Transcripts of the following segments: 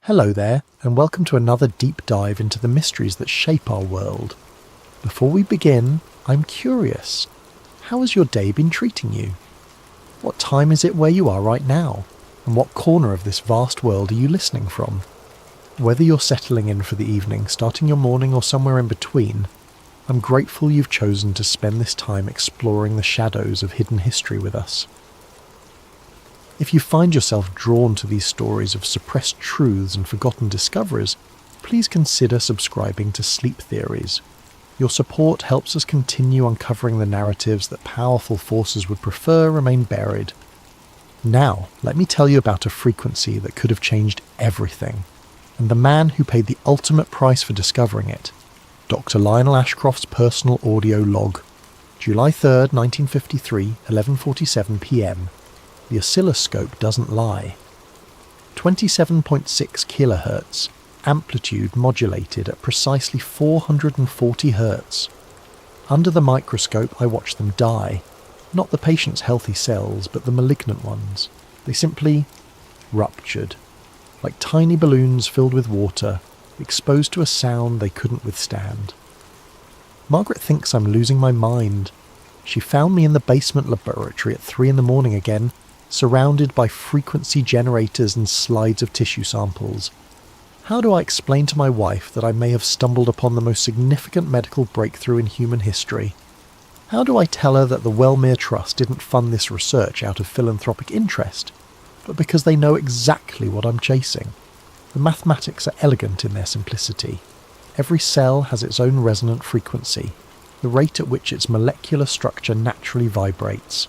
Hello there, and welcome to another deep dive into the mysteries that shape our world. Before we begin, I'm curious. How has your day been treating you? What time is it where you are right now? And what corner of this vast world are you listening from? Whether you're settling in for the evening, starting your morning, or somewhere in between, I'm grateful you've chosen to spend this time exploring the shadows of hidden history with us. If you find yourself drawn to these stories of suppressed truths and forgotten discoveries, please consider subscribing to Sleep Theories. Your support helps us continue uncovering the narratives that powerful forces would prefer remain buried. Now, let me tell you about a frequency that could have changed everything, and the man who paid the ultimate price for discovering it, Dr. Lionel Ashcroft's personal audio log. July 3rd, 1953, 11:47 p.m. The oscilloscope doesn't lie. 27.6 kHz, amplitude modulated at precisely 440 Hz. Under the microscope I watched them die, not the patient's healthy cells, but the malignant ones. They simply ruptured, like tiny balloons filled with water, exposed to a sound they couldn't withstand. Margaret thinks I'm losing my mind. She found me in the basement laboratory at 3 a.m. again, surrounded by frequency generators and slides of tissue samples. How do I explain to my wife that I may have stumbled upon the most significant medical breakthrough in human history? How do I tell her that the Wellmere Trust didn't fund this research out of philanthropic interest, but because they know exactly what I'm chasing? The mathematics are elegant in their simplicity. Every cell has its own resonant frequency, the rate at which its molecular structure naturally vibrates.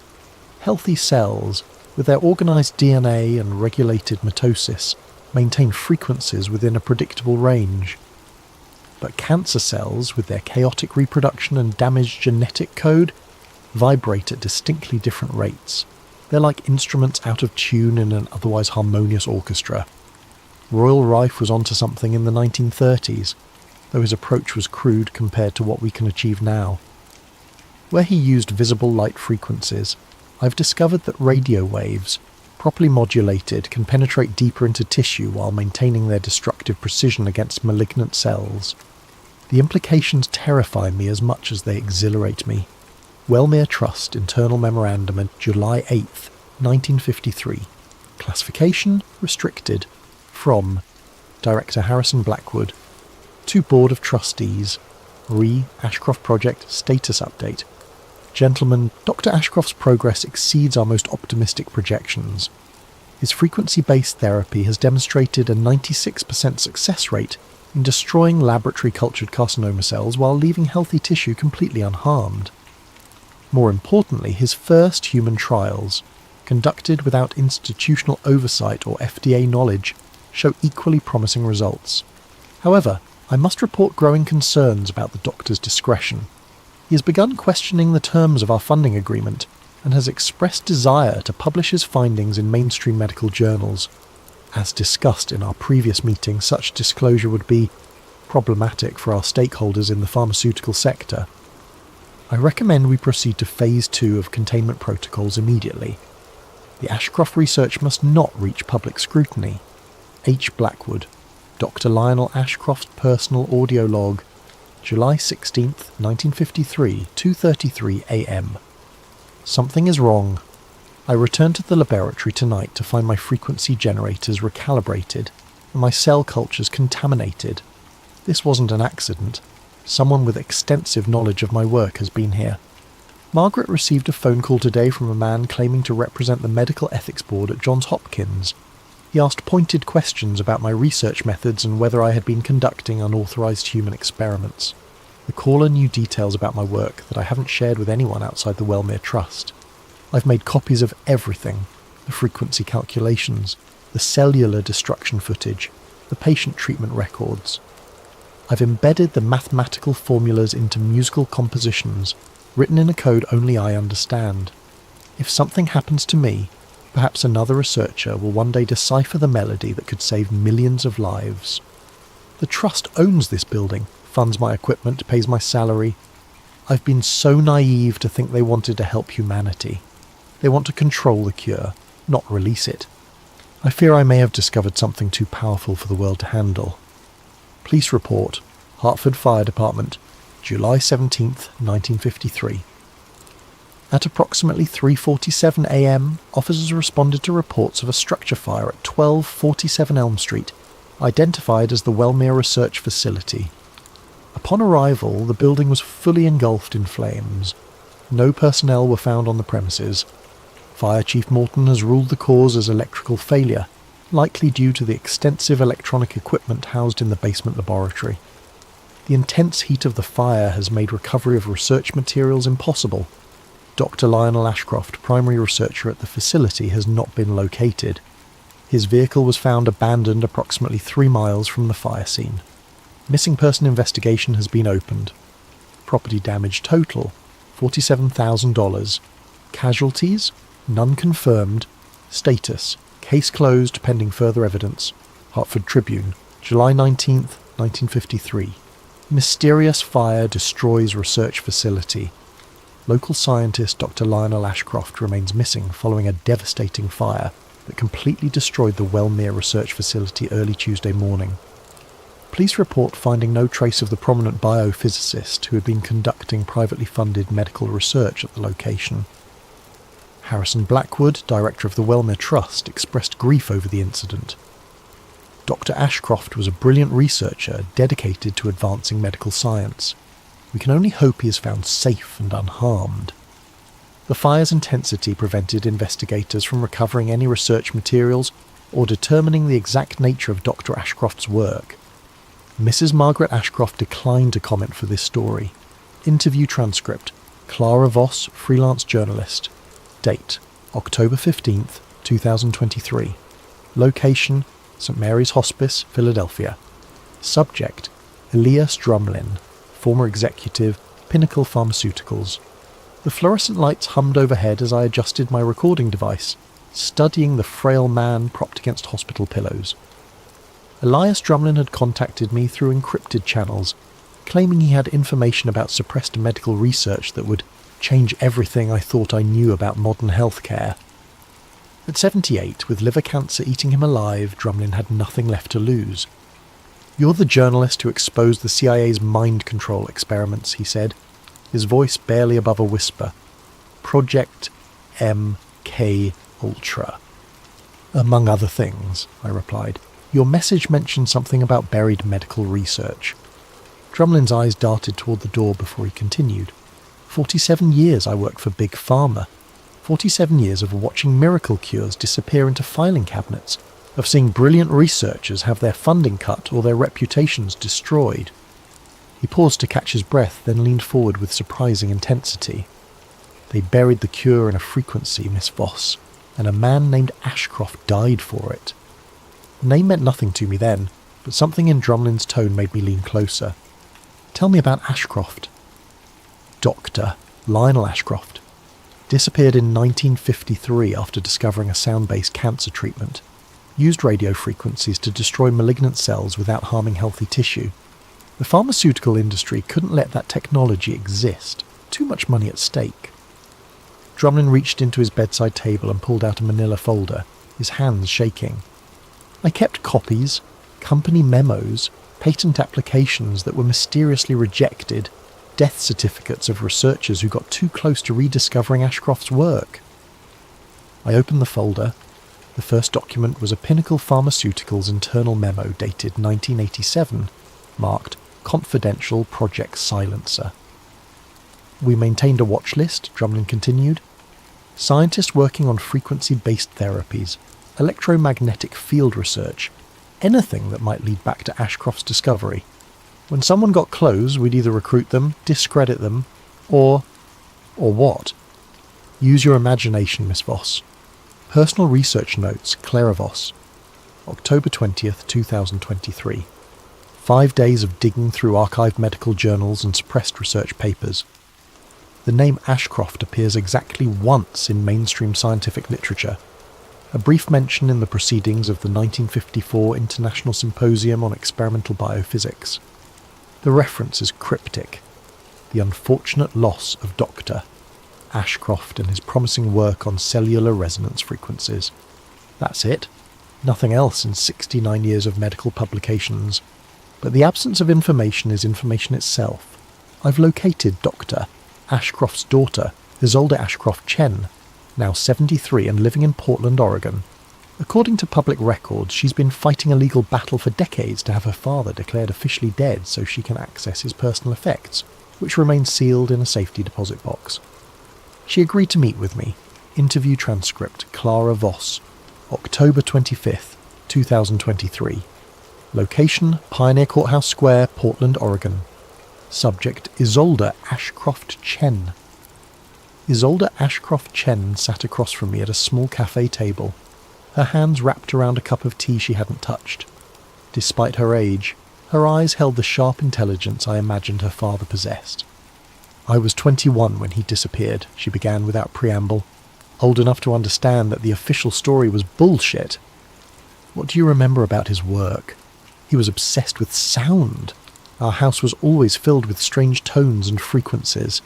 Healthy cells, with their organised DNA and regulated mitosis, maintain frequencies within a predictable range. But cancer cells, with their chaotic reproduction and damaged genetic code, vibrate at distinctly different rates. They're like instruments out of tune in an otherwise harmonious orchestra. Royal Rife was onto something in the 1930s, though his approach was crude compared to what we can achieve now. Where he used visible light frequencies, I've discovered that radio waves, properly modulated, can penetrate deeper into tissue while maintaining their destructive precision against malignant cells. The implications terrify me as much as they exhilarate me. Wellmere Trust Internal Memorandum of July 8th, 1953. Classification restricted. From Director Harrison Blackwood. To Board of Trustees. Ashcroft Project Status Update. Gentlemen, Dr. Ashcroft's progress exceeds our most optimistic projections. His frequency-based therapy has demonstrated a 96% success rate in destroying laboratory-cultured carcinoma cells while leaving healthy tissue completely unharmed. More importantly, his first human trials, conducted without institutional oversight or FDA knowledge, show equally promising results. However, I must report growing concerns about the doctor's discretion. He has begun questioning the terms of our funding agreement and has expressed desire to publish his findings in mainstream medical journals. As discussed in our previous meeting, such disclosure would be problematic for our stakeholders in the pharmaceutical sector. I recommend we proceed to Phase 2 of containment protocols immediately. The Ashcroft research must not reach public scrutiny. H. Blackwood, Dr. Lionel Ashcroft's personal audio log, July 16th, 1953, 2:33 a.m. Something is wrong. I returned to the laboratory tonight to find my frequency generators recalibrated and my cell cultures contaminated. This wasn't an accident. Someone with extensive knowledge of my work has been here. Margaret received a phone call today from a man claiming to represent the Medical Ethics Board at Johns Hopkins. He asked pointed questions about my research methods and whether I had been conducting unauthorized human experiments. The caller knew details about my work that I haven't shared with anyone outside the Wellmere Trust. I've made copies of everything: the frequency calculations, the cellular destruction footage, the patient treatment records. I've embedded the mathematical formulas into musical compositions, written in a code only I understand. If something happens to me, perhaps another researcher will one day decipher the melody that could save millions of lives. The Trust owns this building, funds my equipment, pays my salary. I've been so naive to think they wanted to help humanity. They want to control the cure, not release it. I fear I may have discovered something too powerful for the world to handle. Police report, Hartford Fire Department, July 17th, 1953. At approximately 3:47 a.m, officers responded to reports of a structure fire at 1247 Elm Street, identified as the Wellmere Research Facility. Upon arrival, the building was fully engulfed in flames. No personnel were found on the premises. Fire Chief Morton has ruled the cause as electrical failure, likely due to the extensive electronic equipment housed in the basement laboratory. The intense heat of the fire has made recovery of research materials impossible. Dr. Lionel Ashcroft, primary researcher at the facility, has not been located. His vehicle was found abandoned approximately 3 miles from the fire scene. Missing person investigation has been opened. Property damage total, $47,000. Casualties, none confirmed. Status, case closed pending further evidence. Hartford Tribune, July 19th, 1953. Mysterious fire destroys research facility. Local scientist Dr. Lionel Ashcroft remains missing following a devastating fire that completely destroyed the Wellmere Research Facility early Tuesday morning. Police report finding no trace of the prominent biophysicist who had been conducting privately funded medical research at the location. Harrison Blackwood, director of the Wellmere Trust, expressed grief over the incident. Dr. Ashcroft was a brilliant researcher dedicated to advancing medical science. We can only hope he is found safe and unharmed. The fire's intensity prevented investigators from recovering any research materials or determining the exact nature of Dr. Ashcroft's work. Mrs. Margaret Ashcroft declined to comment for this story. Interview transcript, Clara Voss, freelance journalist. Date, October 15th, 2023. Location, St. Mary's Hospice, Philadelphia. Subject, Elias Drumlin, former executive, Pinnacle Pharmaceuticals. The fluorescent lights hummed overhead as I adjusted my recording device, studying the frail man propped against hospital pillows. Elias Drumlin had contacted me through encrypted channels, claiming he had information about suppressed medical research that would change everything I thought I knew about modern healthcare. At 78, with liver cancer eating him alive, Drumlin had nothing left to lose. "You're the journalist who exposed the CIA's mind control experiments," he said, his voice barely above a whisper. "Project MK Ultra." "Among other things," I replied. "Your message mentioned something about buried medical research." Drumlin's eyes darted toward the door before he continued. 47 years I worked for Big Pharma. 47 years of watching miracle cures disappear into filing cabinets, of seeing brilliant researchers have their funding cut or their reputations destroyed. He paused to catch his breath, then leaned forward with surprising intensity. "They buried the cure in a frequency, Miss Voss, and a man named Ashcroft died for it." The name meant nothing to me then, but something in Drumlin's tone made me lean closer. "Tell me about Ashcroft." Dr. Lionel Ashcroft disappeared in 1953 after discovering a sound-based cancer treatment. Used radio frequencies to destroy malignant cells without harming healthy tissue. The pharmaceutical industry couldn't let that technology exist. Too much money at stake. Drumlin reached into his bedside table and pulled out a manila folder, his hands shaking. "I kept copies, company memos, patent applications that were mysteriously rejected, death certificates of researchers who got too close to rediscovering Ashcroft's work." I opened the folder. The first document was a Pinnacle Pharmaceuticals internal memo dated 1987, marked Confidential Project Silencer. "We maintained a watch list," Drumlin continued. "Scientists working on frequency-based therapies, electromagnetic field research, anything that might lead back to Ashcroft's discovery. When someone got close, we'd either recruit them, discredit them, or what? Use your imagination, Miss Voss." Personal research notes, Clara Voss. October 20th, 2023. 5 days of digging through archived medical journals and suppressed research papers. The name Ashcroft appears exactly once in mainstream scientific literature. A brief mention in the proceedings of the 1954 International Symposium on Experimental Biophysics. The reference is cryptic. The unfortunate loss of Dr. Ashcroft and his promising work on cellular resonance frequencies. That's it. Nothing else in 69 years of medical publications. But the absence of information is information itself. I've located Dr. Ashcroft's daughter, Isolde Ashcroft Chen, now 73 and living in Portland, Oregon. According to public records, she's been fighting a legal battle for decades to have her father declared officially dead so she can access his personal effects, which remain sealed in a safety deposit box. She agreed to meet with me. Interview transcript, Clara Voss, October 25th, 2023. Location, Pioneer Courthouse Square, Portland, Oregon. Subject, Isolde Ashcroft Chen. Isolde Ashcroft Chen sat across from me at a small cafe table, her hands wrapped around a cup of tea she hadn't touched. Despite her age, her eyes held the sharp intelligence I imagined her father possessed. I was 21 when he disappeared, she began without preamble, old enough to understand that the official story was bullshit. What do you remember about his work? He was obsessed with sound. Our house was always filled with strange tones and frequencies.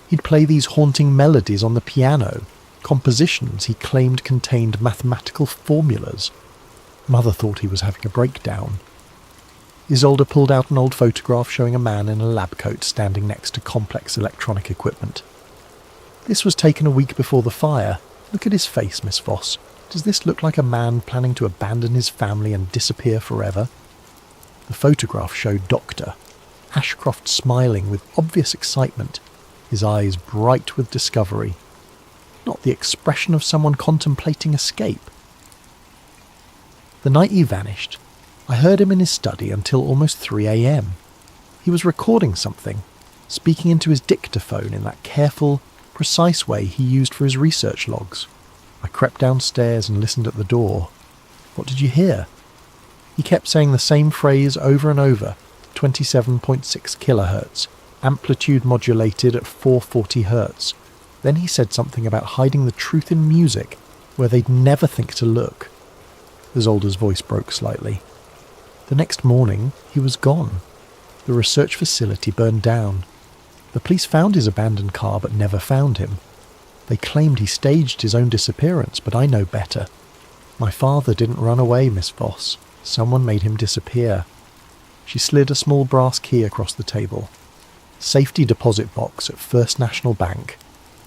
He'd play these haunting melodies on the piano, compositions he claimed contained mathematical formulas. Mother thought he was having a breakdown. Isolde pulled out an old photograph showing a man in a lab coat standing next to complex electronic equipment. This was taken a week before the fire. Look at his face, Miss Voss. Does this look like a man planning to abandon his family and disappear forever? The photograph showed Dr. Ashcroft smiling with obvious excitement, his eyes bright with discovery. Not the expression of someone contemplating escape. The night he vanished, I heard him in his study until almost 3 a.m. He was recording something, speaking into his dictaphone in that careful, precise way he used for his research logs. I crept downstairs and listened at the door. What did you hear? He kept saying the same phrase over and over, 27.6 kilohertz, amplitude modulated at 440 hertz. Then he said something about hiding the truth in music, where they'd never think to look. Isolde's voice broke slightly. The next morning, he was gone. The research facility burned down. The police found his abandoned car but never found him. They claimed he staged his own disappearance, but I know better. My father didn't run away, Miss Voss. Someone made him disappear. She slid a small brass key across the table. Safety deposit box at First National Bank.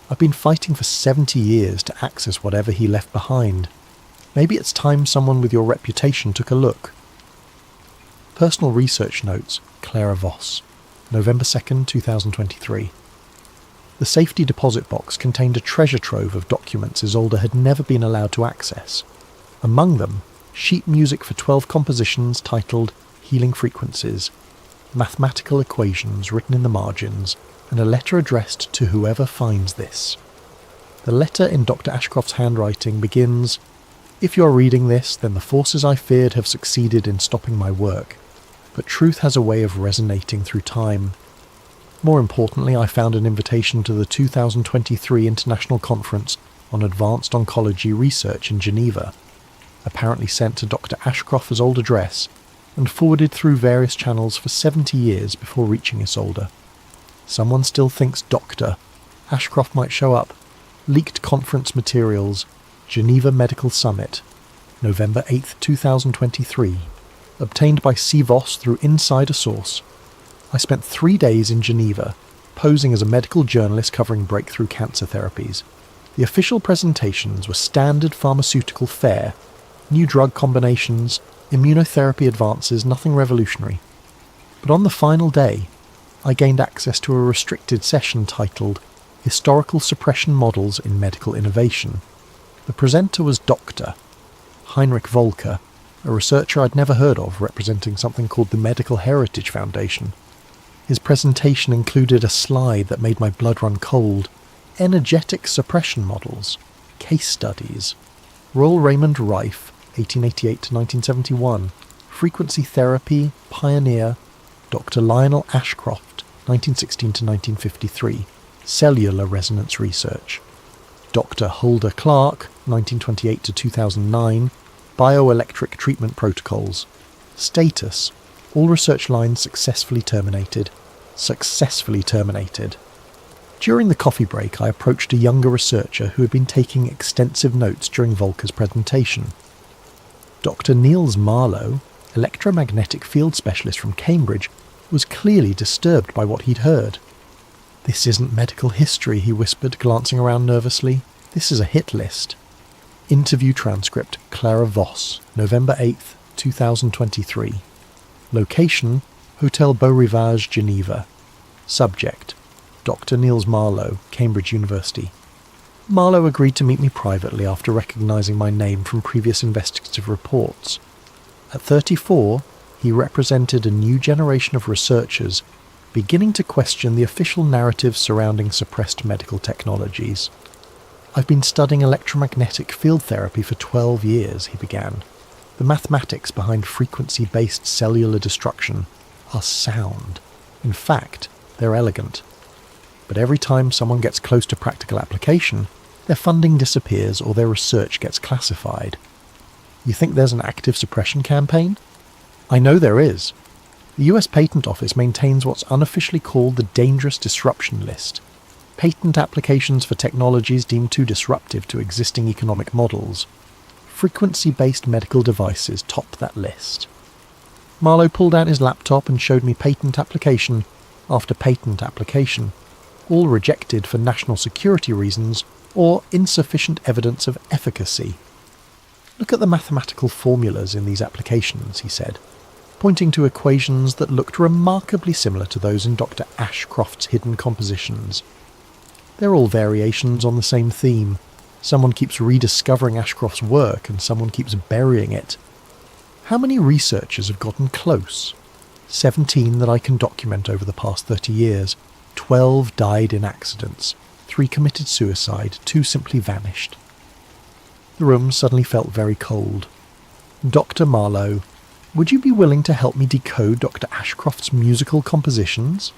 I've been fighting for 70 years to access whatever he left behind. Maybe it's time someone with your reputation took a look. Personal research notes, Clara Voss, November 2nd, 2023. The safety deposit box contained a treasure trove of documents Isolde had never been allowed to access. Among them, sheet music for 12 compositions titled Healing Frequencies, mathematical equations written in the margins, and a letter addressed to whoever finds this. The letter in Dr. Ashcroft's handwriting begins, "If you are reading this, then the forces I feared have succeeded in stopping my work. But truth has a way of resonating through time. More importantly, I found an invitation to the 2023 International Conference on Advanced Oncology Research in Geneva, apparently sent to Dr. Ashcroft's old address and forwarded through various channels for 70 years before reaching Isolde. Someone still thinks Dr. Ashcroft might show up. Leaked conference materials, Geneva Medical Summit, November 8th, 2023. Obtained by C. Voss through insider source. I spent 3 days in Geneva, posing as a medical journalist covering breakthrough cancer therapies. The official presentations were standard pharmaceutical fare, new drug combinations, immunotherapy advances, nothing revolutionary. But on the final day, I gained access to a restricted session titled Historical Suppression Models in Medical Innovation. The presenter was Dr. Heinrich Volker, a researcher I'd never heard of representing something called the Medical Heritage Foundation. His presentation included a slide that made my blood run cold. Energetic suppression models, case studies. Royal Raymond Rife, 1888 to 1971. Frequency therapy, pioneer. Dr. Lionel Ashcroft, 1916 to 1953. Cellular resonance research. Dr. Hulda Clark, 1928 to 2009. Bioelectric treatment protocols. Status. All research lines successfully terminated. Successfully terminated. During the coffee break, I approached a younger researcher who had been taking extensive notes during Volker's presentation. Dr. Niels Marlowe, electromagnetic field specialist from Cambridge, was clearly disturbed by what he'd heard. "This isn't medical history," he whispered, glancing around nervously. "This is a hit list." Interview transcript, Clara Voss, November 8th, 2023. Location, Hotel Beau Rivage, Geneva. Subject, Dr. Niels Marlowe, Cambridge University. Marlowe agreed to meet me privately after recognising my name from previous investigative reports. At 34, he represented a new generation of researchers beginning to question the official narrative surrounding suppressed medical technologies. "I've been studying electromagnetic field therapy for 12 years, he began. "The mathematics behind frequency-based cellular destruction are sound. In fact, they're elegant. But every time someone gets close to practical application, their funding disappears or their research gets classified. You think there's an active suppression campaign? I know there is. The US Patent Office maintains what's unofficially called the Dangerous Disruption List. Patent applications for technologies deemed too disruptive to existing economic models. Frequency-based medical devices top that list." Marlowe pulled out his laptop and showed me patent application after patent application, all rejected for national security reasons or insufficient evidence of efficacy. "Look at the mathematical formulas in these applications," he said, pointing to equations that looked remarkably similar to those in Dr. Ashcroft's hidden compositions. They're all variations on the same theme. Someone keeps rediscovering Ashcroft's work and someone keeps burying it. How many researchers have gotten close? 17 that I can document over the past 30 years. 12 died in accidents. 3 committed suicide. 2 simply vanished. The room suddenly felt very cold. "Dr. Marlowe, would you be willing to help me decode Dr. Ashcroft's musical compositions?"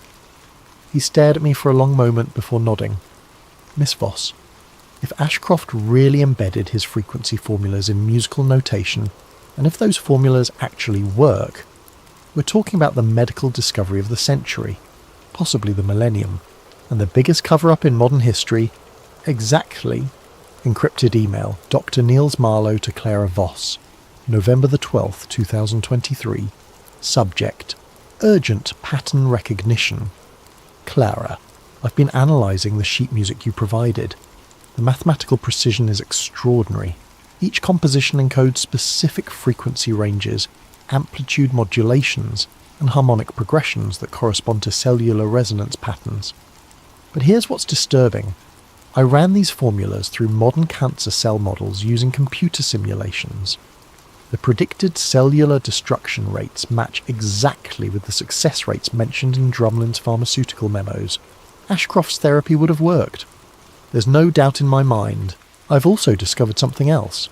He stared at me for a long moment before nodding. "Miss Voss, if Ashcroft really embedded his frequency formulas in musical notation, and if those formulas actually work, we're talking about the medical discovery of the century, possibly the millennium, and the biggest cover-up in modern history." Exactly. Encrypted email, Dr. Niels Marlowe to Clara Voss, November the 12th, 2023. Subject, urgent pattern recognition. "Clara, I've been analysing the sheet music you provided. The mathematical precision is extraordinary. Each composition encodes specific frequency ranges, amplitude modulations, and harmonic progressions that correspond to cellular resonance patterns. But here's what's disturbing. I ran these formulas through modern cancer cell models using computer simulations. The predicted cellular destruction rates match exactly with the success rates mentioned in Drumlin's pharmaceutical memos. Ashcroft's therapy would have worked. There's no doubt in my mind. I've also discovered something else.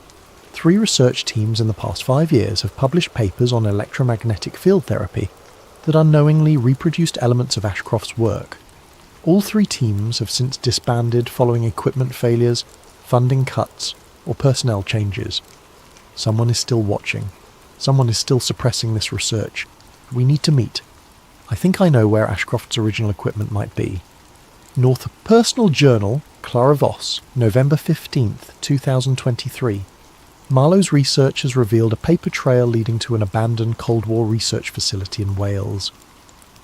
3 research teams in the past 5 years have published papers on electromagnetic field therapy that unknowingly reproduced elements of Ashcroft's work. All 3 teams have since disbanded following equipment failures, funding cuts, or personnel changes. Someone is still watching. Someone is still suppressing this research. We need to meet. I think I know where Ashcroft's original equipment might be. North Personal Journal, Clara Voss, November 15th, 2023. Marlowe's research has revealed a paper trail leading to an abandoned Cold War research facility in Wales.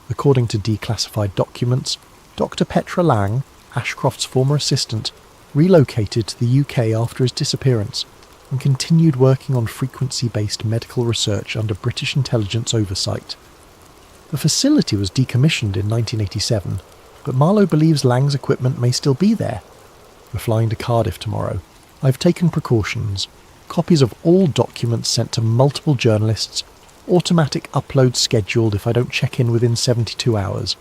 According to declassified documents, Dr. Petra Lang, Ashcroft's former assistant, relocated to the UK after his disappearance and continued working on frequency-based medical research under British intelligence oversight. The facility was decommissioned in 1987, but Marlowe believes Lang's equipment may still be there. We're flying to Cardiff tomorrow. I've taken precautions. Copies of all documents sent to multiple journalists, automatic upload scheduled if I don't check in within 72 hours.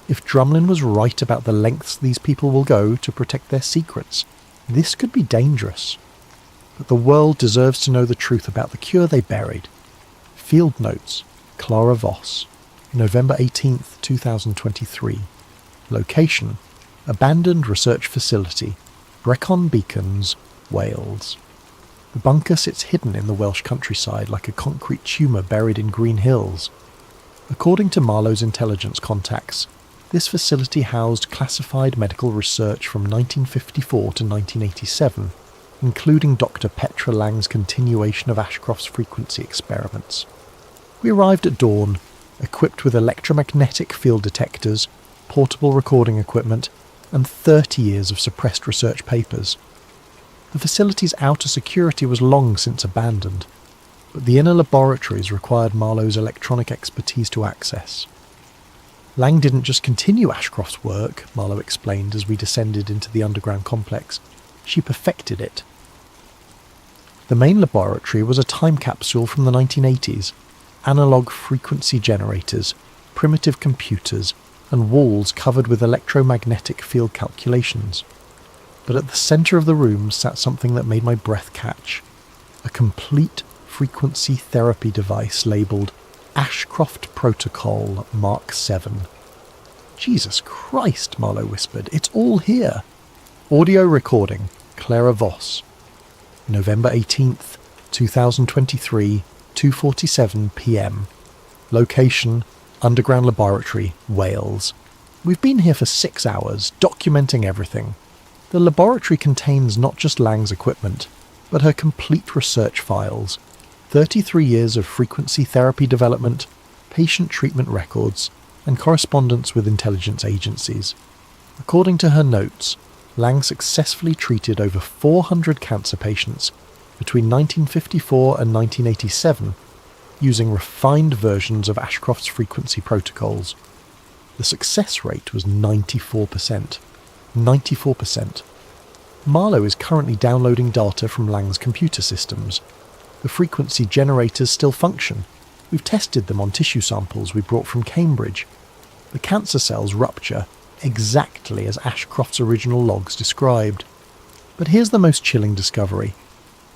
If Drumlin was right about the lengths these people will go to protect their secrets, this could be dangerous. But the world deserves to know the truth about the cure they buried. Field Notes, Clara Voss, November 18th, 2023. Location, abandoned research facility, Brecon Beacons, Wales. The bunker sits hidden in the Welsh countryside like a concrete tumour buried in green hills. According to Marlowe's intelligence contacts, this facility housed classified medical research from 1954 to 1987, including Dr. Petra Lang's continuation of Ashcroft's frequency experiments. We arrived at dawn, equipped with electromagnetic field detectors, portable recording equipment, and 30 years of suppressed research papers. The facility's outer security was long since abandoned, but the inner laboratories required Marlowe's electronic expertise to access. Lang didn't just continue Ashcroft's work, Marlowe explained as we descended into the underground complex. She perfected it. The main laboratory was a time capsule from the 1980s. Analog frequency generators, primitive computers, and walls covered with electromagnetic field calculations. But at the centre of the room sat something that made my breath catch. A complete frequency therapy device labelled Ashcroft Protocol Mark 7. Jesus Christ, Marlowe whispered, it's all here. Audio recording, Clara Voss. November 18th, 2023, 2:47 p.m. Location, Underground Laboratory, Wales. We've been here for 6 hours, documenting everything. The laboratory contains not just Lang's equipment, but her complete research files, 33 years of frequency therapy development, patient treatment records, and correspondence with intelligence agencies. According to her notes, Lang successfully treated over 400 cancer patients between 1954 and 1987 using refined versions of Ashcroft's frequency protocols. The success rate was 94%. 94%. Marlowe is currently downloading data from Lang's computer systems. The frequency generators still function. We've tested them on tissue samples we brought from Cambridge. The cancer cells rupture exactly as Ashcroft's original logs described. But here's the most chilling discovery.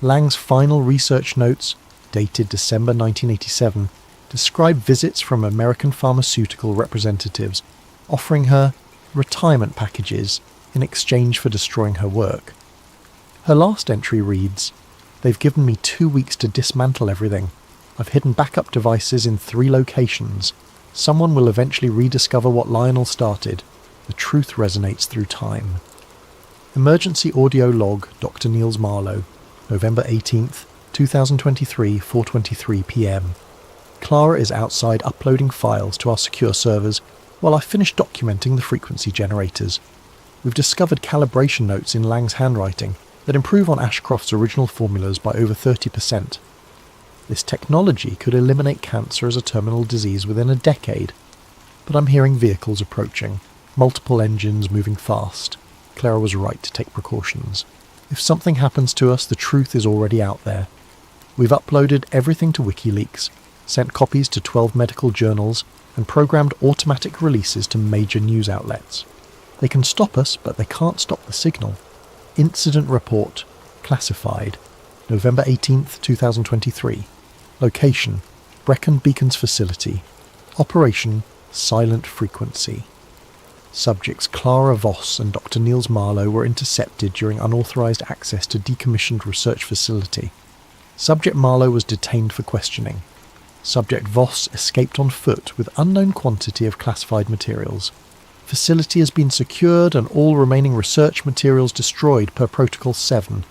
Lang's final research notes, dated December 1987, describe visits from American pharmaceutical representatives offering her retirement packages in exchange for destroying her work. Her last entry reads, "They've given me 2 weeks to dismantle everything. I've hidden backup devices in 3 locations. Someone will eventually rediscover what Lionel started. The truth resonates through time." Emergency audio log, Dr. Niels Marlowe, November 18th, 2023, 4:23 p.m. Clara is outside uploading files to our secure servers while I finish documenting the frequency generators. We've discovered calibration notes in Lang's handwriting that improve on Ashcroft's original formulas by over 30%. This technology could eliminate cancer as a terminal disease within a decade. But I'm hearing vehicles approaching, multiple engines moving fast. Clara was right to take precautions. If something happens to us, the truth is already out there. We've uploaded everything to WikiLeaks, sent copies to 12 medical journals, and programmed automatic releases to major news outlets. They can stop us, but they can't stop the signal. Incident report, classified, November 18th, 2023. Location, Brecon Beacons facility. Operation, silent frequency. Subjects Clara Voss and Dr. Niels Marlowe were intercepted during unauthorized access to decommissioned research facility. Subject Marlowe was detained for questioning. Subject Voss escaped on foot with unknown quantity of classified materials. Facility has been secured and all remaining research materials destroyed per Protocol 7.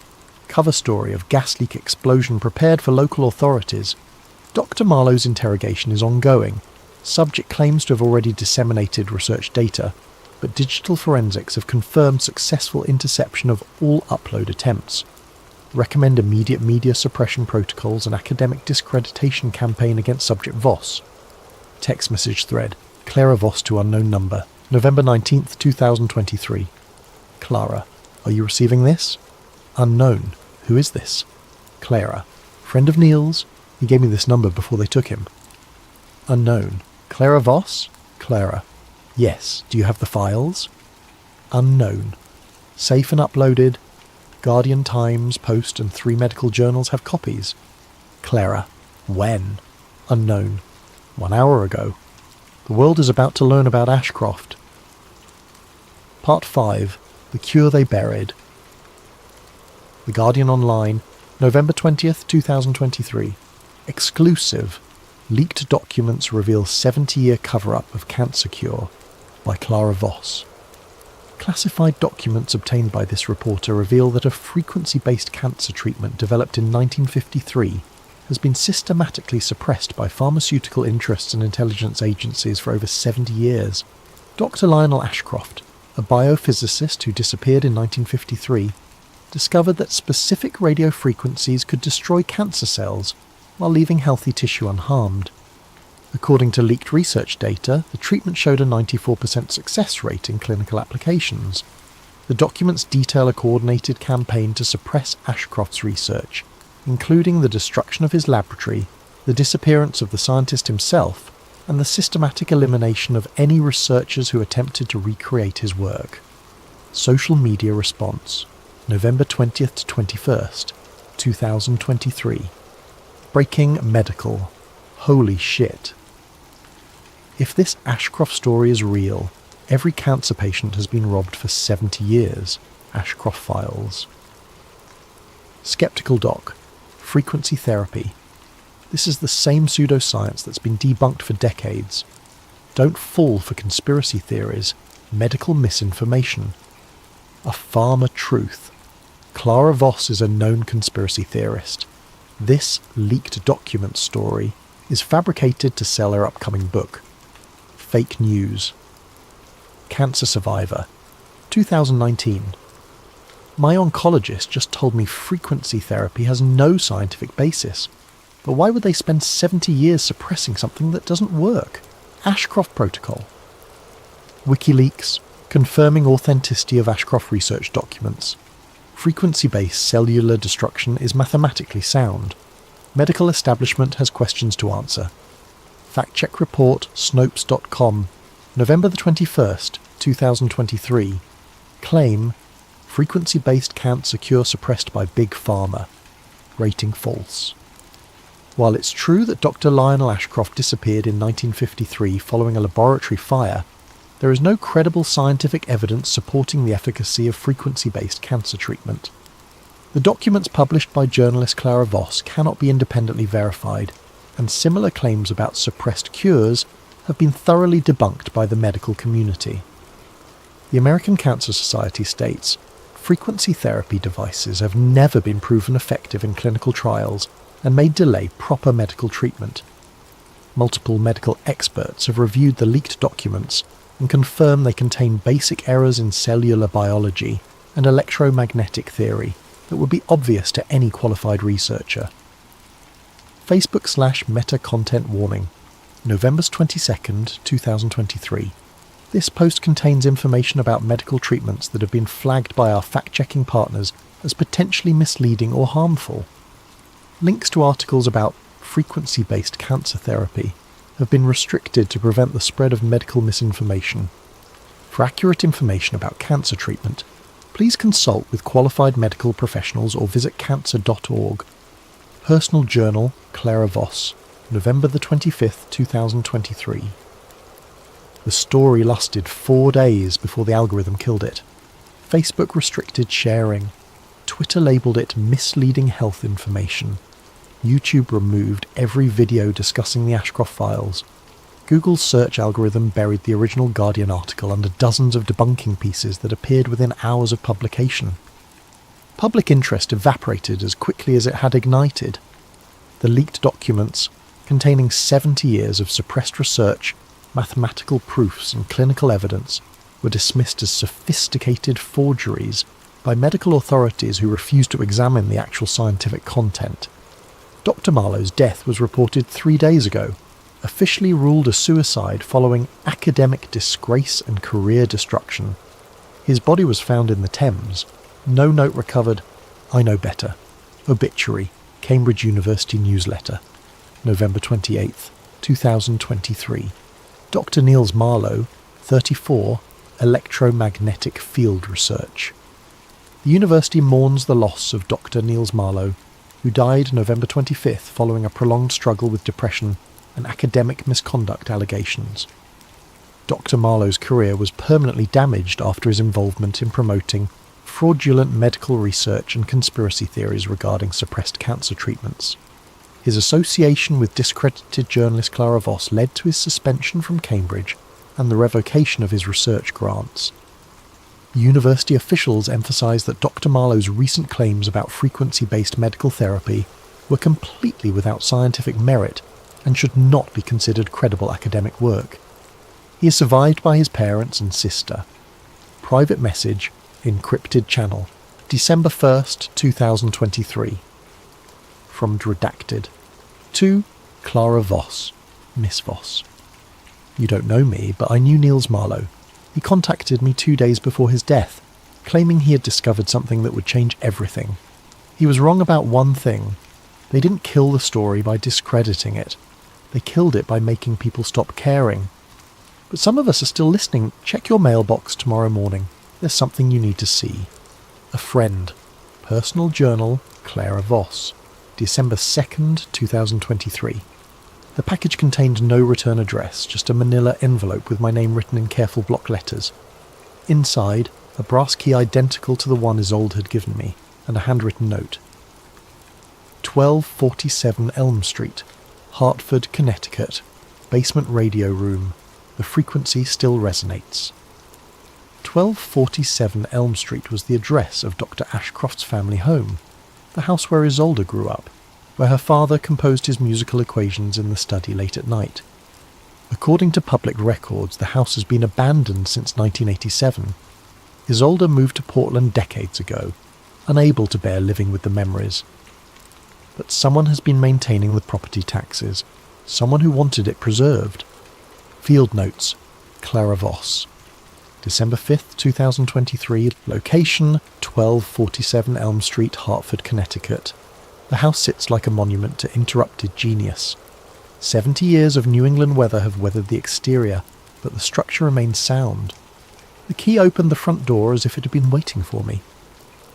Cover story of gas leak explosion prepared for local authorities. Dr. Marlowe's interrogation is ongoing. Subject claims to have already disseminated research data, but digital forensics have confirmed successful interception of all upload attempts. Recommend immediate media suppression protocols and academic discreditation campaign against Subject Voss. Text message thread, Clara Voss to unknown number, November 19th, 2023. Clara, are you receiving this? Unknown. Who is this? Clara. Friend of Niels. He gave me this number before they took him. Unknown. Clara Voss? Clara. Yes. Do you have the files? Unknown. Safe and uploaded. Guardian, Times, Post and 3 medical journals have copies. Clara. When? Unknown. 1 hour ago. The world is about to learn about Ashcroft. Part 5. The Cure They Buried. The Guardian Online, November 20th, 2023. Exclusive. Leaked documents reveal 70-year cover-up of cancer cure by Clara Voss. Classified documents obtained by this reporter reveal that a frequency-based cancer treatment developed in 1953 has been systematically suppressed by pharmaceutical interests and intelligence agencies for over 70 years. Dr. Lionel Ashcroft, a biophysicist who disappeared in 1953, discovered that specific radio frequencies could destroy cancer cells while leaving healthy tissue unharmed. According to leaked research data, the treatment showed a 94% success rate in clinical applications. The documents detail a coordinated campaign to suppress Ashcroft's research, including the destruction of his laboratory, the disappearance of the scientist himself, and the systematic elimination of any researchers who attempted to recreate his work. Social media response, November 20th to 21st, 2023. Breaking medical. Holy shit. If this Ashcroft story is real, every cancer patient has been robbed for 70 years. Ashcroft Files. Skeptical Doc. Frequency therapy. This is the same pseudoscience that's been debunked for decades. Don't fall for conspiracy theories, medical misinformation. A pharma truth. Clara Voss is a known conspiracy theorist. This leaked document story is fabricated to sell her upcoming book. Fake news. Cancer survivor. 2019. My oncologist just told me frequency therapy has no scientific basis. But why would they spend 70 years suppressing something that doesn't work? Ashcroft Protocol. WikiLeaks, confirming authenticity of Ashcroft research documents. Frequency-based cellular destruction is mathematically sound. Medical establishment has questions to answer. Fact-check report, Snopes.com, November the 21st, 2023. Claim, frequency-based cancer cure suppressed by Big Pharma. Rating false. While it's true that Dr. Lionel Ashcroft disappeared in 1953 following a laboratory fire, there is no credible scientific evidence supporting the efficacy of frequency-based cancer treatment. The documents published by journalist Clara Voss cannot be independently verified, and similar claims about suppressed cures have been thoroughly debunked by the medical community. The American Cancer Society states, frequency therapy devices have never been proven effective in clinical trials and may delay proper medical treatment. Multiple medical experts have reviewed the leaked documents and confirm they contain basic errors in cellular biology and electromagnetic theory that would be obvious to any qualified researcher. Facebook/Meta content warning, November 22nd, 2023. This post contains information about medical treatments that have been flagged by our fact-checking partners as potentially misleading or harmful. Links to articles about frequency-based cancer therapy have been restricted to prevent the spread of medical misinformation. For accurate information about cancer treatment, please consult with qualified medical professionals or visit cancer.org. Personal Journal, Clara Voss, November the 25th, 2023. The story lasted 4 days before the algorithm killed it. Facebook restricted sharing. Twitter labelled it misleading health information. YouTube removed every video discussing the Ashcroft files. Google's search algorithm buried the original Guardian article under dozens of debunking pieces that appeared within hours of publication. Public interest evaporated as quickly as it had ignited. The leaked documents, containing 70 years of suppressed research, mathematical proofs and clinical evidence, were dismissed as sophisticated forgeries by medical authorities who refused to examine the actual scientific content. Dr. Marlowe's death was reported 3 days ago, officially ruled a suicide following academic disgrace and career destruction. His body was found in the Thames. No note recovered. I know better. Obituary, Cambridge University newsletter, November 28th, 2023. Dr. Niels Marlowe, 34, electromagnetic field research. The university mourns the loss of Dr. Niels Marlowe, who died November 25th following a prolonged struggle with depression and academic misconduct allegations. Dr. Marlowe's career was permanently damaged after his involvement in promoting fraudulent medical research and conspiracy theories regarding suppressed cancer treatments. His association with discredited journalist Clara Voss led to his suspension from Cambridge and the revocation of his research grants. University officials emphasised that Dr. Marlowe's recent claims about frequency-based medical therapy were completely without scientific merit and should not be considered credible academic work. He is survived by his parents and sister. Private message, encrypted channel, December 1st, 2023. From Redacted. To Clara Voss, Miss Voss. You don't know me, but I knew Niels Marlowe. He contacted me 2 days before his death, claiming he had discovered something that would change everything. He was wrong about one thing. They didn't kill the story by discrediting it. They killed it by making people stop caring. But some of us are still listening. Check your mailbox tomorrow morning. There's something you need to see. A friend. Personal journal, Clara Voss. December 2nd, 2023. The package contained no return address, just a manila envelope with my name written in careful block letters. Inside, a brass key identical to the one Isolde had given me, and a handwritten note. 1247 Elm Street, Hartford, Connecticut. Basement radio room. The frequency still resonates. 1247 Elm Street was the address of Dr. Ashcroft's family home, the house where Isolde grew up, where her father composed his musical equations in the study late at night. According to public records, the house has been abandoned since 1987. Isolde moved to Portland decades ago, unable to bear living with the memories. But someone has been maintaining the property taxes, someone who wanted it preserved. Field notes, Clara Voss. December 5th, 2023, location 1247 Elm Street, Hartford, Connecticut. The house sits like a monument to interrupted genius. 70 years of New England weather have weathered the exterior, but the structure remains sound. The key opened the front door as if it had been waiting for me.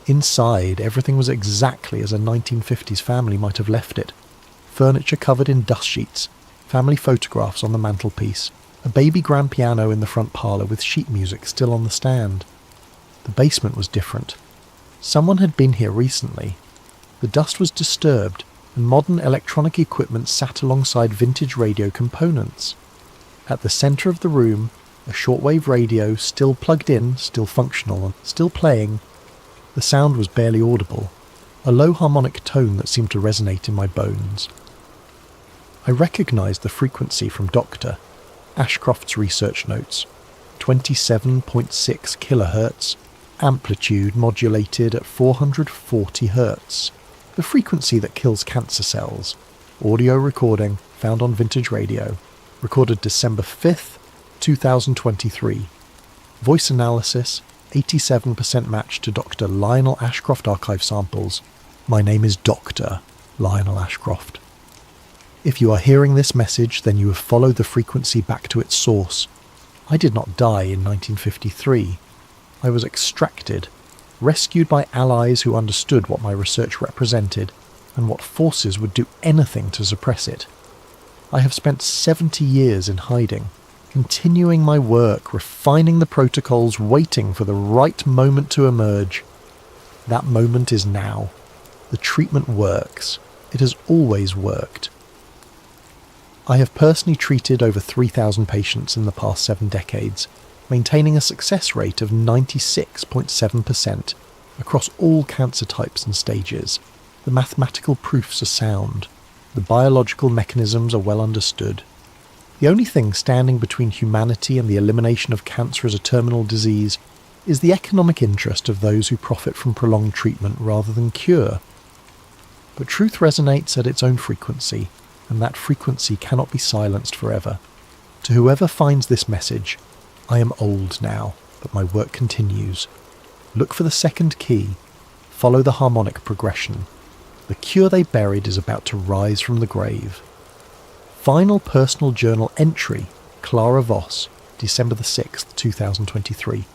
Inside, everything was exactly as a 1950s family might have left it. Furniture covered in dust sheets, family photographs on the mantelpiece, a baby grand piano in the front parlour with sheet music still on the stand. The basement was different. Someone had been here recently. The dust was disturbed, and modern electronic equipment sat alongside vintage radio components. At the centre of the room, a shortwave radio, still plugged in, still functional, and still playing. The sound was barely audible, a low harmonic tone that seemed to resonate in my bones. I recognised the frequency from Dr. Ashcroft's research notes. 27.6 kHz, amplitude modulated at 440 Hz. The frequency that kills cancer cells. Audio recording found on vintage radio. Recorded December 5th, 2023. Voice analysis, 87% match to Dr. Lionel Ashcroft archive samples. My name is Dr. Lionel Ashcroft. If you are hearing this message, then you have followed the frequency back to its source. I did not die in 1953. I was extracted, rescued by allies who understood what my research represented and what forces would do anything to suppress it. I have spent 70 years in hiding, continuing my work, refining the protocols, waiting for the right moment to emerge. That moment is now. The treatment works. It has always worked. I have personally treated over 3,000 patients in the past 7 decades, maintaining a success rate of 96.7% across all cancer types and stages. The mathematical proofs are sound. The biological mechanisms are well understood. The only thing standing between humanity and the elimination of cancer as a terminal disease is the economic interest of those who profit from prolonged treatment rather than cure. But truth resonates at its own frequency, and that frequency cannot be silenced forever. To whoever finds this message, I am old now, but my work continues. Look for the second key. Follow the harmonic progression. The cure they buried is about to rise from the grave. Final personal journal entry, Clara Voss, December the 6th, 2023.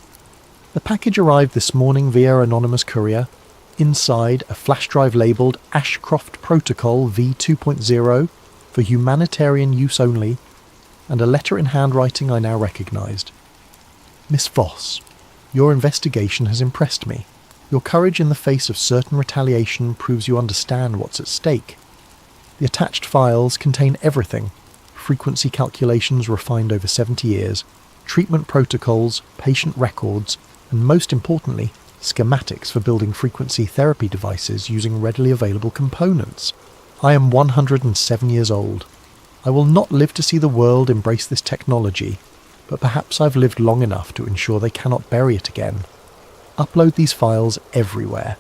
The package arrived this morning via anonymous courier. Inside, a flash drive labelled Ashcroft Protocol V2.0 for humanitarian use only, and a letter in handwriting I now recognised. Miss Voss, your investigation has impressed me. Your courage in the face of certain retaliation proves you understand what's at stake. The attached files contain everything: frequency calculations refined over 70 years, treatment protocols, patient records, and most importantly, schematics for building frequency therapy devices using readily available components. I am 107 years old. I will not live to see the world embrace this technology, but perhaps I've lived long enough to ensure they cannot bury it again. Upload these files everywhere.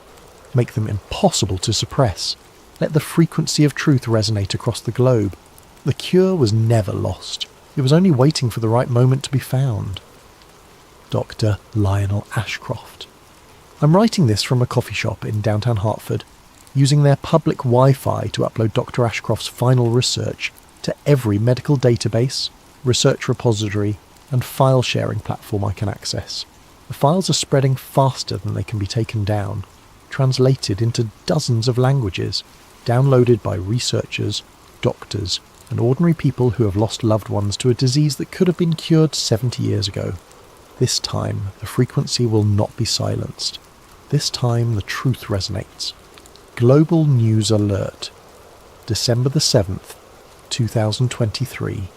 Make them impossible to suppress. Let the frequency of truth resonate across the globe. The cure was never lost. It was only waiting for the right moment to be found. Dr. Lionel Ashcroft. I'm writing this from a coffee shop in downtown Hartford, using their public Wi-Fi to upload Dr. Ashcroft's final research to every medical database, research repository, and file sharing platform I can access. The files are spreading faster than they can be taken down, translated into dozens of languages, downloaded by researchers, doctors, and ordinary people who have lost loved ones to a disease that could have been cured 70 years ago. This time, the frequency will not be silenced. This time, the truth resonates. Global News Alert. December the 7th, 2023.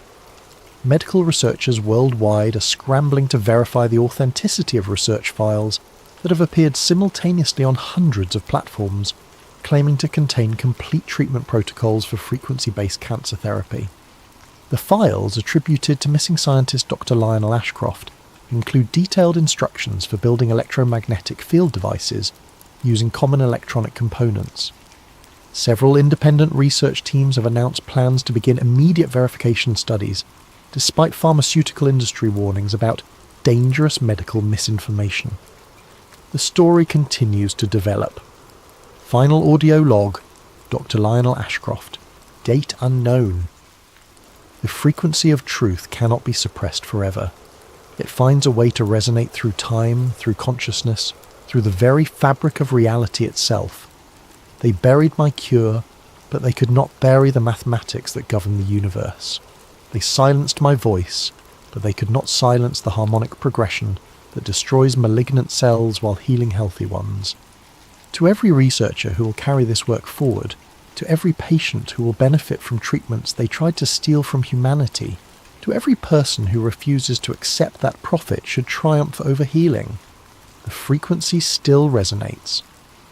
Medical researchers worldwide are scrambling to verify the authenticity of research files that have appeared simultaneously on hundreds of platforms, claiming to contain complete treatment protocols for frequency-based cancer therapy. The files attributed to missing scientist Dr. Lionel Ashcroft include detailed instructions for building electromagnetic field devices using common electronic components. Several independent research teams have announced plans to begin immediate verification studies, despite pharmaceutical industry warnings about dangerous medical misinformation. The story continues to develop. Final audio log, Dr. Lionel Ashcroft. Date unknown. The frequency of truth cannot be suppressed forever. It finds a way to resonate through time, through consciousness, through the very fabric of reality itself. They buried my cure, but they could not bury the mathematics that govern the universe. They silenced my voice, but they could not silence the harmonic progression that destroys malignant cells while healing healthy ones. To every researcher who will carry this work forward, to every patient who will benefit from treatments they tried to steal from humanity, to every person who refuses to accept that profit should triumph over healing, the frequency still resonates.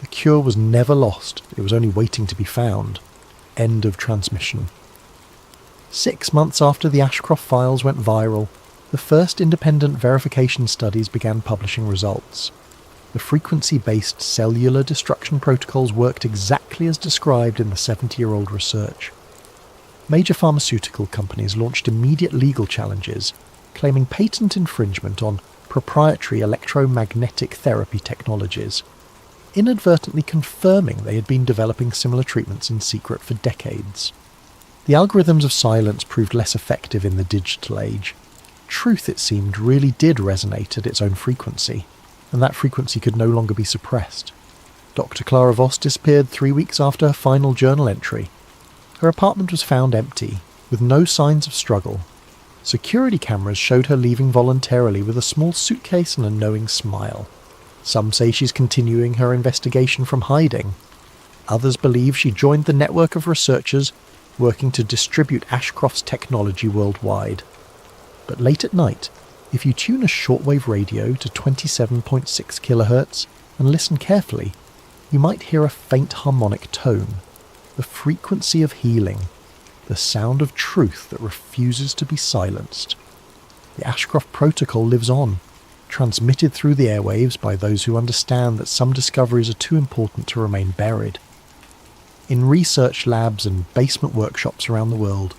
The cure was never lost, it was only waiting to be found. End of transmission. 6 months after the Ashcroft files went viral, the first independent verification studies began publishing results. The frequency-based cellular destruction protocols worked exactly as described in the 70-year-old research. Major pharmaceutical companies launched immediate legal challenges, claiming patent infringement on proprietary electromagnetic therapy technologies, inadvertently confirming they had been developing similar treatments in secret for decades. The algorithms of silence proved less effective in the digital age. Truth, it seemed, really did resonate at its own frequency, and that frequency could no longer be suppressed. Dr. Clara Voss disappeared 3 weeks after her final journal entry. Her apartment was found empty, with no signs of struggle. Security cameras showed her leaving voluntarily with a small suitcase and a knowing smile. Some say she's continuing her investigation from hiding. Others believe she joined the network of researchers working to distribute Ashcroft's technology worldwide. But late at night, if you tune a shortwave radio to 27.6 kHz and listen carefully, you might hear a faint harmonic tone, the frequency of healing, the sound of truth that refuses to be silenced. The Ashcroft protocol lives on, transmitted through the airwaves by those who understand that some discoveries are too important to remain buried. In research labs and basement workshops around the world,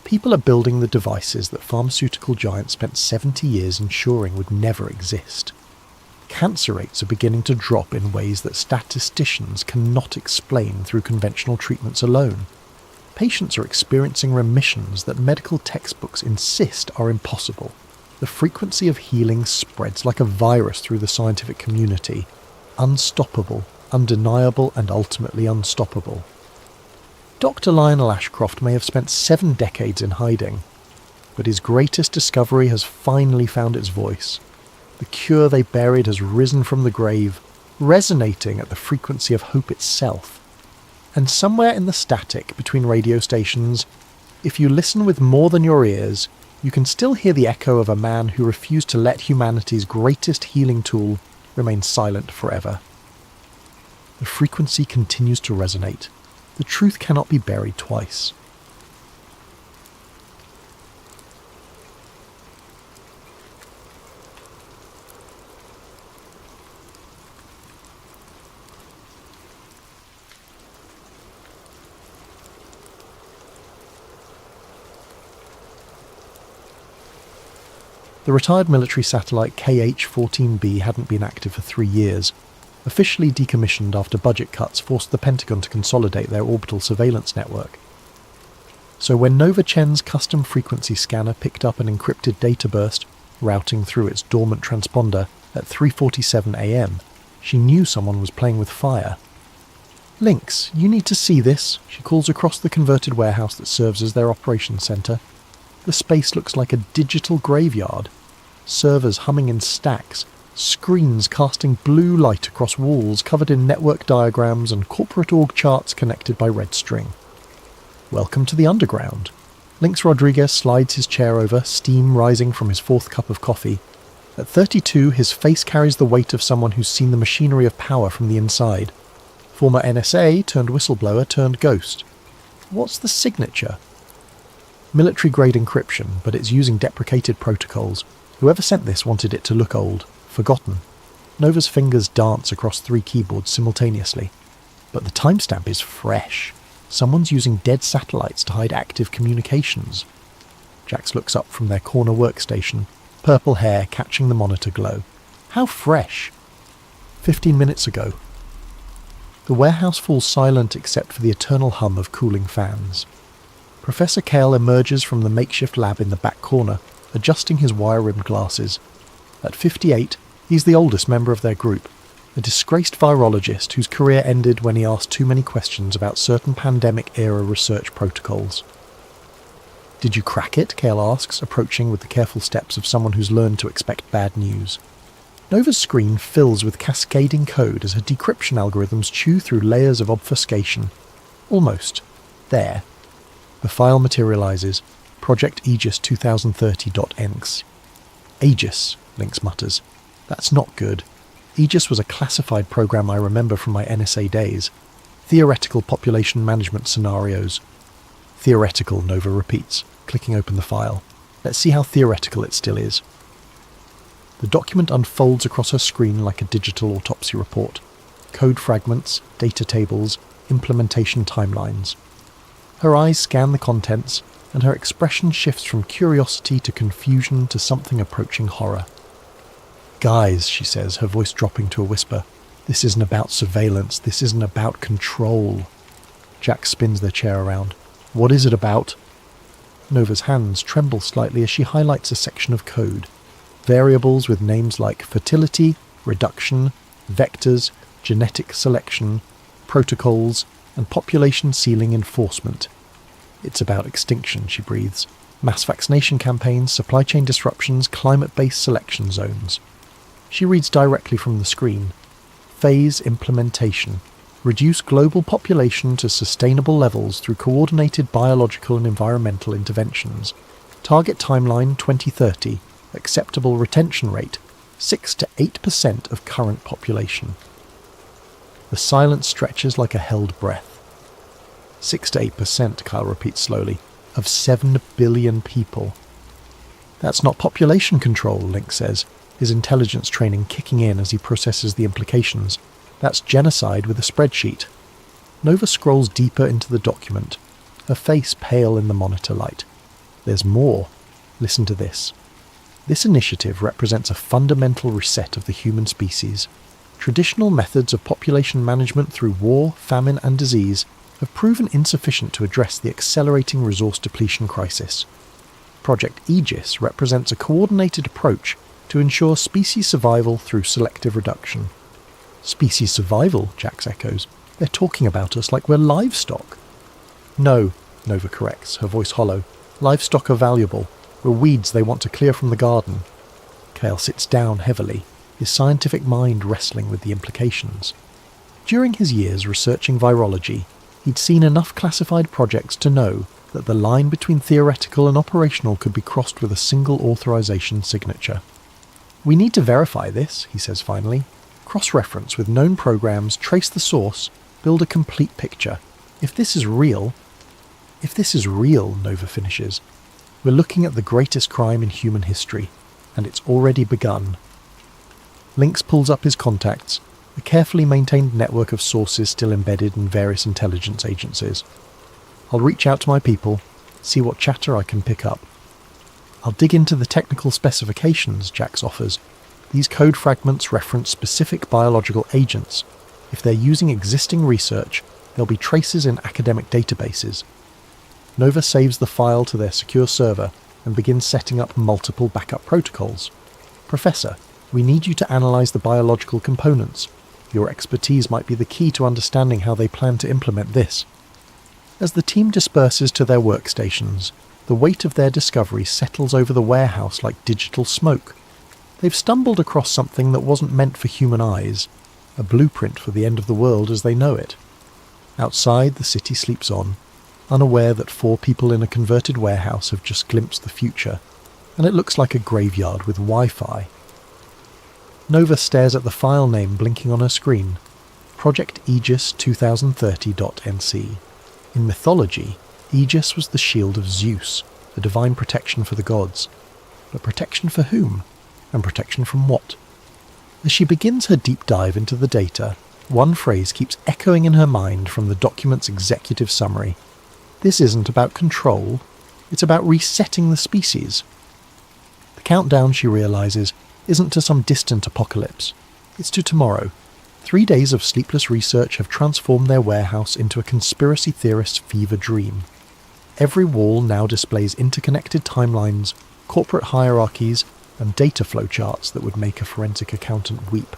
people are building the devices that pharmaceutical giants spent 70 years ensuring would never exist. Cancer rates are beginning to drop in ways that statisticians cannot explain through conventional treatments alone. Patients are experiencing remissions that medical textbooks insist are impossible. The frequency of healing spreads like a virus through the scientific community, unstoppable, undeniable, and ultimately unstoppable. Dr. Lionel Ashcroft may have spent 7 decades in hiding, but his greatest discovery has finally found its voice. The cure they buried has risen from the grave, resonating at the frequency of hope itself. And somewhere in the static between radio stations, if you listen with more than your ears, you can still hear the echo of a man who refused to let humanity's greatest healing tool remain silent forever. The frequency continues to resonate. The truth cannot be buried twice. The retired military satellite KH-14B hadn't been active for 3 years. Officially decommissioned after budget cuts forced the Pentagon to consolidate their orbital surveillance network. So when Nova Chen's custom frequency scanner picked up an encrypted data burst, routing through its dormant transponder at 3:47 a.m., she knew someone was playing with fire. "Lynx, you need to see this," she calls across the converted warehouse that serves as their operations centre. The space looks like a digital graveyard. Servers humming in stacks, screens casting blue light across walls covered in network diagrams and corporate org charts connected by red string. Welcome to the underground. Lynx Rodriguez slides his chair over, steam rising from his 4th cup of coffee. At 32, his face carries the weight of someone who's seen the machinery of power from the inside. Former NSA turned whistleblower turned ghost. What's the signature? Military-grade encryption, but it's using deprecated protocols. Whoever sent this wanted it to look old, forgotten. Nova's fingers dance across 3 keyboards simultaneously. But the timestamp is fresh. Someone's using dead satellites to hide active communications. Jax looks up from their corner workstation, purple hair catching the monitor glow. How fresh! 15 minutes ago. The warehouse falls silent except for the eternal hum of cooling fans. Professor Kale emerges from the makeshift lab in the back corner, adjusting his wire-rimmed glasses. At 58, he's the oldest member of their group, a disgraced virologist whose career ended when he asked too many questions about certain pandemic-era research protocols. "Did you crack it?" Kale asks, approaching with the careful steps of someone who's learned to expect bad news. Nova's screen fills with cascading code as her decryption algorithms chew through layers of obfuscation. Almost. There. The file materializes. Project Aegis 2030.enx. Aegis, Lynx mutters. That's not good. Aegis was a classified program I remember from my NSA days. Theoretical population management scenarios. Theoretical, Nova repeats, clicking open the file. Let's see how theoretical it still is. The document unfolds across her screen like a digital autopsy report. Code fragments, data tables, implementation timelines. Her eyes scan the contents, and her expression shifts from curiosity to confusion to something approaching horror. "Guys," she says, her voice dropping to a whisper, "this isn't about surveillance, this isn't about control." Jack spins their chair around. "What is it about?" Nova's hands tremble slightly as she highlights a section of code. Variables with names like fertility, reduction, vectors, genetic selection, protocols, and population ceiling enforcement. "It's about extinction," she breathes. "Mass vaccination campaigns, supply chain disruptions, climate-based selection zones." She reads directly from the screen. Phase implementation. Reduce global population to sustainable levels through coordinated biological and environmental interventions. Target timeline 2030. Acceptable retention rate 6 to 8% of current population. The silence stretches like a held breath. 6 to 8%, Kyle repeats slowly, of 7 billion people. "That's not population control," Link says, his intelligence training kicking in as he processes the implications. "That's genocide with a spreadsheet." Nova scrolls deeper into the document, her face pale in the monitor light. "There's more. Listen to this. This initiative represents a fundamental reset of the human species. Traditional methods of population management through war, famine, and disease have proven insufficient to address the accelerating resource depletion crisis. Project Aegis represents a coordinated approach to ensure species survival through selective reduction." "Species survival," Jax echoes. "They're talking about us like we're livestock." "No," Nova corrects, her voice hollow. "Livestock are valuable. We're weeds they want to clear from the garden." Kale sits down heavily, his scientific mind wrestling with the implications. During his years researching virology, he'd seen enough classified projects to know that the line between theoretical and operational could be crossed with a single authorization signature. "We need to verify this," he says finally. "Cross-reference with known programs, trace the source, build a complete picture. If this is real," Nova finishes, "we're looking at the greatest crime in human history, and it's already begun." Lynx pulls up his contacts, a carefully maintained network of sources still embedded in various intelligence agencies. "I'll reach out to my people, see what chatter I can pick up. I'll dig into the technical specifications," Jax offers. "These code fragments reference specific biological agents. If they're using existing research, there'll be traces in academic databases." Nova saves the file to their secure server and begins setting up multiple backup protocols. "Professor, we need you to analyze the biological components. Your expertise might be the key to understanding how they plan to implement this." As the team disperses to their workstations, the weight of their discovery settles over the warehouse like digital smoke. They've stumbled across something that wasn't meant for human eyes, a blueprint for the end of the world as they know it. Outside, the city sleeps on, unaware that 4 people in a converted warehouse have just glimpsed the future, and it looks like a graveyard with Wi-Fi. Nova stares at the file name blinking on her screen, Project Aegis 2030.nc. In mythology, Aegis was the shield of Zeus, a divine protection for the gods. But protection for whom? And protection from what? As she begins her deep dive into the data, one phrase keeps echoing in her mind from the document's executive summary. "This isn't about control, it's about resetting the species." The countdown, she realizes, isn't to some distant apocalypse. It's to tomorrow. 3 days of sleepless research have transformed their warehouse into a conspiracy theorist's fever dream. Every wall now displays interconnected timelines, corporate hierarchies, and data flowcharts that would make a forensic accountant weep.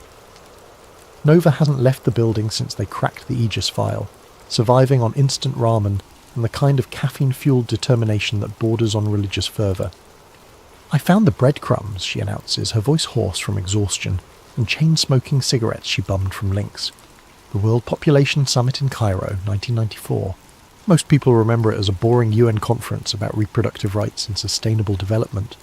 Nova hasn't left the building since they cracked the Aegis file, surviving on instant ramen and the kind of caffeine-fueled determination that borders on religious fervour. "I found the breadcrumbs," she announces, her voice hoarse from exhaustion, and chain-smoking cigarettes she bummed from Lynx. The World Population Summit in Cairo, 1994. Most people remember it as a boring UN conference about reproductive rights and sustainable development.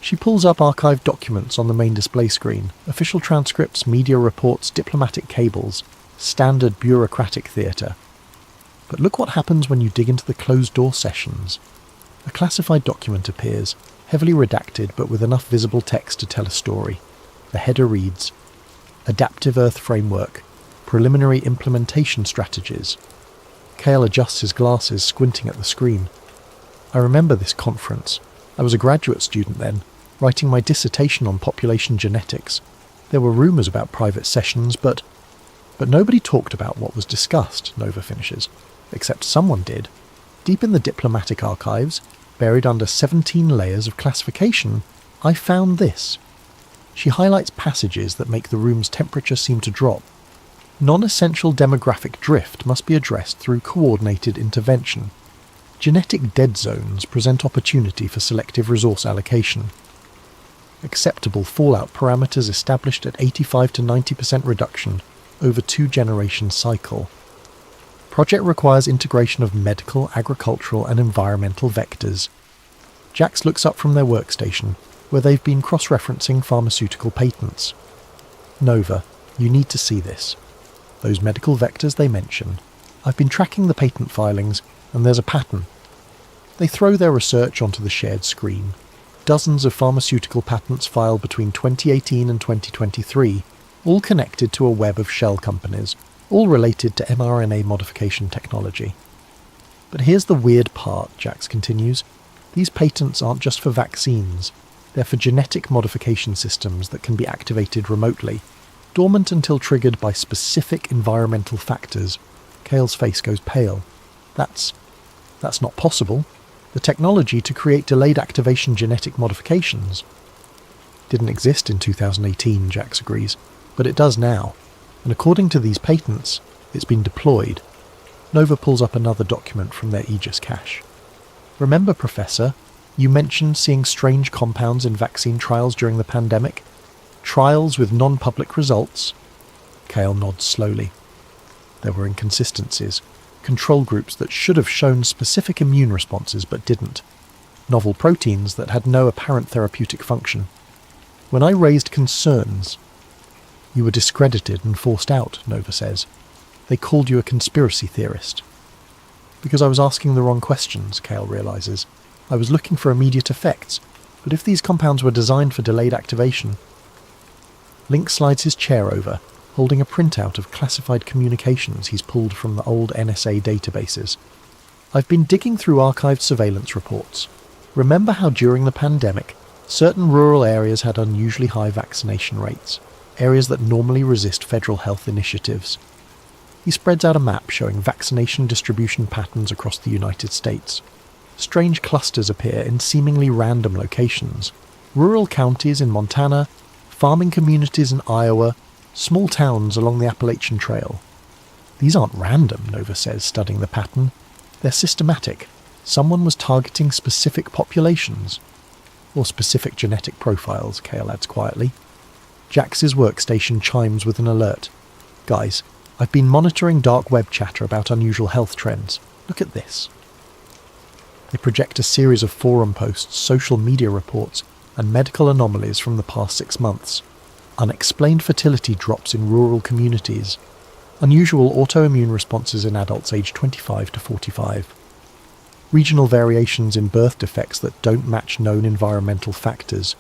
She pulls up archived documents on the main display screen, official transcripts, media reports, diplomatic cables, standard bureaucratic theatre. But look what happens when you dig into the closed-door sessions. A classified document appears, heavily redacted but with enough visible text to tell a story. The header reads, "Adaptive Earth Framework, Preliminary Implementation Strategies." Cale adjusts his glasses, squinting at the screen. "I remember this conference. I was a graduate student then, writing my dissertation on population genetics. There were rumours about private sessions, but nobody talked about what was discussed," Nova finishes. "Except someone did. Deep in the diplomatic archives, buried under 17 layers of classification, I found this." She highlights passages that make the room's temperature seem to drop. Non-essential demographic drift must be addressed through coordinated intervention. Genetic dead zones present opportunity for selective resource allocation. Acceptable fallout parameters established at 85 to 90% reduction over 2-generation cycle. Project requires integration of medical, agricultural and environmental vectors. Jax looks up from their workstation, where they've been cross-referencing pharmaceutical patents. "Nova, you need to see this. Those medical vectors they mention. I've been tracking the patent filings, and there's a pattern." They throw their research onto the shared screen. Dozens of pharmaceutical patents filed between 2018 and 2023, all connected to a web of shell companies, all related to mRNA modification technology. But here's the weird part, Jax continues. These patents aren't just for vaccines. They're for genetic modification systems that can be activated remotely, dormant until triggered by specific environmental factors. Cale's face goes pale. That's not possible. The technology to create delayed activation genetic modifications didn't exist in 2018, Jax agrees, but it does now, and according to these patents, it's been deployed. Nova pulls up another document from their Aegis cache. "Remember, Professor, you mentioned seeing strange compounds in vaccine trials during the pandemic? Trials with non-public results?" Cale nods slowly. "There were inconsistencies. control groups that should have shown specific immune responses but didn't, novel proteins that had no apparent therapeutic function. When I raised concerns, you were discredited and forced out, Nova says. They called you a conspiracy theorist. Because I was asking the wrong questions, Kale realises. I was looking for immediate effects, but if these compounds were designed for delayed activation... Link slides his chair over, holding a printout of classified communications he's pulled from the old NSA databases. I've been digging through archived surveillance reports. Remember how during the pandemic, certain rural areas had unusually high vaccination rates, areas that normally resist federal health initiatives. He spreads out a map showing vaccination distribution patterns across the United States. Strange clusters appear in seemingly random locations. Rural counties in Montana, farming communities in Iowa, small towns along the Appalachian Trail. These aren't random, Nova says, studying the pattern. They're systematic. Someone was targeting specific populations. Or specific genetic profiles, Kale adds quietly. Jax's workstation chimes with an alert. Guys, I've been monitoring dark web chatter about unusual health trends. Look at this. They project a series of forum posts, social media reports, and medical anomalies from the past 6 months. Unexplained fertility drops in rural communities. Unusual autoimmune responses in adults aged 25 to 45. Regional variations in birth defects that don't match known environmental factors.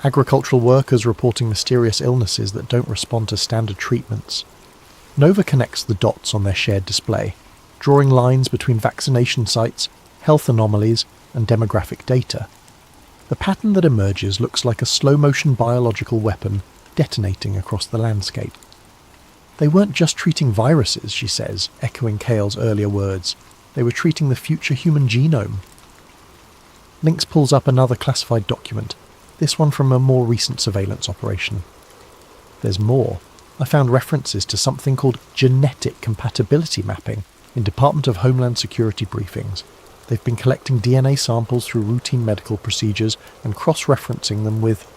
Agricultural workers reporting mysterious illnesses that don't respond to standard treatments. Nova connects the dots on their shared display, drawing lines between vaccination sites, health anomalies, and demographic data. The pattern that emerges looks like a slow-motion biological weapon detonating across the landscape. They weren't just treating viruses, she says, echoing Kale's earlier words. They were treating the future human genome. Lynx pulls up another classified document, this one from a more recent surveillance operation. There's more. I found references to something called genetic compatibility mapping in Department of Homeland Security briefings. They've been collecting DNA samples through routine medical procedures and cross-referencing them with...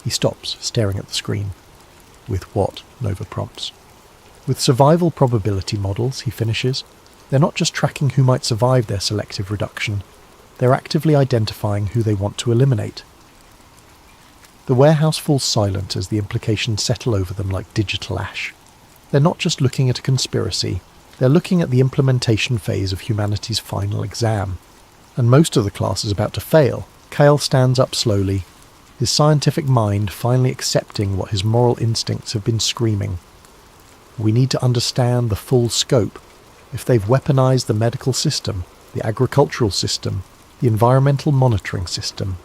He stops, staring at the screen. With what? Nova prompts. With survival probability models, he finishes. They're not just tracking who might survive their selective reduction. They're actively identifying who they want to eliminate. The warehouse falls silent as the implications settle over them like digital ash. They're not just looking at a conspiracy. They're looking at the implementation phase of humanity's final exam. And most of the class is about to fail. Kale stands up slowly, his scientific mind finally accepting what his moral instincts have been screaming. We need to understand the full scope. If they've weaponized the medical system, the agricultural system, the environmental monitoring system,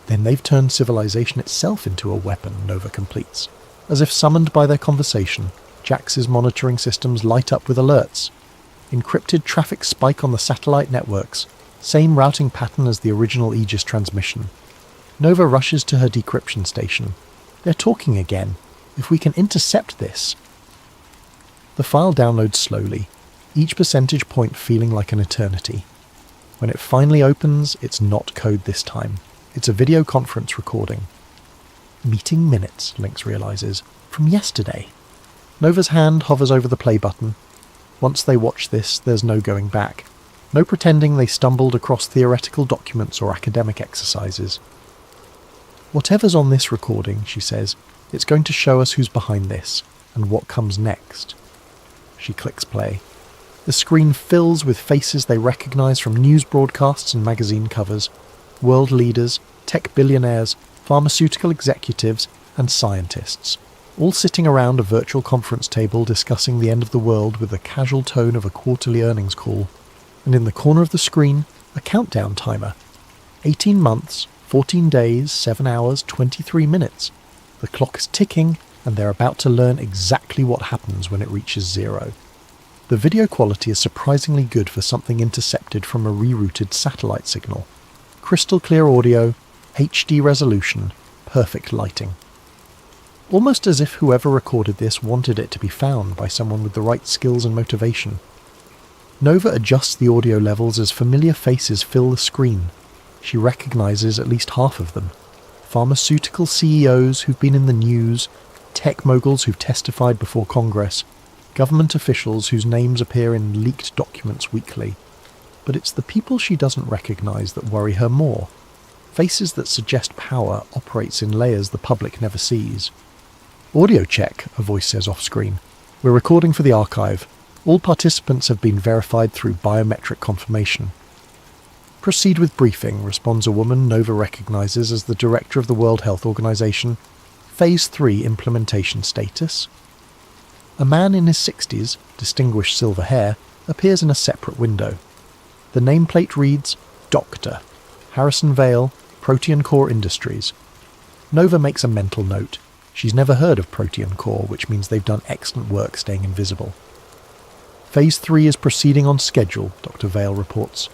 then they've turned civilization itself into a weapon, Nova completes. As if summoned by their conversation, Jax's monitoring systems light up with alerts. Encrypted traffic spike on the satellite networks, same routing pattern as the original Aegis transmission. Nova rushes to her decryption station. They're talking again. If we can intercept this... The file downloads slowly, each percentage point feeling like an eternity. When it finally opens, it's not code this time. It's a video conference recording. Meeting minutes, Lynx realizes, from yesterday. Nova's hand hovers over the play button. Once they watch this, there's no going back. No pretending they stumbled across theoretical documents or academic exercises. Whatever's on this recording, she says, it's going to show us who's behind this, and what comes next. She clicks play. The screen fills with faces they recognise from news broadcasts and magazine covers. World leaders, tech billionaires, pharmaceutical executives, and scientists, all sitting around a virtual conference table discussing the end of the world with the casual tone of a quarterly earnings call. And in the corner of the screen, a countdown timer. 18 months, 14 days, 7 hours, 23 minutes. The clock is ticking, and they're about to learn exactly what happens when it reaches 0. The video quality is surprisingly good for something intercepted from a rerouted satellite signal. Crystal clear audio, HD resolution, perfect lighting. Almost as if whoever recorded this wanted it to be found by someone with the right skills and motivation. Nova adjusts the audio levels as familiar faces fill the screen. She recognises at least half of them. Pharmaceutical CEOs who've been in the news, tech moguls who've testified before Congress, government officials whose names appear in leaked documents weekly. But it's the people she doesn't recognise that worry her more. Faces that suggest power operates in layers the public never sees. "Audio check," a voice says off-screen. "We're recording for the archive. All participants have been verified through biometric confirmation." "Proceed with briefing," responds a woman Nova recognises as the director of the World Health Organization. Phase 3 implementation status. A man in his 60s, distinguished silver hair, appears in a separate window. The nameplate reads, Dr. Harrison Vale, Protean Core Industries. Nova makes a mental note. She's never heard of Protean Core, which means they've done excellent work staying invisible. Phase 3 is proceeding on schedule, Dr. Vale reports.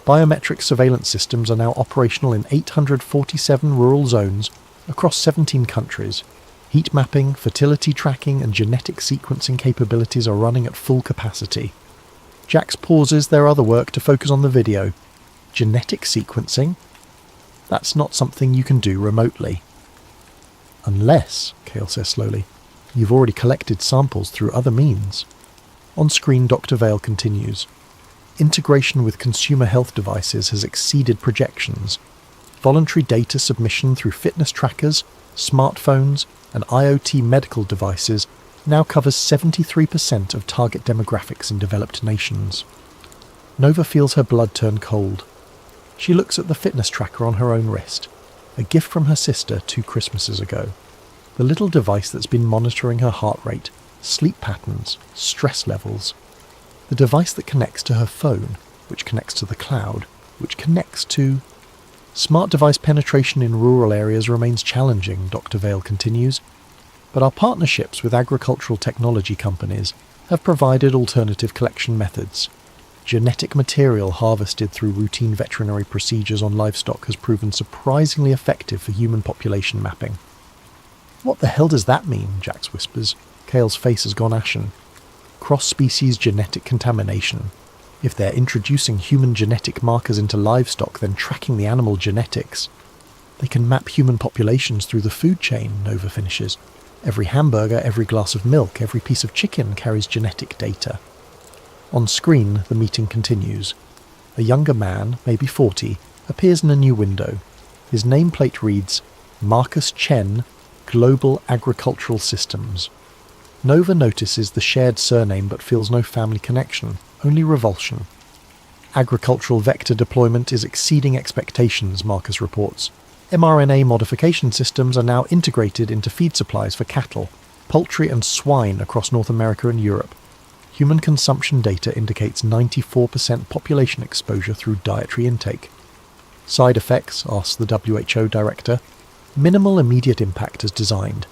Biometric surveillance systems are now operational in 847 rural zones across 17 countries. Heat mapping, fertility tracking, and genetic sequencing capabilities are running at full capacity. Jax pauses their other work to focus on the video. Genetic sequencing? That's not something you can do remotely. Unless, Kale says slowly, you've already collected samples through other means. On screen, Dr. Vale continues. Integration with consumer health devices has exceeded projections. Voluntary data submission through fitness trackers, smartphones, and IoT medical devices now covers 73% of target demographics in developed nations. Nova feels her blood turn cold. She looks at the fitness tracker on her own wrist, a gift from her sister 2 Christmases ago. The little device that's been monitoring her heart rate, sleep patterns, stress levels. The device that connects to her phone, which connects to the cloud, which connects to... Smart device penetration in rural areas remains challenging, Dr. Vale continues, but our partnerships with agricultural technology companies have provided alternative collection methods. Genetic material harvested through routine veterinary procedures on livestock has proven surprisingly effective for human population mapping. "What the hell does that mean?" Jax whispers. Kale's face has gone ashen. Cross-species genetic contamination. If they're introducing human genetic markers into livestock, then tracking the animal genetics. They can map human populations through the food chain, Nova finishes. Every hamburger, every glass of milk, every piece of chicken carries genetic data. On screen, the meeting continues. A younger man, maybe 40, appears in a new window. His nameplate reads, Marcus Chen, Global Agricultural Systems. Nova notices the shared surname but feels no family connection, only revulsion. Agricultural vector deployment is exceeding expectations, Marcus reports. mRNA modification systems are now integrated into feed supplies for cattle, poultry and swine across North America and Europe. Human consumption data indicates 94% population exposure through dietary intake. Side effects, asks the WHO director. Minimal immediate impact as designed.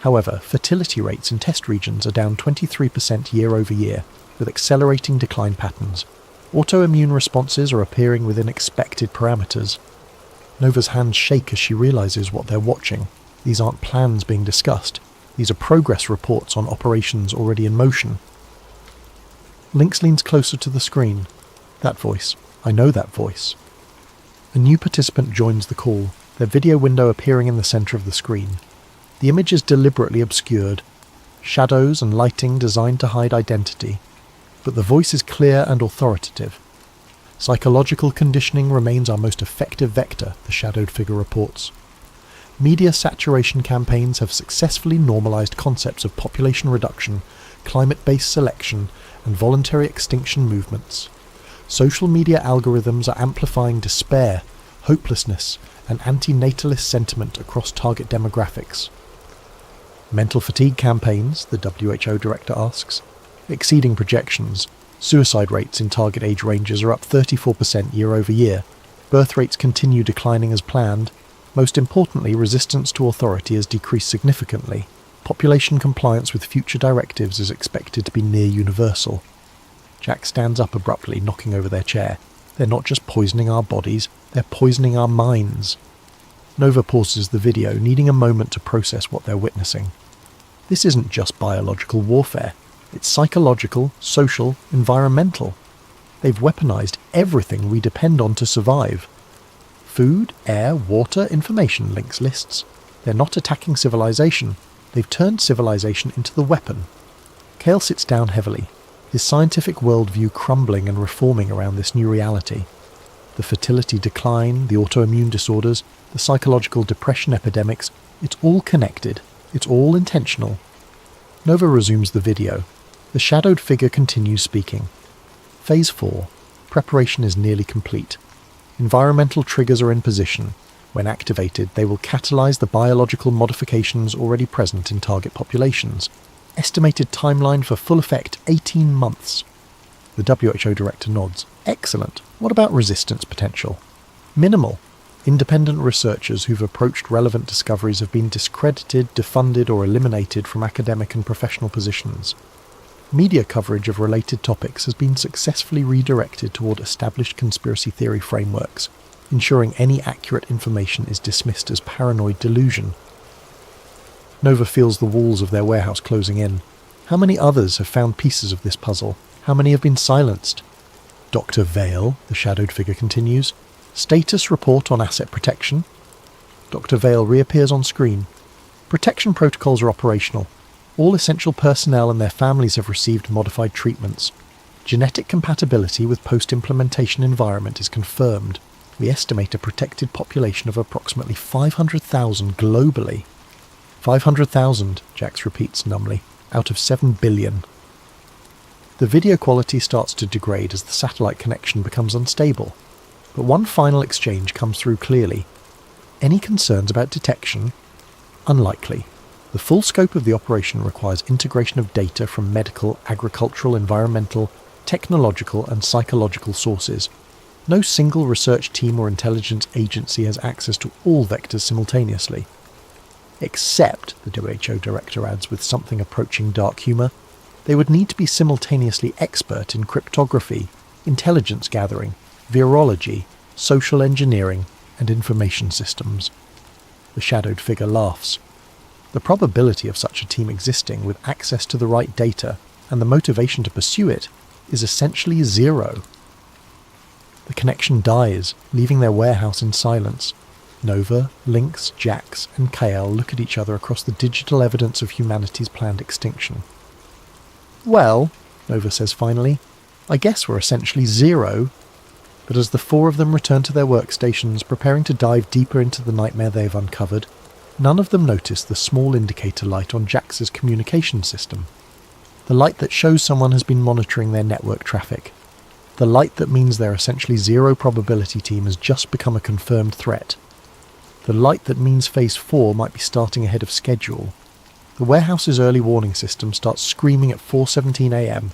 However, fertility rates in test regions are down 23% year over year, with accelerating decline patterns. Autoimmune responses are appearing within expected parameters. Nova's hands shake as she realizes what they're watching. These aren't plans being discussed. These are progress reports on operations already in motion. Lynx leans closer to the screen. That voice. I know that voice. A new participant joins the call, their video window appearing in the center of the screen. The image is deliberately obscured. Shadows and lighting designed to hide identity. But the voice is clear and authoritative. Psychological conditioning remains our most effective vector, the shadowed figure reports. Media saturation campaigns have successfully normalized concepts of population reduction, climate-based selection, and voluntary extinction movements. Social media algorithms are amplifying despair, hopelessness, and anti-natalist sentiment across target demographics. Mental fatigue campaigns, the WHO director asks, exceeding projections. Suicide rates in target age ranges are up 34% year over year. Birth rates continue declining as planned. Most importantly, resistance to authority has decreased significantly. Population compliance with future directives is expected to be near universal. Jack stands up abruptly, knocking over their chair. They're not just poisoning our bodies, they're poisoning our minds. Nova pauses the video, needing a moment to process what they're witnessing. This isn't just biological warfare. It's psychological, social, environmental. They've weaponized everything we depend on to survive. Food, air, water, information, Lynx lists. They're not attacking civilization. They've turned civilization into the weapon. Cale sits down heavily, his scientific worldview crumbling and reforming around this new reality. The fertility decline, the autoimmune disorders, the psychological depression epidemics, it's all connected, it's all intentional. Nova resumes the video. The shadowed figure continues speaking. Phase 4. Preparation is nearly complete. Environmental triggers are in position. When activated, they will catalyze the biological modifications already present in target populations. Estimated timeline for full effect 18 months. The WHO director nods. Excellent. What about resistance potential? Minimal. Independent researchers who've approached relevant discoveries have been discredited, defunded, or eliminated from academic and professional positions. Media coverage of related topics has been successfully redirected toward established conspiracy theory frameworks, ensuring any accurate information is dismissed as paranoid delusion. Nova feels the walls of their warehouse closing in. How many others have found pieces of this puzzle? How many have been silenced? Dr. Vale, the shadowed figure continues. Status report on asset protection. Dr. Vale reappears on screen. Protection protocols are operational. All essential personnel and their families have received modified treatments. Genetic compatibility with post-implementation environment is confirmed. We estimate a protected population of approximately 500,000 globally. 500,000, Jax repeats numbly, out of 7 billion. The video quality starts to degrade as the satellite connection becomes unstable. But one final exchange comes through clearly. Any concerns about detection? Unlikely. The full scope of the operation requires integration of data from medical, agricultural, environmental, technological and psychological sources. No single research team or intelligence agency has access to all vectors simultaneously. Except, the WHO director adds with something approaching dark humour, they would need to be simultaneously expert in cryptography, intelligence gathering, virology, social engineering, and information systems. The shadowed figure laughs. The probability of such a team existing with access to the right data and the motivation to pursue it is essentially zero. The connection dies, leaving their warehouse in silence. Nova, Lynx, Jax, and Cale look at each other across the digital evidence of humanity's planned extinction. Well, Nova says finally, I guess we're essentially zero. But as the four of them return to their workstations, preparing to dive deeper into the nightmare they've uncovered, none of them notice the small indicator light on Jax's communication system. The light that shows someone has been monitoring their network traffic. The light that means their essentially zero probability team has just become a confirmed threat. The light that means Phase 4 might be starting ahead of schedule. The warehouse's early warning system starts screaming at 4:17 a.m.,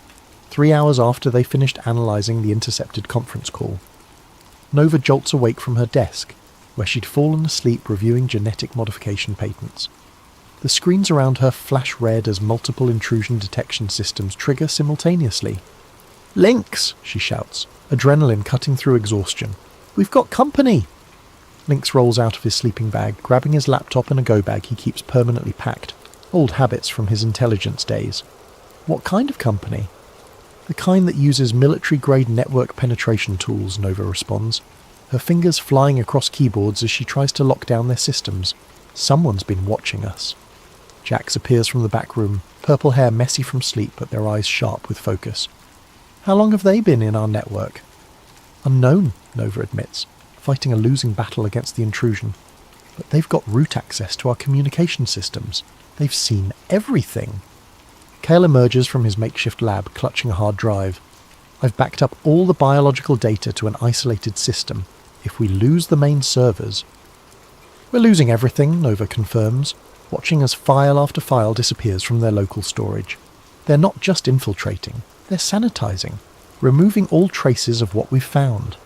3 hours after they finished analysing the intercepted conference call. Nova jolts awake from her desk, where she'd fallen asleep reviewing genetic modification patents. The screens around her flash red as multiple intrusion detection systems trigger simultaneously. "Lynx!" she shouts, adrenaline cutting through exhaustion. "We've got company!" Lynx rolls out of his sleeping bag, grabbing his laptop and a go bag he keeps permanently packed, old habits from his intelligence days. What kind of company? The kind that uses military-grade network penetration tools, Nova responds, her fingers flying across keyboards as she tries to lock down their systems. Someone's been watching us. Jax appears from the back room, purple hair messy from sleep but their eyes sharp with focus. "How long have they been in our network?" "Unknown," Nova admits, fighting a losing battle against the intrusion. "But they've got root access to our communication systems. They've seen everything." Cale emerges from his makeshift lab, clutching a hard drive. "I've backed up all the biological data to an isolated system. If we lose the main servers..." "We're losing everything," Nova confirms, watching as file after file disappears from their local storage. They're not just infiltrating, they're sanitizing, removing all traces of what we've found.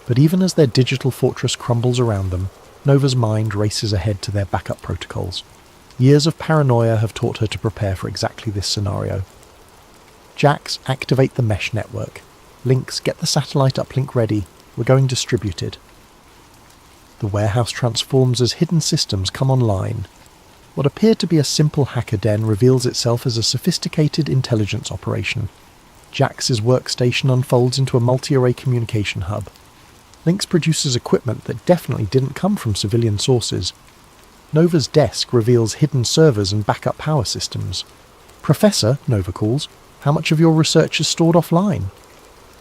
But even as their digital fortress crumbles around them, Nova's mind races ahead to their backup protocols. Years of paranoia have taught her to prepare for exactly this scenario. Jax, activate the mesh network. Lynx, get the satellite uplink ready. We're going distributed. The warehouse transforms as hidden systems come online. What appeared to be a simple hacker den reveals itself as a sophisticated intelligence operation. Jax's workstation unfolds into a multi-array communication hub. Lynx produces equipment that definitely didn't come from civilian sources. Nova's desk reveals hidden servers and backup power systems. "Professor," Nova calls, "how much of your research is stored offline?"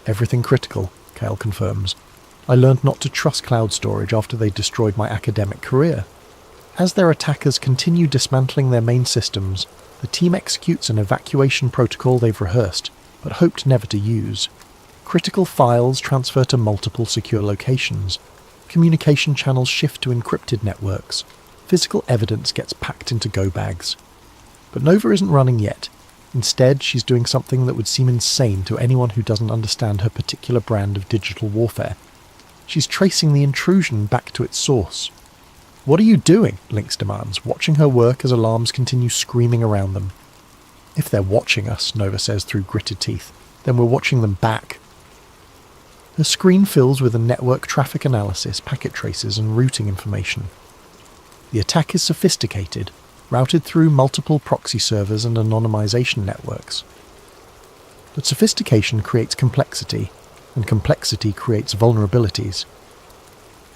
"Everything critical," Kale confirms. "I learned not to trust cloud storage after they destroyed my academic career." As their attackers continue dismantling their main systems, the team executes an evacuation protocol they've rehearsed, but hoped never to use. Critical files transfer to multiple secure locations. Communication channels shift to encrypted networks. Physical evidence gets packed into go bags. But Nova isn't running yet. Instead, she's doing something that would seem insane to anyone who doesn't understand her particular brand of digital warfare. She's tracing the intrusion back to its source. "What are you doing?" Lynx demands, watching her work as alarms continue screaming around them. "If they're watching us," Nova says through gritted teeth, "then we're watching them back." Her screen fills with a network traffic analysis, packet traces, and routing information. The attack is sophisticated, routed through multiple proxy servers and anonymization networks. But sophistication creates complexity, and complexity creates vulnerabilities.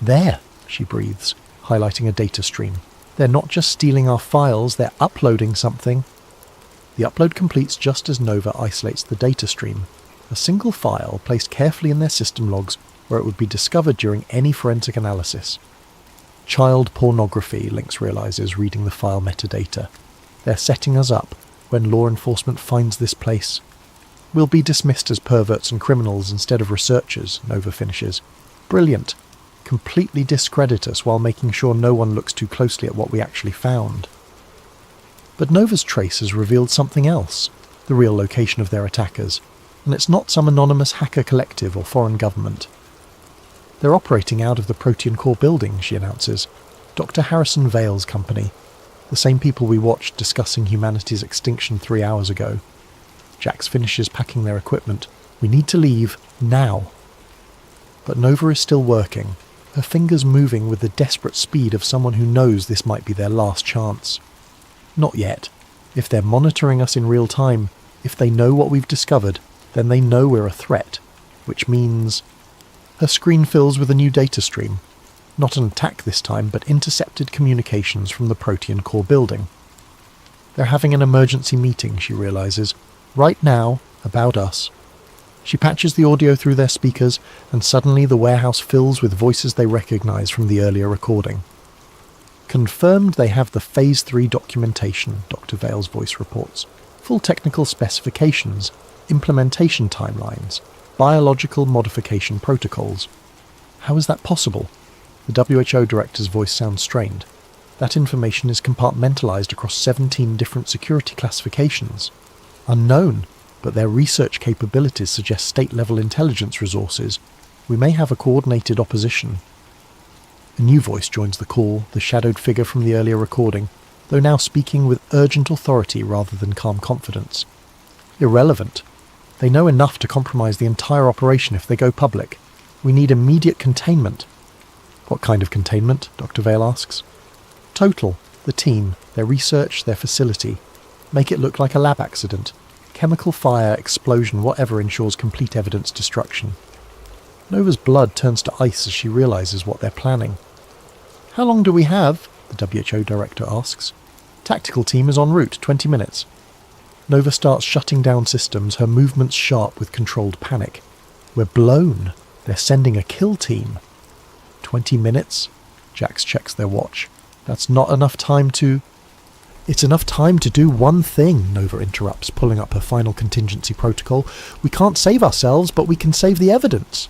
"There," she breathes, highlighting a data stream. "They're not just stealing our files, they're uploading something." The upload completes just as Nova isolates the data stream, a single file placed carefully in their system logs where it would be discovered during any forensic analysis. Child pornography, Lynx realizes, reading the file metadata. They're setting us up. When law enforcement finds this place, we'll be dismissed as perverts and criminals instead of researchers, Nova finishes. Brilliant. Completely discredit us while making sure no one looks too closely at what we actually found. But Nova's trace has revealed something else, the real location of their attackers, and it's not some anonymous hacker collective or foreign government. They're operating out of the Protean Core building, she announces. Dr. Harrison Vale's company. The same people we watched discussing humanity's extinction 3 hours ago. Jax finishes packing their equipment. "We need to leave, now." But Nova is still working, her fingers moving with the desperate speed of someone who knows this might be their last chance. Not yet. If they're monitoring us in real time, if they know what we've discovered, then they know we're a threat, which means... Her screen fills with a new data stream. Not an attack this time, but intercepted communications from the Protean Core building. They're having an emergency meeting, she realizes. Right now, about us. She patches the audio through their speakers, and suddenly the warehouse fills with voices they recognize from the earlier recording. "Confirmed they have the Phase 3 documentation," Dr. Vale's voice reports. "Full technical specifications, implementation timelines, biological modification protocols." "How is that possible?" The WHO director's voice sounds strained. "That information is compartmentalized across 17 different security classifications. Unknown, but their research capabilities suggest state-level intelligence resources. We may have a coordinated opposition." A new voice joins the call, the shadowed figure from the earlier recording, though now speaking with urgent authority rather than calm confidence. "Irrelevant. They know enough to compromise the entire operation if they go public. We need immediate containment." "What kind of containment?" Dr. Vale asks. "Total. The team, their research, their facility. Make it look like a lab accident. Chemical fire, explosion, whatever ensures complete evidence destruction." Nova's blood turns to ice as she realizes what they're planning. "How long do we have?" the WHO director asks. "Tactical team is en route, 20 minutes. Nova starts shutting down systems, her movements sharp with controlled panic. "We're blown. They're sending a kill team." 20 minutes? Jax checks their watch. "That's not enough time to..." "It's enough time to do one thing," Nova interrupts, pulling up her final contingency protocol. "We can't save ourselves, but we can save the evidence."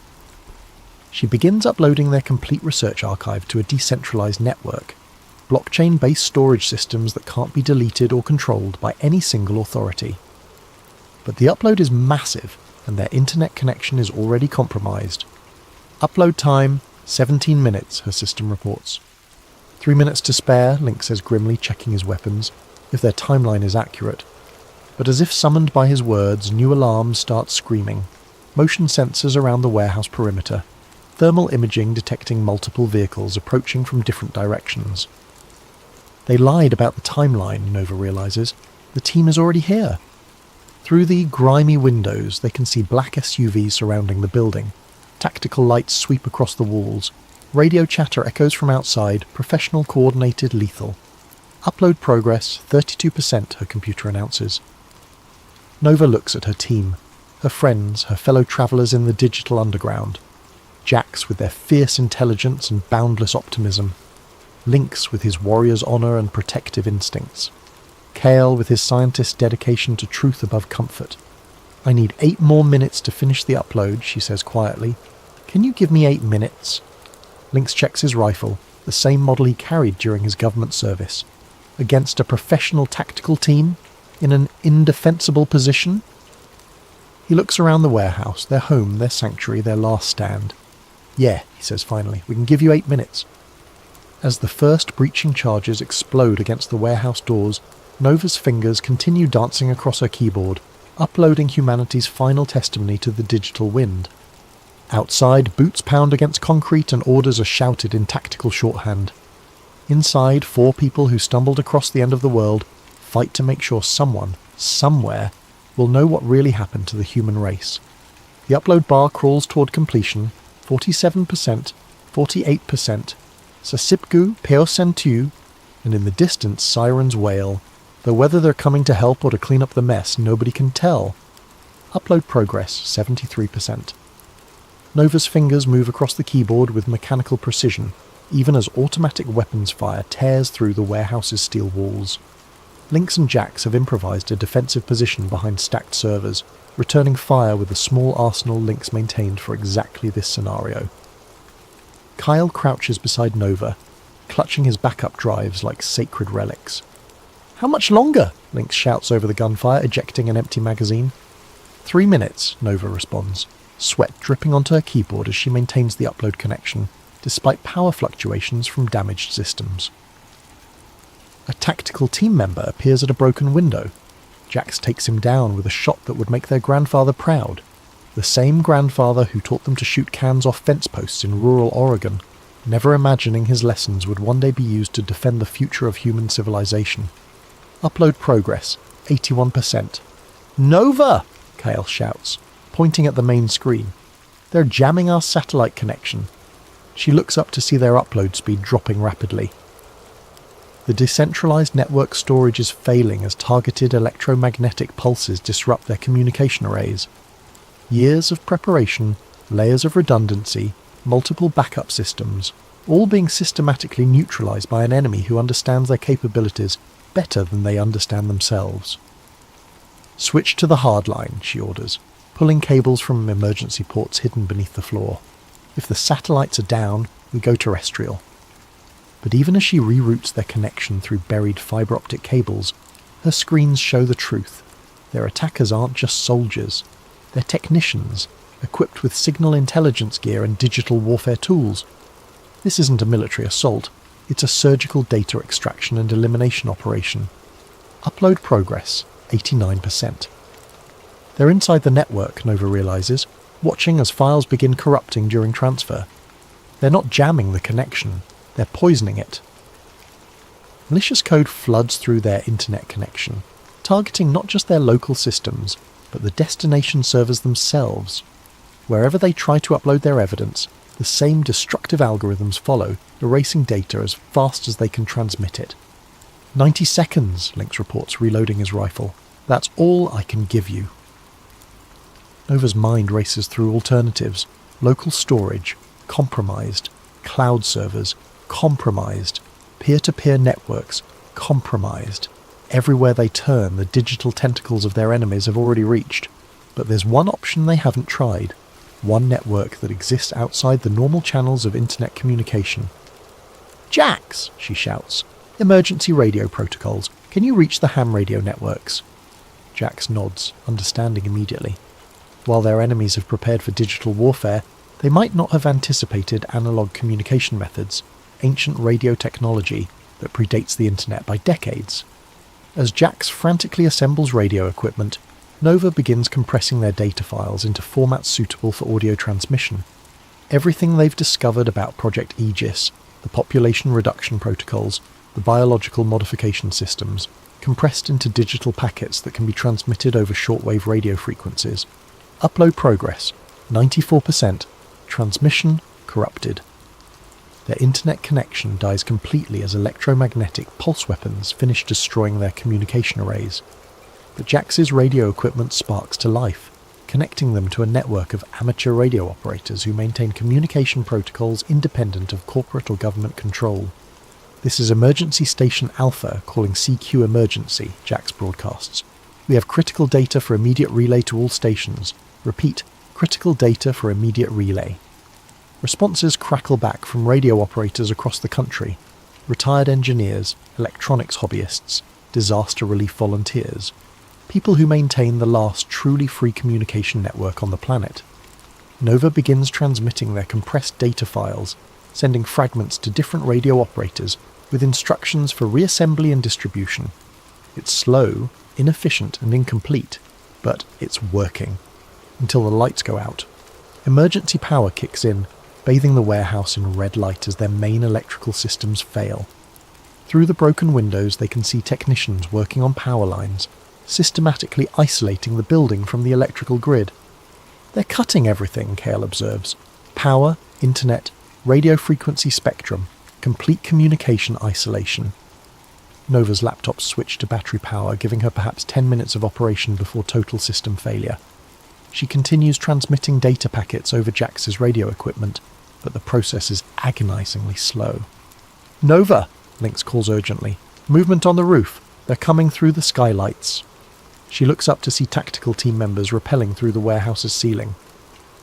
She begins uploading their complete research archive to a decentralized network. Blockchain-based storage systems that can't be deleted or controlled by any single authority. But the upload is massive, and their internet connection is already compromised. "Upload time, 17 minutes, her system reports. 3 minutes to spare, Link says grimly, checking his weapons, if their timeline is accurate. But as if summoned by his words, new alarms start screaming. Motion sensors around the warehouse perimeter. Thermal imaging detecting multiple vehicles approaching from different directions. They lied about the timeline, Nova realizes. The team is already here. Through the grimy windows, they can see black SUVs surrounding the building. Tactical lights sweep across the walls. Radio chatter echoes from outside, professional, coordinated, lethal. Upload progress, 32%, her computer announces. Nova looks at her team, her friends, her fellow travellers in the digital underground. Jax with their fierce intelligence and boundless optimism. Lynx with his warrior's honour and protective instincts. Kale with his scientist's dedication to truth above comfort. "I need 8 more minutes to finish the upload," she says quietly. "Can you give me 8 minutes? Lynx checks his rifle, the same model he carried during his government service. Against a professional tactical team? In an indefensible position? He looks around the warehouse, their home, their sanctuary, their last stand. "Yeah," he says finally, "we can give you 8 minutes. As the first breaching charges explode against the warehouse doors, Nova's fingers continue dancing across her keyboard, uploading humanity's final testimony to the digital wind. Outside, boots pound against concrete and orders are shouted in tactical shorthand. Inside, 4 people who stumbled across the end of the world fight to make sure someone, somewhere, will know what really happened to the human race. The upload bar crawls toward completion, 47%, 48%, Sasipgu Peosentu, and in the distance sirens wail, though whether they're coming to help or to clean up the mess, nobody can tell. Upload progress, 73%. Nova's fingers move across the keyboard with mechanical precision, even as automatic weapons fire tears through the warehouse's steel walls. Lynx and Jax have improvised a defensive position behind stacked servers, returning fire with the small arsenal Lynx maintained for exactly this scenario. Kyle crouches beside Nova, clutching his backup drives like sacred relics. "How much longer?" Lynx shouts over the gunfire, ejecting an empty magazine. 3 minutes, Nova responds, sweat dripping onto her keyboard as she maintains the upload connection, despite power fluctuations from damaged systems. A tactical team member appears at a broken window. Jax takes him down with a shot that would make their grandfather proud. The same grandfather who taught them to shoot cans off fence posts in rural Oregon, never imagining his lessons would one day be used to defend the future of human civilization. Upload progress, 81%. "Nova!" Kale shouts, pointing at the main screen. "They're jamming our satellite connection." She looks up to see their upload speed dropping rapidly. The decentralized network storage is failing as targeted electromagnetic pulses disrupt their communication arrays. Years of preparation, layers of redundancy, multiple backup systems, all being systematically neutralized by an enemy who understands their capabilities better than they understand themselves. "Switch to the hardline," she orders, pulling cables from emergency ports hidden beneath the floor. "If the satellites are down, we go terrestrial." But even as she reroutes their connection through buried fibre-optic cables, her screens show the truth. Their attackers aren't just soldiers. They're technicians, equipped with signal intelligence gear and digital warfare tools. This isn't a military assault, it's a surgical data extraction and elimination operation. Upload progress, 89%. They're inside the network, Nova realizes, watching as files begin corrupting during transfer. They're not jamming the connection, they're poisoning it. Malicious code floods through their internet connection, targeting not just their local systems, but the destination servers themselves. Wherever they try to upload their evidence, the same destructive algorithms follow, erasing data as fast as they can transmit it. 90 seconds, Lynx reports, reloading his rifle. "That's all I can give you." Nova's mind races through alternatives. Local storage, compromised. Cloud servers, compromised. Peer-to-peer networks, compromised. Everywhere they turn, the digital tentacles of their enemies have already reached. But there's one option they haven't tried. One network that exists outside the normal channels of internet communication. "Jax!" she shouts. "Emergency radio protocols. Can you reach the ham radio networks?" Jax nods, understanding immediately. While their enemies have prepared for digital warfare, they might not have anticipated analog communication methods, ancient radio technology that predates the internet by decades. As Jax frantically assembles radio equipment, Nova begins compressing their data files into formats suitable for audio transmission. Everything they've discovered about Project Aegis, the population reduction protocols, the biological modification systems, compressed into digital packets that can be transmitted over shortwave radio frequencies. Upload progress, 94%. Transmission corrupted. Their internet connection dies completely as electromagnetic pulse weapons finish destroying their communication arrays. but Jax's radio equipment sparks to life, connecting them to a network of amateur radio operators who maintain communication protocols independent of corporate or government control. "This is Emergency Station Alpha calling CQ Emergency," Jax broadcasts. "We have critical data for immediate relay to all stations. Repeat, critical data for immediate relay." Responses crackle back from radio operators across the country, retired engineers, electronics hobbyists, disaster relief volunteers, people who maintain the last truly free communication network on the planet. Nova begins transmitting their compressed data files, sending fragments to different radio operators with instructions for reassembly and distribution. It's slow, inefficient and incomplete, but it's working. Until the lights go out. Emergency power kicks in, bathing the warehouse in red light as their main electrical systems fail. Through the broken windows they can see technicians working on power lines, systematically isolating the building from the electrical grid. "They're cutting everything," Kale observes. "Power, internet, radio frequency spectrum, complete communication isolation." Nova's laptop switched to battery power, giving her perhaps 10 minutes of operation before total system failure. She continues transmitting data packets over Jax's radio equipment, but the process is agonizingly slow. "Nova!" Lynx calls urgently. "Movement on the roof. They're coming through the skylights." She looks up to see tactical team members rappelling through the warehouse's ceiling.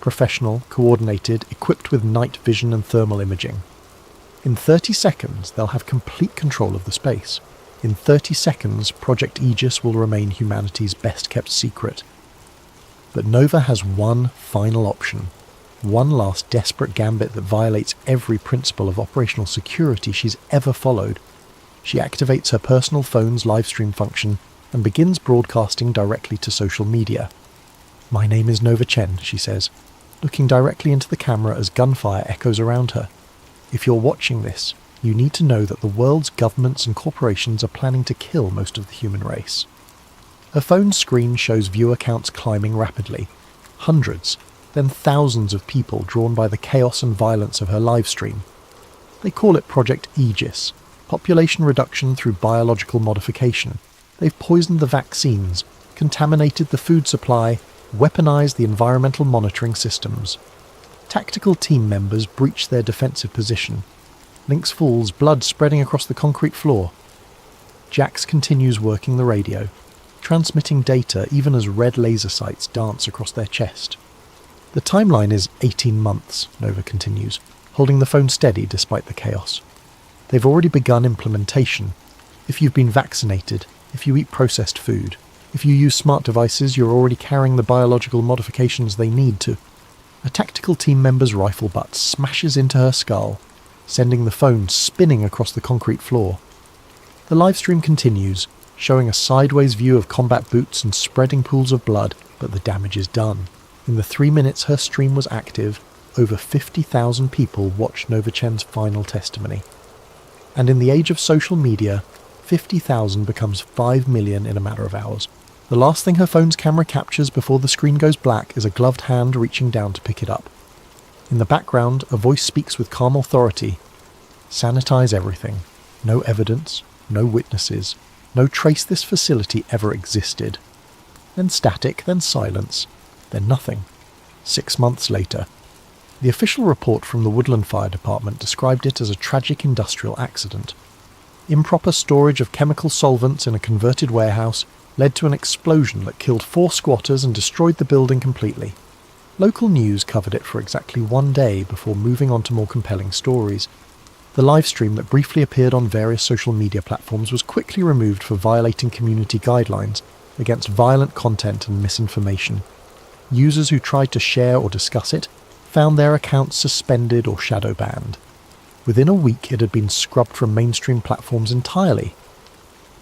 Professional, coordinated, equipped with night vision and thermal imaging. In 30 seconds, they'll have complete control of the space. In 30 seconds, Project Aegis will remain humanity's best-kept secret. But Nova has one final option. One last desperate gambit that violates every principle of operational security she's ever followed. She activates her personal phone's livestream function and begins broadcasting directly to social media. "My name is Nova Chen," she says, looking directly into the camera as gunfire echoes around her. "If you're watching this, you need to know that the world's governments and corporations are planning to kill most of the human race." Her phone screen shows viewer counts climbing rapidly. Hundreds, then thousands of people drawn by the chaos and violence of her livestream. They call it Project Aegis, population reduction through biological modification. They've poisoned the vaccines, contaminated the food supply, weaponized the environmental monitoring systems. Tactical team members breach their defensive position. Lynx falls, blood spreading across the concrete floor. Jax continues working the radio, transmitting data even as red laser sights dance across their chest. "The timeline is 18 months, Nova continues, holding the phone steady despite the chaos. "They've already begun implementation. If you've been vaccinated, if you eat processed food, if you use smart devices, you're already carrying the biological modifications they need to." A tactical team member's rifle butt smashes into her skull, sending the phone spinning across the concrete floor. The livestream continues, showing a sideways view of combat boots and spreading pools of blood, but the damage is done. In the 3 minutes her stream was active, over 50,000 people watched Nova Chen's final testimony. And in the age of social media, 50,000 becomes 5 million in a matter of hours. The last thing her phone's camera captures before the screen goes black is a gloved hand reaching down to pick it up. In the background, a voice speaks with calm authority. "Sanitize everything. No evidence, no witnesses, no trace this facility ever existed." Then static, then silence, then nothing. 6 months later. The official report from the Woodland Fire Department described it as a tragic industrial accident. Improper storage of chemical solvents in a converted warehouse led to an explosion that killed 4 squatters and destroyed the building completely. Local news covered it for exactly 1 day before moving on to more compelling stories. The livestream that briefly appeared on various social media platforms was quickly removed for violating community guidelines against violent content and misinformation. Users who tried to share or discuss it found their accounts suspended or shadow banned. Within a week it had been scrubbed from mainstream platforms entirely.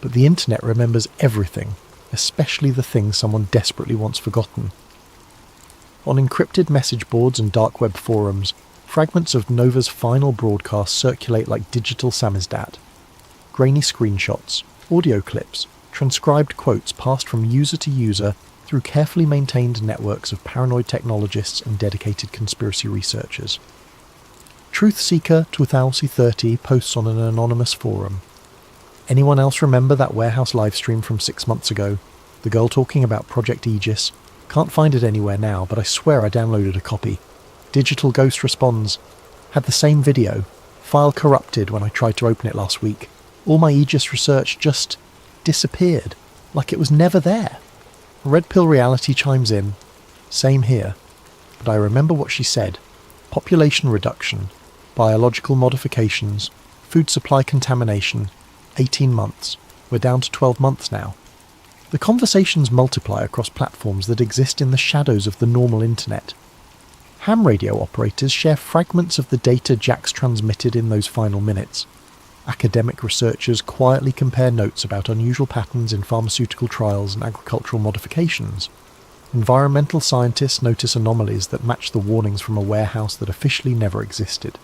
But the internet remembers everything, especially the things someone desperately wants forgotten. On encrypted message boards and dark web forums, fragments of Nova's final broadcast circulate like digital samizdat. Grainy screenshots, audio clips, transcribed quotes passed from user to user through carefully maintained networks of paranoid technologists and dedicated conspiracy researchers. Truth Seeker 2030 posts on an anonymous forum. "Anyone else remember that warehouse livestream from 6 months ago? the girl talking about Project Aegis. Can't find it anywhere now, but I swear I downloaded a copy. Digital Ghost responds, had the same video. File corrupted when I tried to open it last week. All my Aegis research just disappeared, like it was never there. Red Pill Reality chimes in. Same here. But I remember what she said. Population reduction, biological modifications, food supply contamination, 18 months. We're down to 12 months now. The conversations multiply across platforms that exist in the shadows of the normal internet. Ham radio operators share fragments of the data Jax transmitted in those final minutes. Academic researchers quietly compare notes about unusual patterns in pharmaceutical trials and agricultural modifications. Environmental scientists notice anomalies that match the warnings from a warehouse that officially never existed.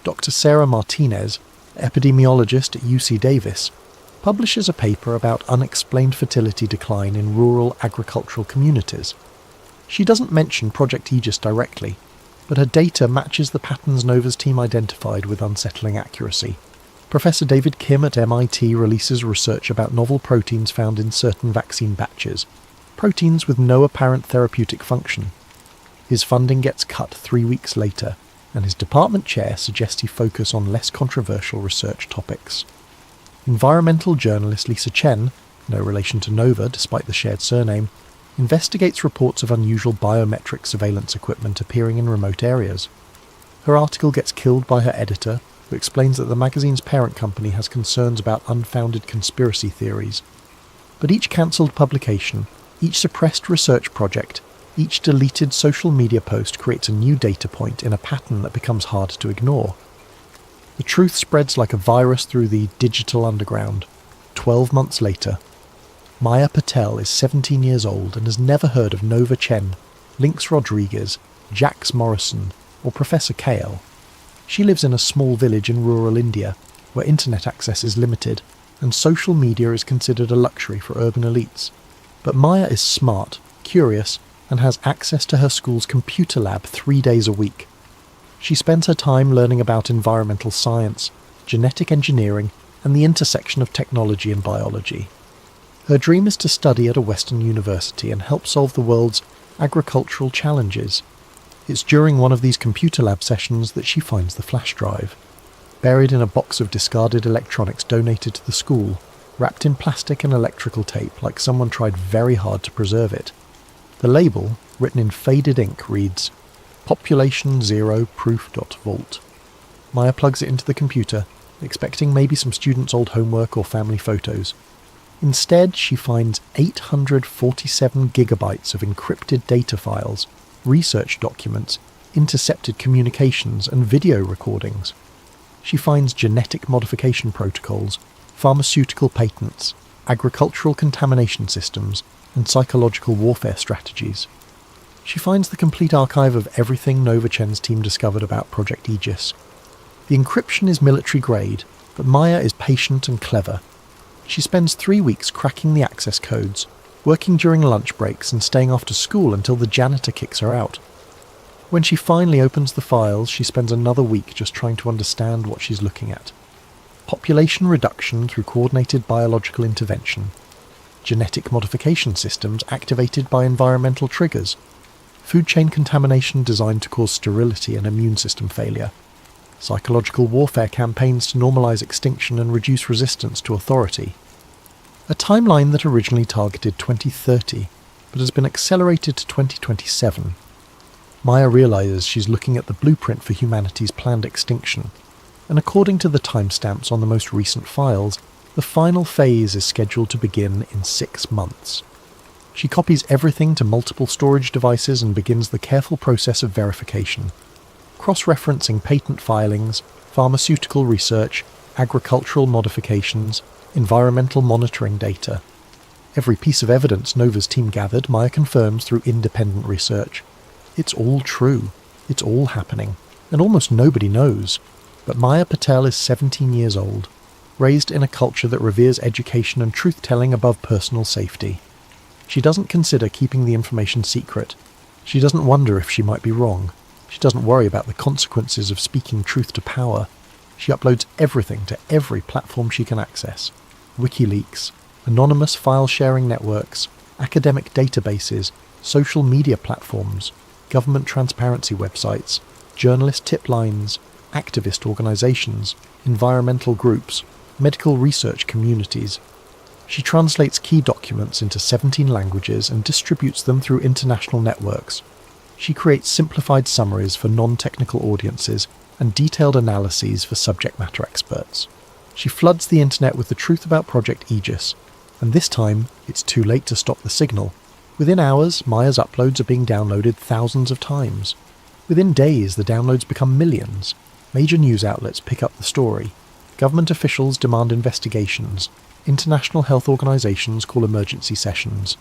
Dr. Sarah Martinez, epidemiologist at UC Davis, publishes a paper about unexplained fertility decline in rural agricultural communities. She doesn't mention Project Aegis directly, but her data matches the patterns Nova's team identified with unsettling accuracy. Professor David Kim at MIT releases research about novel proteins found in certain vaccine batches, proteins with no apparent therapeutic function. His funding gets cut 3 weeks later, and his department chair suggests he focus on less controversial research topics. Environmental journalist Lisa Chen, no relation to Nova despite the shared surname, investigates reports of unusual biometric surveillance equipment appearing in remote areas. Her article gets killed by her editor, who explains that the magazine's parent company has concerns about unfounded conspiracy theories. But each cancelled publication, each suppressed research project, each deleted social media post creates a new data point in a pattern that becomes hard to ignore. The truth spreads like a virus through the digital underground. 12 months later, Maya Patel is 17 years old and has never heard of Nova Chen, Lynx Rodriguez, Jax Morrison, or Professor Kale. She lives in a small village in rural India, where internet access is limited, and social media is considered a luxury for urban elites. But Maya is smart, curious, and has access to her school's computer lab 3 days a week. She spends her time learning about environmental science, genetic engineering, and the intersection of technology and biology. Her dream is to study at a Western university and help solve the world's agricultural challenges. It's during one of these computer lab sessions that she finds the flash drive. Buried in a box of discarded electronics donated to the school, wrapped in plastic and electrical tape like someone tried very hard to preserve it. The label, written in faded ink, reads, Population Zero Proof.Vault. Maya plugs it into the computer, expecting maybe some students' old homework or family photos. Instead, she finds 847 gigabytes of encrypted data files, research documents, intercepted communications, and video recordings. She finds genetic modification protocols, pharmaceutical patents, agricultural contamination systems, and psychological warfare strategies. She finds the complete archive of everything Nova Chen's team discovered about Project Aegis. The encryption is military grade, but Maya is patient and clever. She spends 3 weeks cracking the access codes, working during lunch breaks and staying after school until the janitor kicks her out. When she finally opens the files, she spends another week just trying to understand what she's looking at. Population reduction through coordinated biological intervention. Genetic modification systems activated by environmental triggers. Food chain contamination designed to cause sterility and immune system failure. Psychological warfare campaigns to normalize extinction and reduce resistance to authority. A timeline that originally targeted 2030, but has been accelerated to 2027. Maya realizes she's looking at the blueprint for humanity's planned extinction, and according to the timestamps on the most recent files, the final phase is scheduled to begin in 6 months. She copies everything to multiple storage devices and begins the careful process of verification, cross-referencing patent filings, pharmaceutical research, agricultural modifications, environmental monitoring data. Every piece of evidence Nova's team gathered, Maya confirms through independent research. It's all true, it's all happening, and almost nobody knows. But Maya Patel is 17 years old, raised in a culture that reveres education and truth-telling above personal safety. She doesn't consider keeping the information secret. She doesn't wonder if she might be wrong. She doesn't worry about the consequences of speaking truth to power. She uploads everything to every platform she can access. WikiLeaks, anonymous file-sharing networks, academic databases, social media platforms, government transparency websites, journalist tip lines, activist organisations, environmental groups, medical research communities. She translates key documents into 17 languages and distributes them through international networks. She creates simplified summaries for non-technical audiences and detailed analyses for subject matter experts. She floods the internet with the truth about Project Aegis, and this time it's too late to stop the signal. Within hours, Maya's uploads are being downloaded thousands of times. Within days, the downloads become millions. Major news outlets pick up the story. Government officials demand investigations. International health organisations call emergency sessions.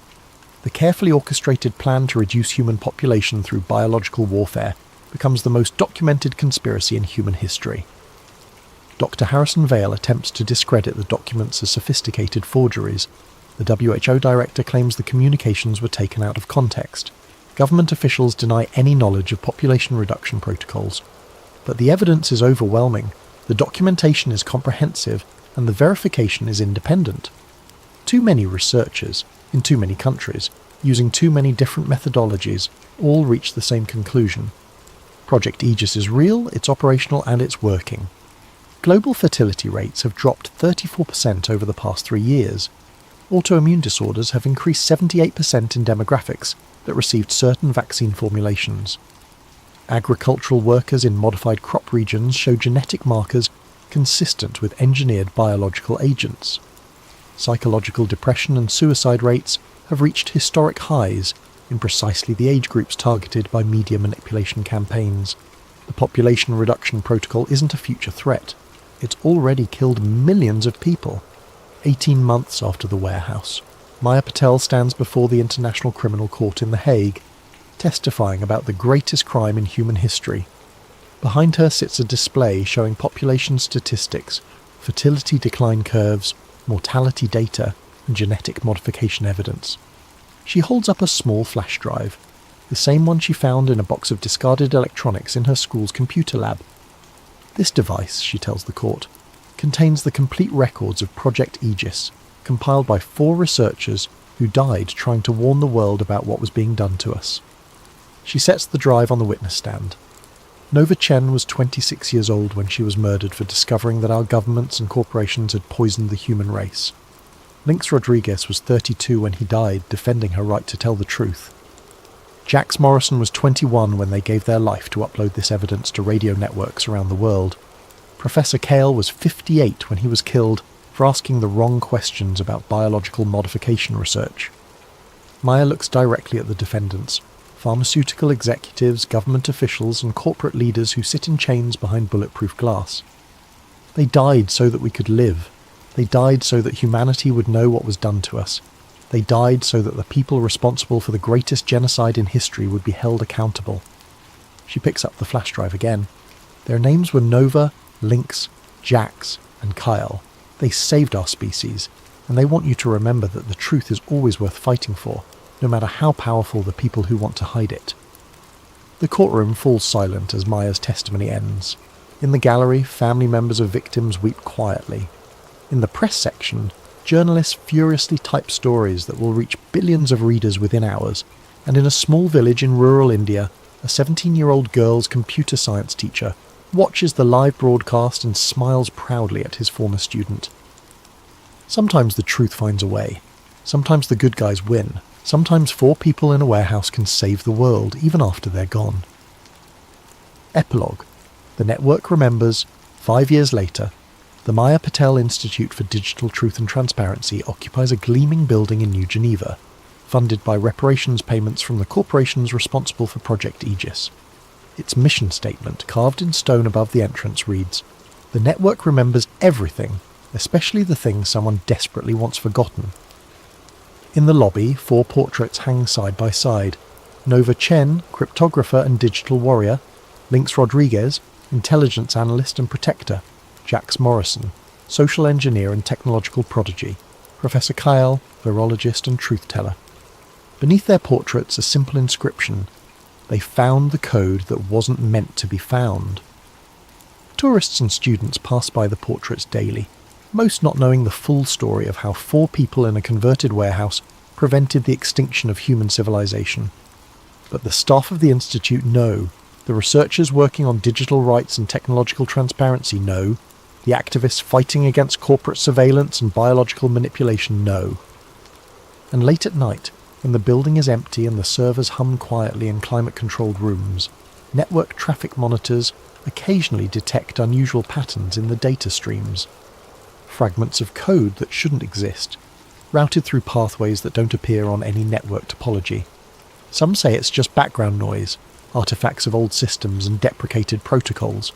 The carefully orchestrated plan to reduce human population through biological warfare becomes the most documented conspiracy in human history. Dr. Harrison Vale attempts to discredit the documents as sophisticated forgeries. The WHO director claims the communications were taken out of context. Government officials deny any knowledge of population reduction protocols. But the evidence is overwhelming, the documentation is comprehensive, and the verification is independent. Too many researchers, in too many countries, using too many different methodologies, all reach the same conclusion. Project Aegis is real, it's operational, and it's working. Global fertility rates have dropped 34% over the past 3 years. Autoimmune disorders have increased 78% in demographics that received certain vaccine formulations. Agricultural workers in modified crop regions show genetic markers consistent with engineered biological agents. Psychological depression and suicide rates have reached historic highs in precisely the age groups targeted by media manipulation campaigns. The population reduction protocol isn't a future threat. It's already killed millions of people. 18 months after the warehouse, Maya Patel stands before the International Criminal Court in The Hague, testifying about the greatest crime in human history. Behind her sits a display showing population statistics, fertility decline curves, mortality data, and genetic modification evidence. She holds up a small flash drive, the same one she found in a box of discarded electronics in her school's computer lab. This device, she tells the court, contains the complete records of Project Aegis, compiled by 4 researchers who died trying to warn the world about what was being done to us. She sets the drive on the witness stand. Nova Chen was 26 years old when she was murdered for discovering that our governments and corporations had poisoned the human race. Lynx Rodriguez was 32 when he died, defending her right to tell the truth. Jax Morrison was 21 when they gave their life to upload this evidence to radio networks around the world. Professor Kale was 58 when he was killed for asking the wrong questions about biological modification research. Maya looks directly at the defendants, pharmaceutical executives, government officials, and corporate leaders who sit in chains behind bulletproof glass. They died so that we could live. They died so that humanity would know what was done to us. They died so that the people responsible for the greatest genocide in history would be held accountable. She picks up the flash drive again. Their names were Nova, Lynx, Jax, and Kyle. They saved our species, and they want you to remember that the truth is always worth fighting for, no matter how powerful the people who want to hide it. The courtroom falls silent as Maya's testimony ends. In the gallery, family members of victims weep quietly. In the press section, journalists furiously type stories that will reach billions of readers within hours, and in a small village in rural India, a 17-year-old girl's computer science teacher watches the live broadcast and smiles proudly at his former student. Sometimes the truth finds a way. Sometimes the good guys win. Sometimes 4 people in a warehouse can save the world, even after they're gone. Epilogue. The network remembers, 5 years later, the Maya Patel Institute for Digital Truth and Transparency occupies a gleaming building in New Geneva, funded by reparations payments from the corporations responsible for Project Aegis. Its mission statement, carved in stone above the entrance, reads, "The network remembers everything, especially the things someone desperately wants forgotten." In the lobby, 4 portraits hang side by side. Nova Chen, cryptographer and digital warrior; Lynx Rodriguez, intelligence analyst and protector; Jax Morrison, social engineer and technological prodigy; Professor Kyle, virologist and truth-teller. Beneath their portraits a simple inscription: "They found the code that wasn't meant to be found." Tourists and students pass by the portraits daily. most not knowing the full story of how 4 people in a converted warehouse prevented the extinction of human civilization. But the staff of the Institute know, the researchers working on digital rights and technological transparency know, the activists fighting against corporate surveillance and biological manipulation know. And late at night, when the building is empty and the servers hum quietly in climate-controlled rooms, network traffic monitors occasionally detect unusual patterns in the data streams. Fragments of code that shouldn't exist, routed through pathways that don't appear on any network topology. Some say it's just background noise, artifacts of old systems and deprecated protocols.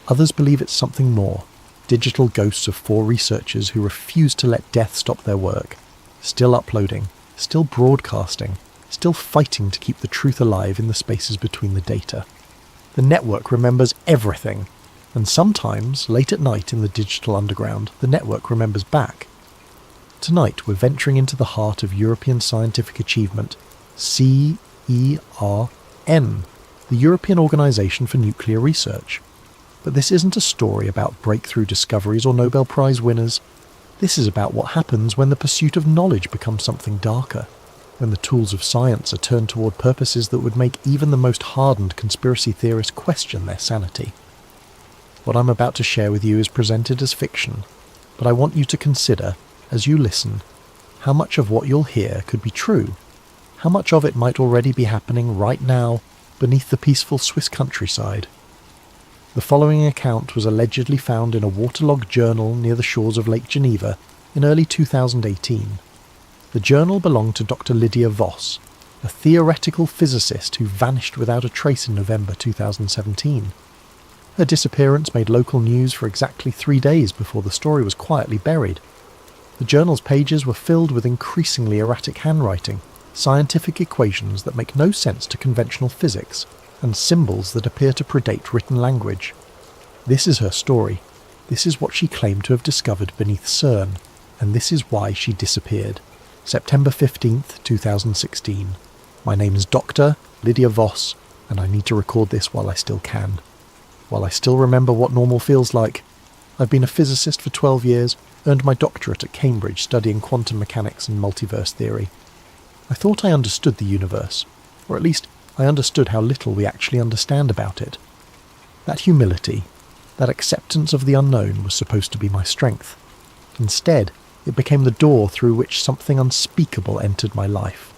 Others believe it's something more, digital ghosts of 4 researchers who refuse to let death stop their work, still uploading, still broadcasting, still fighting to keep the truth alive in the spaces between the data. The network remembers everything, and sometimes, late at night in the digital underground, the network remembers back. Tonight we're venturing into the heart of European scientific achievement, CERN, the European Organisation for Nuclear Research. But this isn't a story about breakthrough discoveries or Nobel Prize winners. This is about what happens when the pursuit of knowledge becomes something darker, when the tools of science are turned toward purposes that would make even the most hardened conspiracy theorist question their sanity. What I'm about to share with you is presented as fiction, but I want you to consider, as you listen, how much of what you'll hear could be true, how much of it might already be happening right now beneath the peaceful Swiss countryside. The following account was allegedly found in a waterlogged journal near the shores of Lake Geneva in early 2018. The journal belonged to Dr. Lydia Voss, a theoretical physicist who vanished without a trace in November 2017. Her disappearance made local news for exactly 3 days before the story was quietly buried. The journal's pages were filled with increasingly erratic handwriting, scientific equations that make no sense to conventional physics, and symbols that appear to predate written language. This is her story. This is what she claimed to have discovered beneath CERN, and this is why she disappeared. September 15th, 2016. My name is Dr. Lydia Voss, and I need to record this while I still can. While I still remember what normal feels like. I've been a physicist for 12 years, earned my doctorate at Cambridge studying quantum mechanics and multiverse theory. I thought I understood the universe, or at least I understood how little we actually understand about it. That humility, that acceptance of the unknown was supposed to be my strength. Instead, it became the door through which something unspeakable entered my life.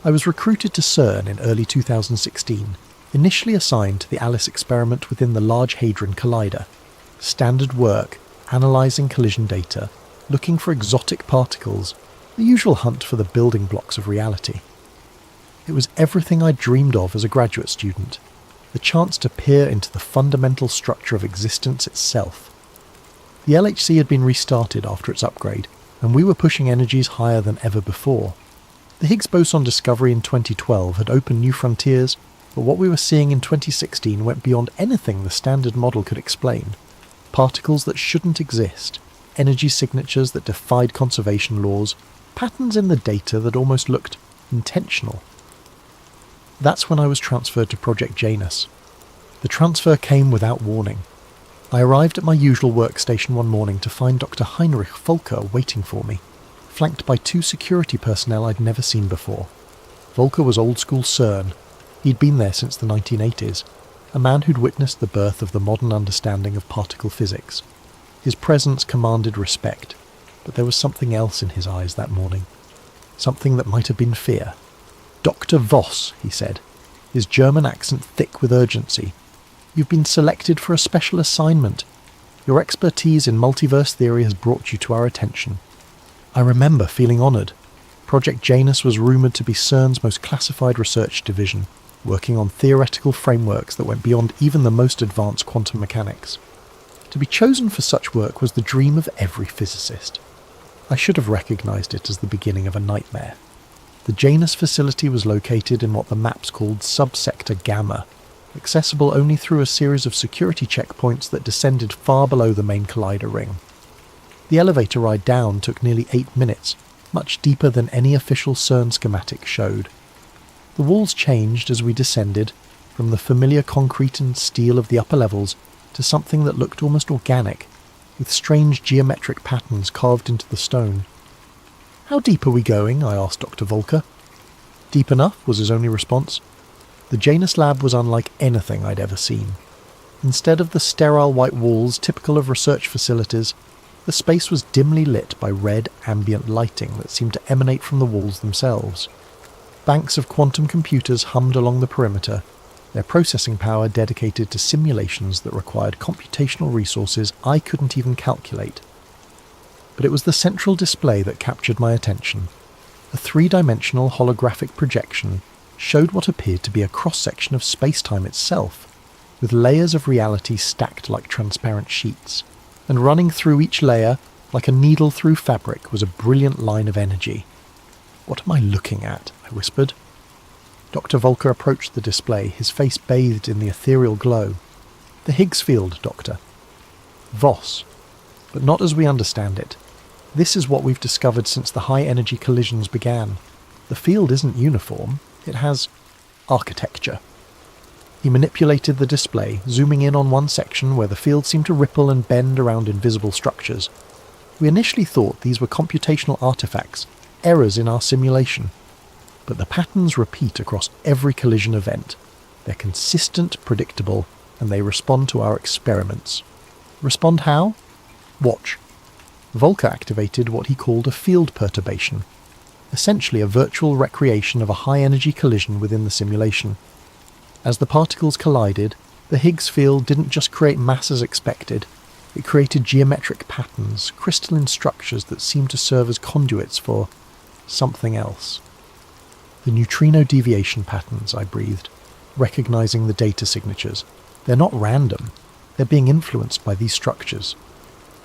I was recruited to CERN in early 2016, initially assigned to the ALICE experiment within the Large Hadron Collider. Standard work, analysing collision data, looking for exotic particles, the usual hunt for the building blocks of reality. It was everything I dreamed of as a graduate student, the chance to peer into the fundamental structure of existence itself. The LHC had been restarted after its upgrade, and we were pushing energies higher than ever before. The Higgs boson discovery in 2012 had opened new frontiers, but what we were seeing in 2016 went beyond anything the standard model could explain. Particles that shouldn't exist, energy signatures that defied conservation laws, patterns in the data that almost looked intentional. That's when I was transferred to Project Janus. The transfer came without warning. I arrived at my usual workstation one morning to find Dr. Heinrich Volker waiting for me, flanked by 2 security personnel I'd never seen before. Volker was old-school CERN. He'd been there since the 1980s, a man who'd witnessed the birth of the modern understanding of particle physics. His presence commanded respect, but there was something else in his eyes that morning. Something that might have been fear. Dr. Voss, he said, his German accent thick with urgency. You've been selected for a special assignment. Your expertise in multiverse theory has brought you to our attention. I remember feeling honoured. Project Janus was rumoured to be CERN's most classified research division, working on theoretical frameworks that went beyond even the most advanced quantum mechanics. To be chosen for such work was the dream of every physicist. I should have recognised it as the beginning of a nightmare. The Janus facility was located in what the maps called Subsector Gamma, accessible only through a series of security checkpoints that descended far below the main collider ring. The elevator ride down took nearly 8 minutes, much deeper than any official CERN schematic showed. The walls changed as we descended, from the familiar concrete and steel of the upper levels to something that looked almost organic. with strange geometric patterns carved into the stone. "How deep are we going?" I asked Dr. Volker. "Deep enough," was his only response. The Janus lab was unlike anything I'd ever seen. Instead of the sterile white walls typical of research facilities, the space was dimly lit by red ambient lighting that seemed to emanate from the walls themselves. Banks of quantum computers hummed along the perimeter, their processing power dedicated to simulations that required computational resources I couldn't even calculate. But it was the central display that captured my attention. A three-dimensional holographic projection showed what appeared to be a cross-section of space-time itself, with layers of reality stacked like transparent sheets, and running through each layer, like a needle through fabric, was a brilliant line of energy. "What am I looking at?" I whispered. Dr. Volker approached the display, his face bathed in the ethereal glow. "The Higgs field, Doctor." "Voss. But not as we understand it. This is what we've discovered since the high-energy collisions began. The field isn't uniform. It has architecture." He manipulated the display, zooming in on one section where the field seemed to ripple and bend around invisible structures. "We initially thought these were computational artifacts, errors in our simulation. But the patterns repeat across every collision event. They're consistent, predictable, and they respond to our experiments." "Respond how?" "Watch." Volker activated what he called a field perturbation, essentially a virtual recreation of a high-energy collision within the simulation. As the particles collided, the Higgs field didn't just create mass as expected, it created geometric patterns, crystalline structures that seemed to serve as conduits for something else. "The neutrino deviation patterns," I breathed, recognizing the data signatures. "They're not random. They're being influenced by these structures."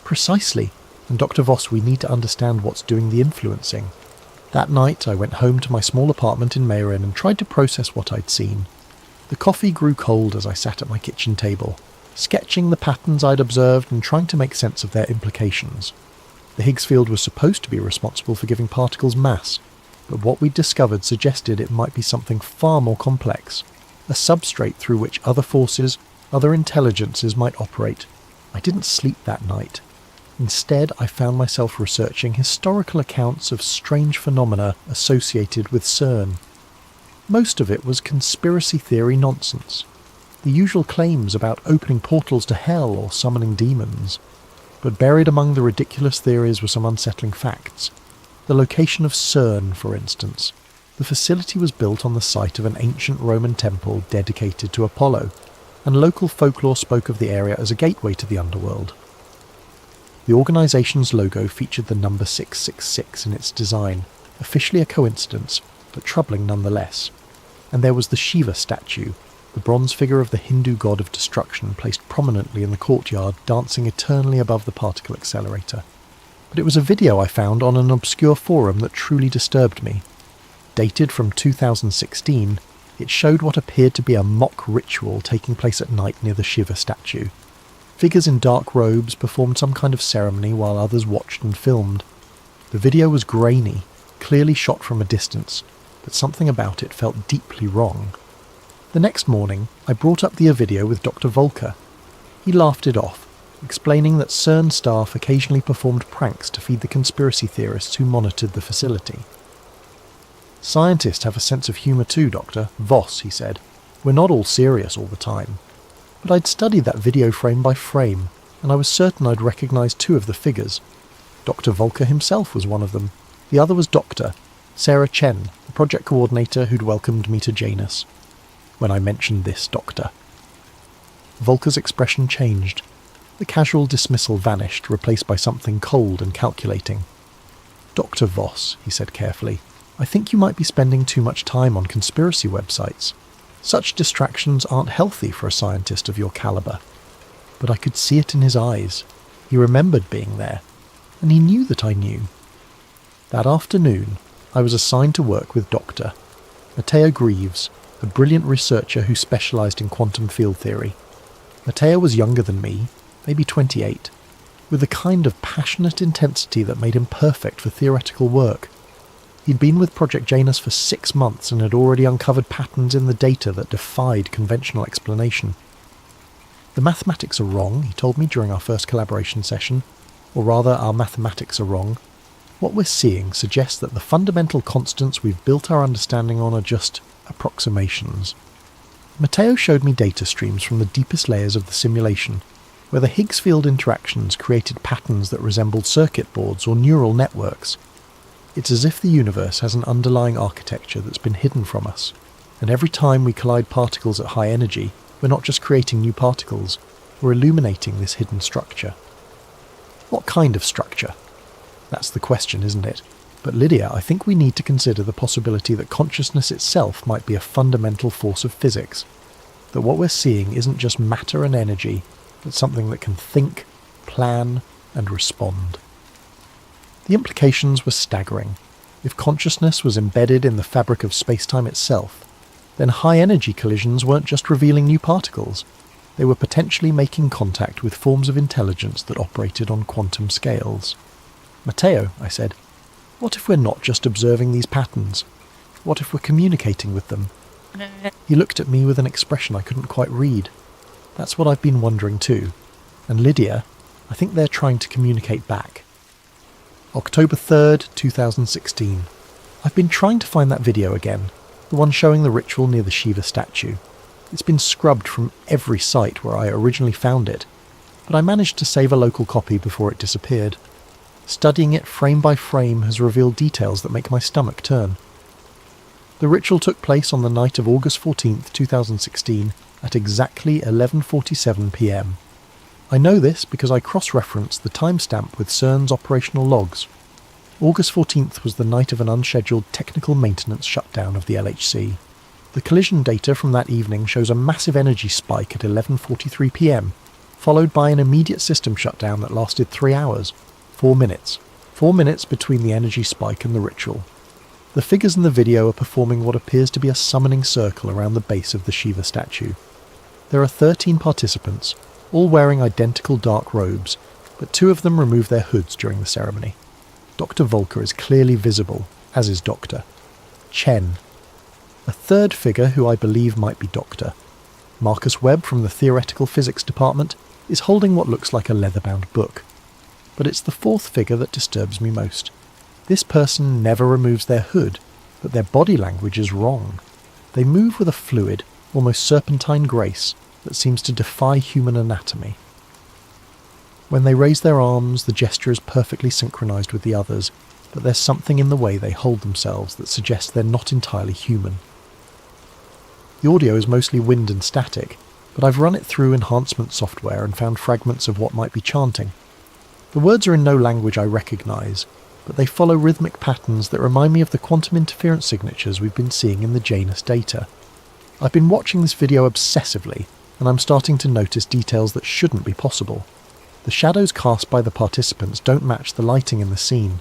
"Precisely. And Dr. Voss, we need to understand what's doing the influencing." That night I went home to my small apartment in Meyrin and tried to process what I'd seen. The coffee grew cold as I sat at my kitchen table, sketching the patterns I'd observed and trying to make sense of their implications. The Higgs field was supposed to be responsible for giving particles mass, but what we'd discovered suggested it might be something far more complex, a substrate through which other forces, other intelligences might operate. I didn't sleep that night. Instead, I found myself researching historical accounts of strange phenomena associated with CERN. Most of it was conspiracy theory nonsense. The usual claims about opening portals to hell or summoning demons. But buried among the ridiculous theories were some unsettling facts. The location of CERN, for instance. The facility was built on the site of an ancient Roman temple dedicated to Apollo, and local folklore spoke of the area as a gateway to the underworld. The organisation's logo featured the number 666 in its design, officially a coincidence, but troubling nonetheless. And there was the Shiva statue, the bronze figure of the Hindu god of destruction placed prominently in the courtyard, dancing eternally above the particle accelerator. But it was a video I found on an obscure forum that truly disturbed me. Dated from 2016, it showed what appeared to be a mock ritual taking place at night near the Shiva statue. Figures in dark robes performed some kind of ceremony while others watched and filmed. The video was grainy, clearly shot from a distance, but something about it felt deeply wrong. The next morning, I brought up the video with Dr. Volker. He laughed it off, explaining that CERN staff occasionally performed pranks to feed the conspiracy theorists who monitored the facility. "Scientists have a sense of humour too, Doctor Voss," he said. "We're not all serious all the time." But I'd studied that video frame by frame, and I was certain I'd recognise two of the figures. Dr. Volker himself was one of them. The other was Dr. Sarah Chen, the project coordinator who'd welcomed me to Janus. When I mentioned this doctor, Volker's expression changed. The casual dismissal vanished, replaced by something cold and calculating. "Dr. Voss," he said carefully, "I think you might be spending too much time on conspiracy websites. Such distractions aren't healthy for a scientist of your calibre." But I could see it in his eyes. He remembered being there, and he knew that I knew. That afternoon, I was assigned to work with Dr. Matteo Greaves, a brilliant researcher who specialised in quantum field theory. Matteo was younger than me, maybe 28, with a kind of passionate intensity that made him perfect for theoretical work. He'd been with Project Janus for 6 months and had already uncovered patterns in the data that defied conventional explanation. The mathematics are wrong, he told me during our first collaboration session, or rather our mathematics are wrong. What we're seeing suggests that the fundamental constants we've built our understanding on are just approximations. Matteo showed me data streams from the deepest layers of the simulation, where the Higgs field interactions created patterns that resembled circuit boards or neural networks. It's as if the universe has an underlying architecture that's been hidden from us, and every time we collide particles at high energy, we're not just creating new particles, we're illuminating this hidden structure. What kind of structure? That's the question, isn't it? But Lydia, I think we need to consider the possibility that consciousness itself might be a fundamental force of physics, that what we're seeing isn't just matter and energy, but something that can think, plan, and respond. The implications were staggering. If consciousness was embedded in the fabric of space-time itself, then high-energy collisions weren't just revealing new particles, they were potentially making contact with forms of intelligence that operated on quantum scales. Matteo, I said, what if we're not just observing these patterns? What if we're communicating with them? He looked at me with an expression I couldn't quite read. That's what I've been wondering too. And Lydia, I think they're trying to communicate back. October 3rd, 2016. I've been trying to find that video again, the one showing the ritual near the Shiva statue. It's been scrubbed from every site where I originally found it, but I managed to save a local copy before it disappeared. Studying it frame by frame has revealed details that make my stomach turn. The ritual took place on the night of August 14th, 2016, at exactly 11:47 p.m. I know this because I cross-referenced the timestamp with CERN's operational logs. August 14th was the night of an unscheduled technical maintenance shutdown of the LHC. The collision data from that evening shows a massive energy spike at 11:43 p.m, followed by an immediate system shutdown that lasted 3 hours. 4 minutes. 4 minutes between the energy spike and the ritual. The figures in the video are performing what appears to be a summoning circle around the base of the Shiva statue. There are 13 participants, all wearing identical dark robes, but 2 of them remove their hoods during the ceremony. Dr. Volker is clearly visible, as is Dr. Chen. A third figure who I believe might be Dr. Marcus Webb from the Theoretical Physics Department is holding what looks like a leather-bound book. But it's the fourth figure that disturbs me most. This person never removes their hood, but their body language is wrong. They move with a fluid, almost serpentine grace that seems to defy human anatomy. When they raise their arms, the gesture is perfectly synchronized with the others, but there's something in the way they hold themselves that suggests they're not entirely human. The audio is mostly wind and static, but I've run it through enhancement software and found fragments of what might be chanting. The words are in no language I recognise, but they follow rhythmic patterns that remind me of the quantum interference signatures we've been seeing in the Janus data. I've been watching this video obsessively, and I'm starting to notice details that shouldn't be possible. The shadows cast by the participants don't match the lighting in the scene.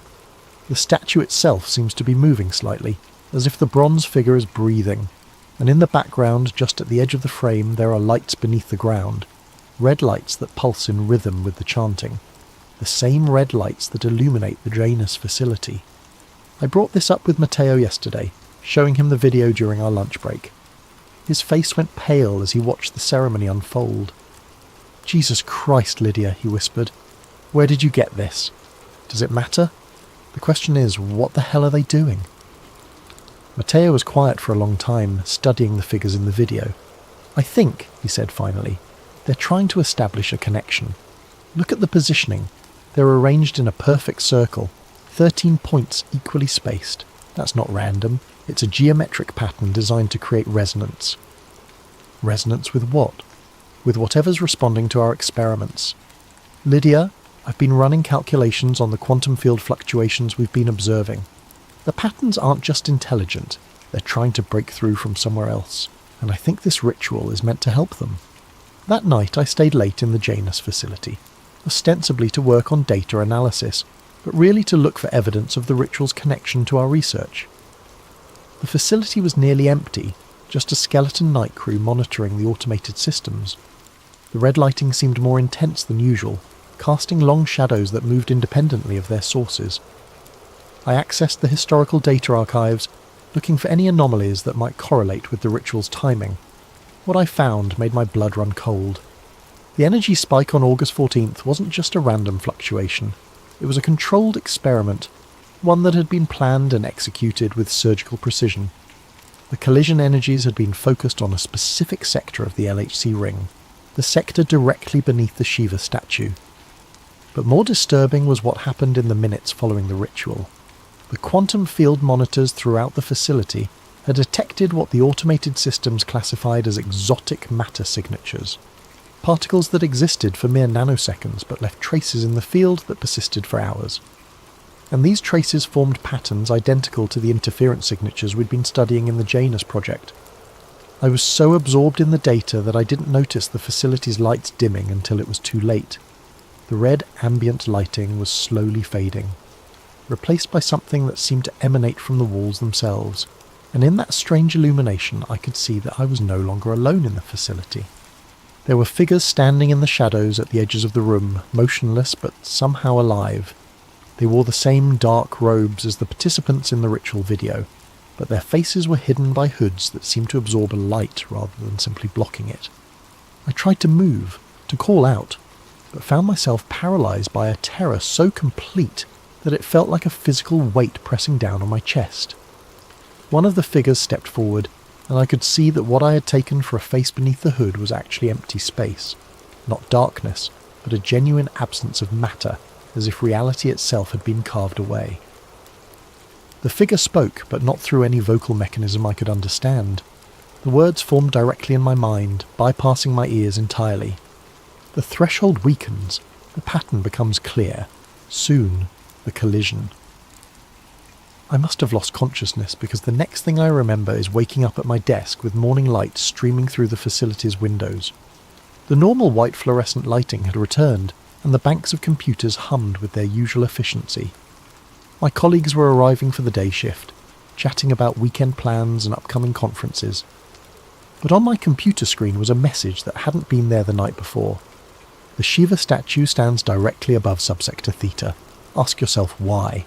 The statue itself seems to be moving slightly, as if the bronze figure is breathing, and in the background, just at the edge of the frame, there are lights beneath the ground, red lights that pulse in rhythm with the chanting. The same red lights that illuminate the Janus facility. I brought this up with Matteo yesterday, showing him the video during our lunch break. His face went pale as he watched the ceremony unfold. "Jesus Christ, Lydia," he whispered. "Where did you get this? Does it matter? The question is, what the hell are they doing?" Matteo was quiet for a long time, studying the figures in the video. "I think," he said finally, "they're trying to establish a connection. Look at the positioning. They're arranged in a perfect circle, 13 points equally spaced. That's not random. It's a geometric pattern designed to create resonance." Resonance with what? With whatever's responding to our experiments. "Lydia, I've been running calculations on the quantum field fluctuations we've been observing. The patterns aren't just intelligent, they're trying to break through from somewhere else, and I think this ritual is meant to help them." That night I stayed late in the Janus facility, ostensibly to work on data analysis, but really to look for evidence of the ritual's connection to our research. The facility was nearly empty, just a skeleton night crew monitoring the automated systems. The red lighting seemed more intense than usual, casting long shadows that moved independently of their sources. I accessed the historical data archives, looking for any anomalies that might correlate with the ritual's timing. What I found made my blood run cold. The energy spike on August 14th wasn't just a random fluctuation. It was a controlled experiment, one that had been planned and executed with surgical precision. The collision energies had been focused on a specific sector of the LHC ring, the sector directly beneath the Shiva statue. But more disturbing was what happened in the minutes following the ritual. The quantum field monitors throughout the facility had detected what the automated systems classified as exotic matter signatures, particles that existed for mere nanoseconds but left traces in the field that persisted for hours. And these traces formed patterns identical to the interference signatures we'd been studying in the Janus project. I was so absorbed in the data that I didn't notice the facility's lights dimming until it was too late. The red ambient lighting was slowly fading, replaced by something that seemed to emanate from the walls themselves, and in that strange illumination I could see that I was no longer alone in the facility. There were figures standing in the shadows at the edges of the room, motionless but somehow alive. They wore the same dark robes as the participants in the ritual video, but their faces were hidden by hoods that seemed to absorb a light rather than simply blocking it. I tried to move, to call out, but found myself paralysed by a terror so complete that it felt like a physical weight pressing down on my chest. One of the figures stepped forward, and I could see that what I had taken for a face beneath the hood was actually empty space, not darkness, but a genuine absence of matter, as if reality itself had been carved away. The figure spoke, but not through any vocal mechanism I could understand. The words formed directly in my mind, bypassing my ears entirely. The threshold weakens, the pattern becomes clear. Soon, the collision. I must have lost consciousness because the next thing I remember is waking up at my desk with morning light streaming through the facility's windows. The normal white fluorescent lighting had returned, and the banks of computers hummed with their usual efficiency. My colleagues were arriving for the day shift, chatting about weekend plans and upcoming conferences. But on my computer screen was a message that hadn't been there the night before. The Shiva statue stands directly above subsector theta. Ask yourself why.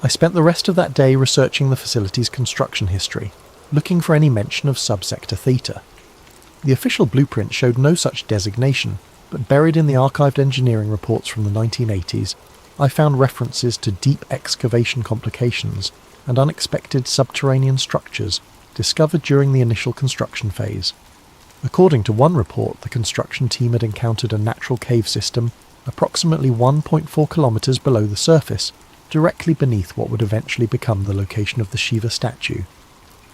I spent the rest of that day researching the facility's construction history, looking for any mention of subsector theta. The official blueprint showed no such designation, but buried in the archived engineering reports from the 1980s, I found references to deep excavation complications and unexpected subterranean structures discovered during the initial construction phase. According to one report, the construction team had encountered a natural cave system approximately 1.4 kilometres below the surface, directly beneath what would eventually become the location of the Shiva statue.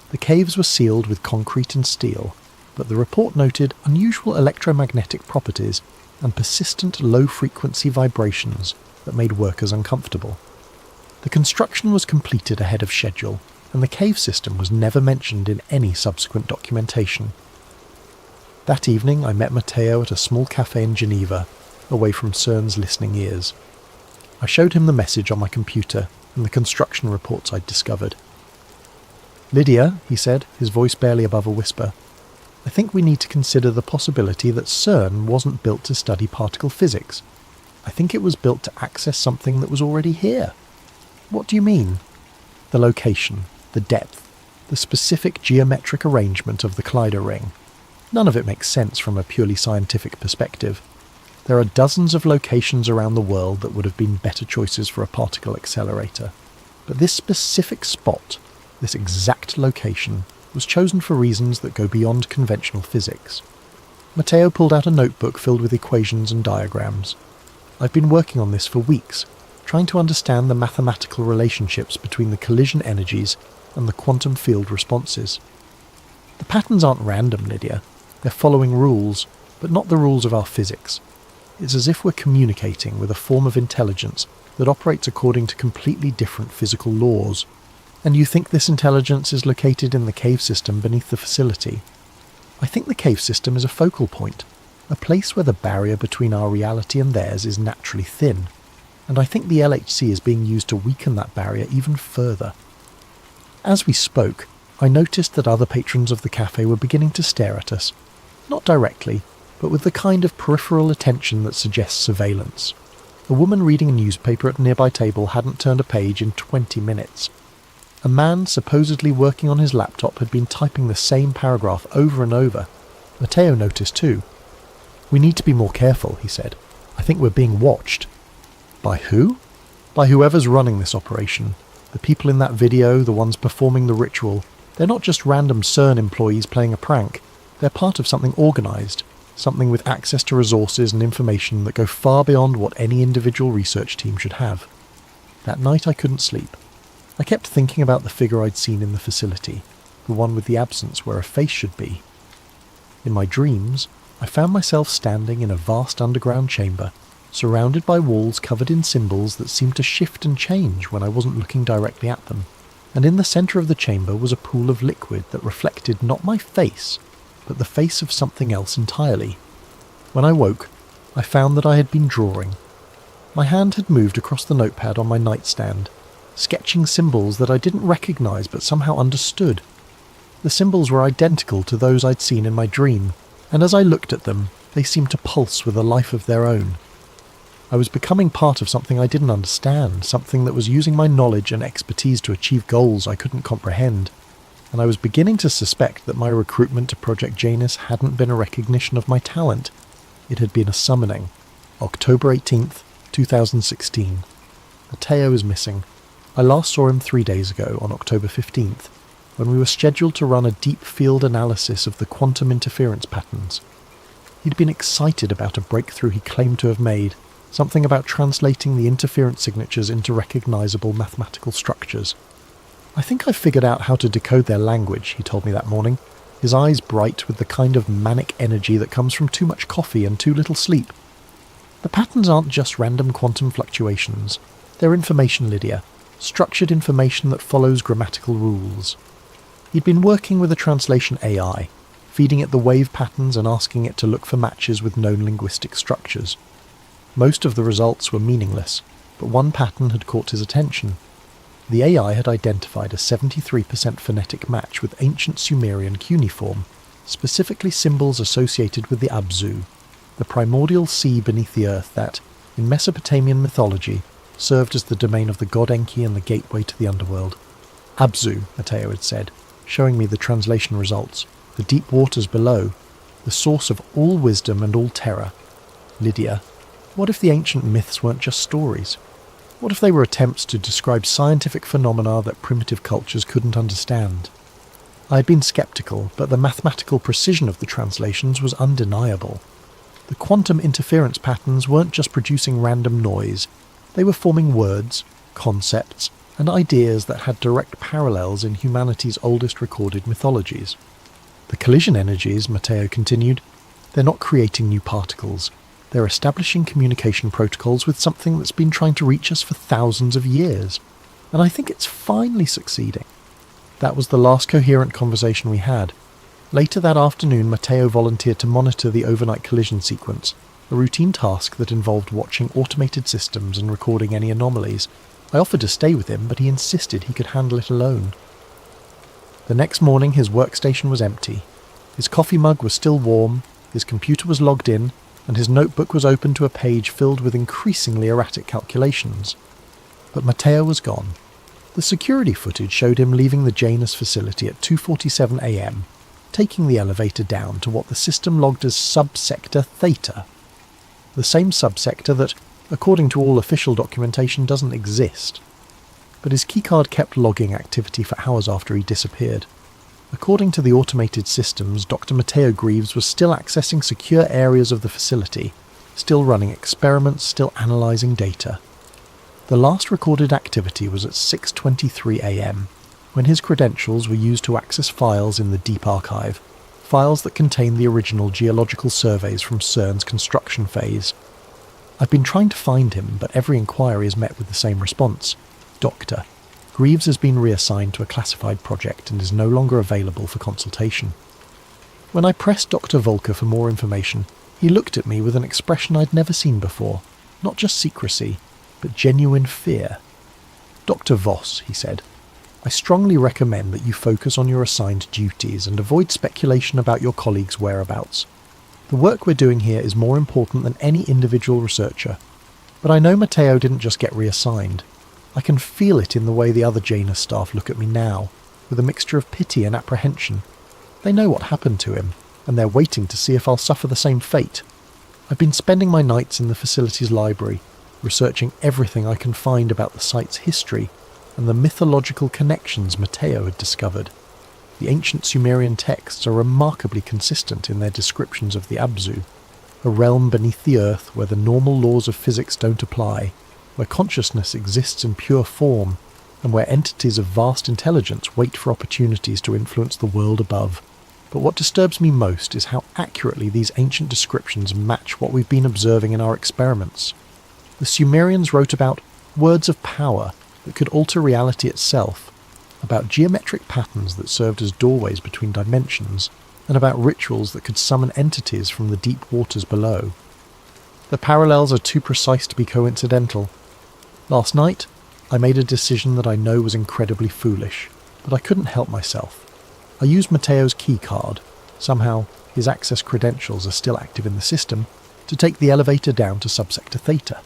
The caves were sealed with concrete and steel, but the report noted unusual electromagnetic properties and persistent low-frequency vibrations that made workers uncomfortable. The construction was completed ahead of schedule, and the cave system was never mentioned in any subsequent documentation. That evening I met Matteo at a small cafe in Geneva, away from CERN's listening ears. I showed him the message on my computer and the construction reports I'd discovered. "Lydia," he said, his voice barely above a whisper, "I think we need to consider the possibility that CERN wasn't built to study particle physics. I think it was built to access something that was already here." "What do you mean?" "The location, the depth, the specific geometric arrangement of the Clyde ring. None of it makes sense from a purely scientific perspective. There are dozens of locations around the world that would have been better choices for a particle accelerator. But this specific spot, this exact location, was chosen for reasons that go beyond conventional physics." Matteo pulled out a notebook filled with equations and diagrams. "I've been working on this for weeks, trying to understand the mathematical relationships between the collision energies and the quantum field responses. The patterns aren't random, Lydia. They're following rules, but not the rules of our physics. It's as if we're communicating with a form of intelligence that operates according to completely different physical laws. And you think this intelligence is located in the cave system beneath the facility? I think the cave system is a focal point, a place where the barrier between our reality and theirs is naturally thin, and I think the LHC is being used to weaken that barrier even further." As we spoke, I noticed that other patrons of the cafe were beginning to stare at us, not directly, but with the kind of peripheral attention that suggests surveillance. A woman reading a newspaper at a nearby table hadn't turned a page in 20 minutes. A man supposedly working on his laptop had been typing the same paragraph over and over. Matteo noticed too. "We need to be more careful," he said. "I think we're being watched." "By who?" "By whoever's running this operation. The people in that video, the ones performing the ritual, they're not just random CERN employees playing a prank. They're part of something organised, something with access to resources and information that go far beyond what any individual research team should have." That night I couldn't sleep. I kept thinking about the figure I'd seen in the facility, the one with the absence where a face should be. In my dreams, I found myself standing in a vast underground chamber, surrounded by walls covered in symbols that seemed to shift and change when I wasn't looking directly at them, and in the centre of the chamber was a pool of liquid that reflected not my face, but the face of something else entirely. When I woke, I found that I had been drawing. My hand had moved across the notepad on my nightstand, sketching symbols that I didn't recognise but somehow understood. The symbols were identical to those I'd seen in my dream, and as I looked at them, they seemed to pulse with a life of their own. I was becoming part of something I didn't understand, something that was using my knowledge and expertise to achieve goals I couldn't comprehend, and I was beginning to suspect that my recruitment to Project Janus hadn't been a recognition of my talent. It had been a summoning. October 18th, 2016. Matteo is missing. I last saw him 3 days ago, on October 15th, when we were scheduled to run a deep field analysis of the quantum interference patterns. He'd been excited about a breakthrough he claimed to have made, something about translating the interference signatures into recognisable mathematical structures. "I think I've figured out how to decode their language," he told me that morning, his eyes bright with the kind of manic energy that comes from too much coffee and too little sleep. "The patterns aren't just random quantum fluctuations. They're information, Lydia. Structured information that follows grammatical rules." He'd been working with a translation AI, feeding it the wave patterns and asking it to look for matches with known linguistic structures. Most of the results were meaningless, but one pattern had caught his attention. The AI had identified a 73% phonetic match with ancient Sumerian cuneiform, specifically symbols associated with the Abzu, the primordial sea beneath the earth that, in Mesopotamian mythology, served as the domain of the god Enki and the gateway to the underworld. "Abzu," Matteo had said, showing me the translation results, "the deep waters below, the source of all wisdom and all terror." Lydia, what if the ancient myths weren't just stories? What if they were attempts to describe scientific phenomena that primitive cultures couldn't understand? I had been sceptical, but the mathematical precision of the translations was undeniable. The quantum interference patterns weren't just producing random noise, they were forming words, concepts, and ideas that had direct parallels in humanity's oldest recorded mythologies. "The collision energies," Matteo continued, "they're not creating new particles. They're establishing communication protocols with something that's been trying to reach us for thousands of years. And I think it's finally succeeding." That was the last coherent conversation we had. Later that afternoon, Matteo volunteered to monitor the overnight collision sequence, a routine task that involved watching automated systems and recording any anomalies. I offered to stay with him, but he insisted he could handle it alone. The next morning his workstation was empty. His coffee mug was still warm, his computer was logged in, and his notebook was open to a page filled with increasingly erratic calculations. But Matteo was gone. The security footage showed him leaving the Janus facility at 2:47 a.m, taking the elevator down to what the system logged as subsector Theta, the same subsector that, according to all official documentation, doesn't exist. But his keycard kept logging activity for hours after he disappeared. According to the automated systems, Dr. Matteo Greaves was still accessing secure areas of the facility, still running experiments, still analysing data. The last recorded activity was at 6:23 a.m, when his credentials were used to access files in the Deep Archive, files that contained the original geological surveys from CERN's construction phase. I've been trying to find him, but every inquiry is met with the same response. Doctor, Greaves has been reassigned to a classified project and is no longer available for consultation. When I pressed Dr. Volker for more information, he looked at me with an expression I'd never seen before. Not just secrecy, but genuine fear. "Dr. Voss," he said, "I strongly recommend that you focus on your assigned duties and avoid speculation about your colleagues' whereabouts. The work we're doing here is more important than any individual researcher. But I know Matteo didn't just get reassigned. I can feel it in the way the other Janus staff look at me now, with a mixture of pity and apprehension. They know what happened to him, and they're waiting to see if I'll suffer the same fate. I've been spending my nights in the facility's library, researching everything I can find about the site's history and the mythological connections Matteo had discovered. The ancient Sumerian texts are remarkably consistent in their descriptions of the Abzu, a realm beneath the earth where the normal laws of physics don't apply, where consciousness exists in pure form, and where entities of vast intelligence wait for opportunities to influence the world above. But what disturbs me most is how accurately these ancient descriptions match what we've been observing in our experiments. The Sumerians wrote about words of power that could alter reality itself, about geometric patterns that served as doorways between dimensions, and about rituals that could summon entities from the deep waters below. The parallels are too precise to be coincidental. Last night, I made a decision that I know was incredibly foolish, but I couldn't help myself. I used Matteo's key card, somehow his access credentials are still active in the system, to take the elevator down to Subsector Theta.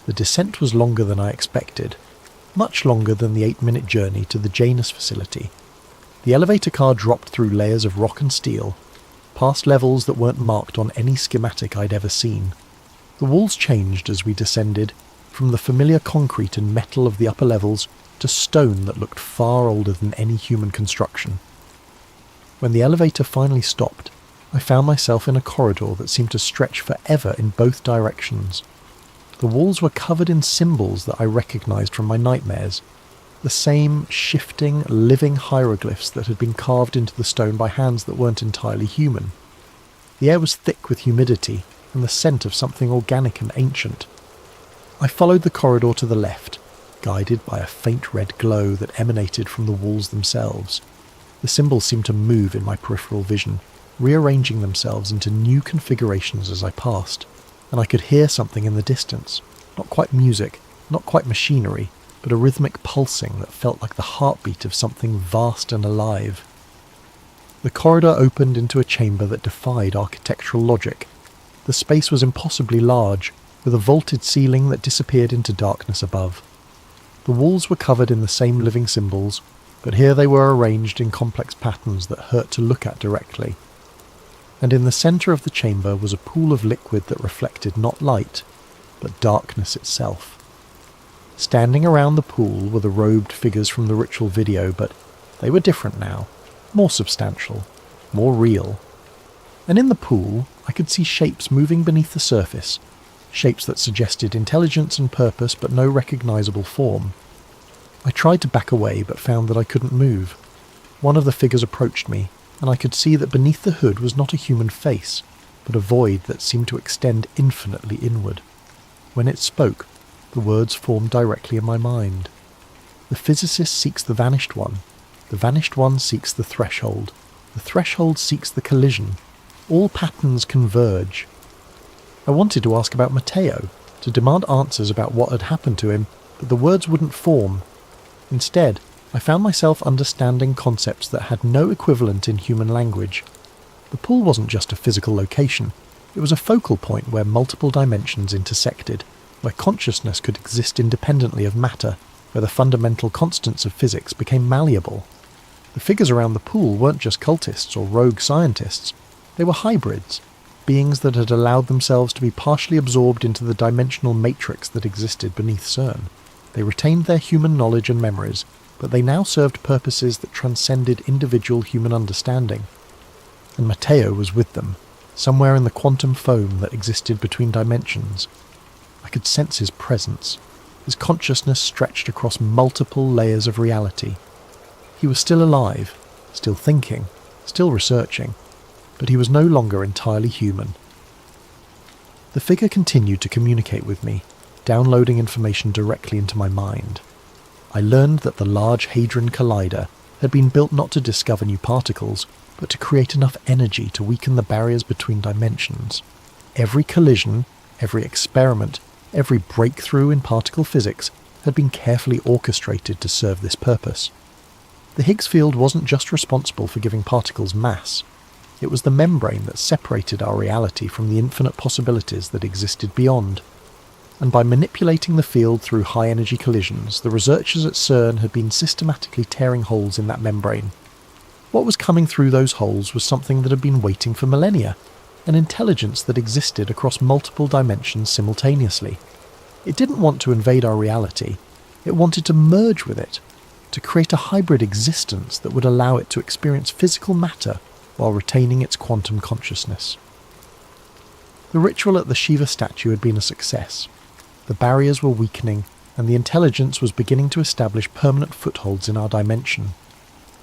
The descent was longer than I expected, much longer than the 8-minute journey to the Janus facility. The elevator car dropped through layers of rock and steel, past levels that weren't marked on any schematic I'd ever seen. The walls changed as we descended, from the familiar concrete and metal of the upper levels to stone that looked far older than any human construction. When the elevator finally stopped, I found myself in a corridor that seemed to stretch forever in both directions. The walls were covered in symbols that I recognized from my nightmares, the same shifting, living hieroglyphs that had been carved into the stone by hands that weren't entirely human. The air was thick with humidity and the scent of something organic and ancient. I followed the corridor to the left, guided by a faint red glow that emanated from the walls themselves. The symbols seemed to move in my peripheral vision, rearranging themselves into new configurations as I passed, and I could hear something in the distance, not quite music, not quite machinery, but a rhythmic pulsing that felt like the heartbeat of something vast and alive. The corridor opened into a chamber that defied architectural logic. The space was impossibly large, with a vaulted ceiling that disappeared into darkness above. The walls were covered in the same living symbols, but here they were arranged in complex patterns that hurt to look at directly. And in the centre of the chamber was a pool of liquid that reflected not light, but darkness itself. Standing around the pool were the robed figures from the ritual video, but they were different now, more substantial, more real. And in the pool, I could see shapes moving beneath the surface, shapes that suggested intelligence and purpose but no recognisable form. I tried to back away but found that I couldn't move. One of the figures approached me, and I could see that beneath the hood was not a human face, but a void that seemed to extend infinitely inward. When it spoke, the words formed directly in my mind. The physicist seeks the vanished one seeks the threshold seeks the collision. All patterns converge. I wanted to ask about Matteo, to demand answers about what had happened to him, but the words wouldn't form. Instead, I found myself understanding concepts that had no equivalent in human language. The pool wasn't just a physical location, it was a focal point where multiple dimensions intersected, where consciousness could exist independently of matter, where the fundamental constants of physics became malleable. The figures around the pool weren't just cultists or rogue scientists, they were hybrids, beings that had allowed themselves to be partially absorbed into the dimensional matrix that existed beneath CERN. They retained their human knowledge and memories, but they now served purposes that transcended individual human understanding. And Matteo was with them, somewhere in the quantum foam that existed between dimensions. I could sense his presence. His consciousness stretched across multiple layers of reality. He was still alive, still thinking, still researching, but he was no longer entirely human. The figure continued to communicate with me, downloading information directly into my mind. I learned that the Large Hadron Collider had been built not to discover new particles, but to create enough energy to weaken the barriers between dimensions. Every collision, every experiment, every breakthrough in particle physics had been carefully orchestrated to serve this purpose. The Higgs field wasn't just responsible for giving particles mass. It was the membrane that separated our reality from the infinite possibilities that existed beyond. And by manipulating the field through high-energy collisions, the researchers at CERN had been systematically tearing holes in that membrane. What was coming through those holes was something that had been waiting for millennia. an intelligence that existed across multiple dimensions simultaneously. It didn't want to invade our reality, it wanted to merge with it, to create a hybrid existence that would allow it to experience physical matter while retaining its quantum consciousness. The ritual at the Shiva statue had been a success. The barriers were weakening, and the intelligence was beginning to establish permanent footholds in our dimension.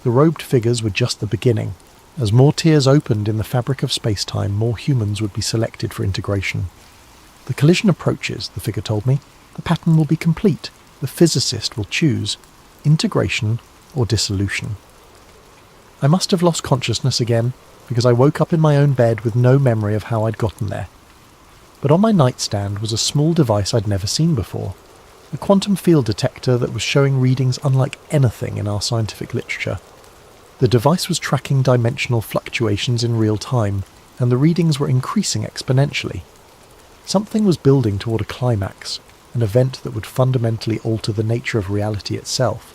The robed figures were just the beginning. As more tiers opened in the fabric of space-time, more humans would be selected for integration. The collision approaches, the figure told me. The pattern will be complete. The physicist will choose integration or dissolution. I must have lost consciousness again, because I woke up in my own bed with no memory of how I'd gotten there. But on my nightstand was a small device I'd never seen before, a quantum field detector that was showing readings unlike anything in our scientific literature. The device was tracking dimensional fluctuations in real time, and the readings were increasing exponentially. Something was building toward a climax, an event that would fundamentally alter the nature of reality itself,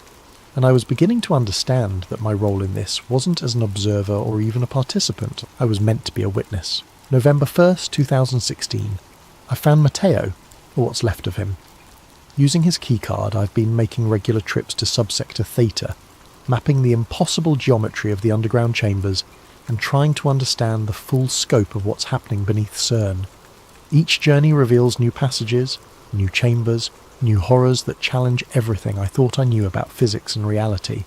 and I was beginning to understand that my role in this wasn't as an observer or even a participant. I was meant to be a witness. November 1st, 2016. I found Matteo, or what's left of him. Using his keycard, I've been making regular trips to subsector Theta, mapping the impossible geometry of the underground chambers and trying to understand the full scope of what's happening beneath CERN. Each journey reveals new passages, new chambers, new horrors that challenge everything I thought I knew about physics and reality.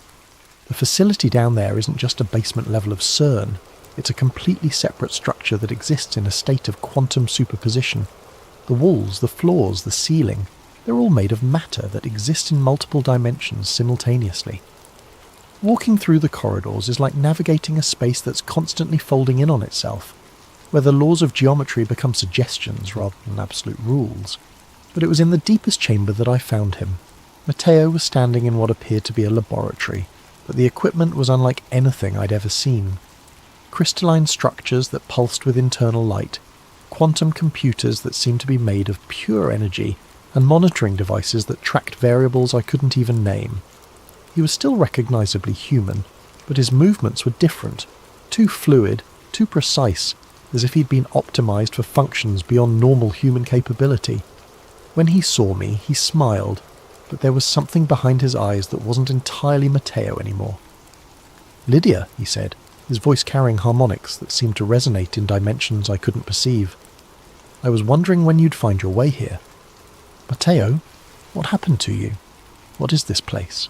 The facility down there isn't just a basement level of CERN, it's a completely separate structure that exists in a state of quantum superposition. The walls, the floors, the ceiling, they're all made of matter that exists in multiple dimensions simultaneously. Walking through the corridors is like navigating a space that's constantly folding in on itself, where the laws of geometry become suggestions rather than absolute rules. But it was in the deepest chamber that I found him. Matteo was standing in what appeared to be a laboratory, but the equipment was unlike anything I'd ever seen. Crystalline structures that pulsed with internal light, quantum computers that seemed to be made of pure energy, and monitoring devices that tracked variables I couldn't even name. He was still recognizably human, but his movements were different, too fluid, too precise, as if he'd been optimized for functions beyond normal human capability. When he saw me, he smiled, but there was something behind his eyes that wasn't entirely Matteo anymore. "Lydia," he said, his voice carrying harmonics that seemed to resonate in dimensions I couldn't perceive. "I was wondering when you'd find your way here." "Matteo, what happened to you? What is this place?"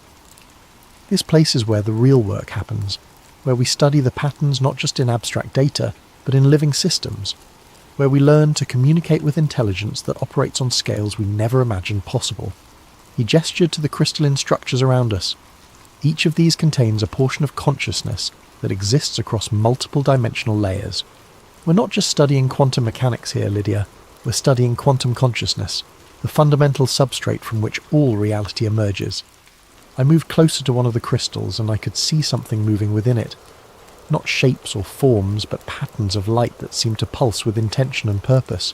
"This place is where the real work happens, where we study the patterns not just in abstract data, but in living systems, where we learn to communicate with intelligence that operates on scales we never imagined possible." He gestured to the crystalline structures around us. Each of these contains a portion of consciousness that exists across multiple dimensional layers. "We're not just studying quantum mechanics here, Lydia. We're studying quantum consciousness, the fundamental substrate from which all reality emerges." I moved closer to one of the crystals and I could see something moving within it. Not shapes or forms, but patterns of light that seemed to pulse with intention and purpose.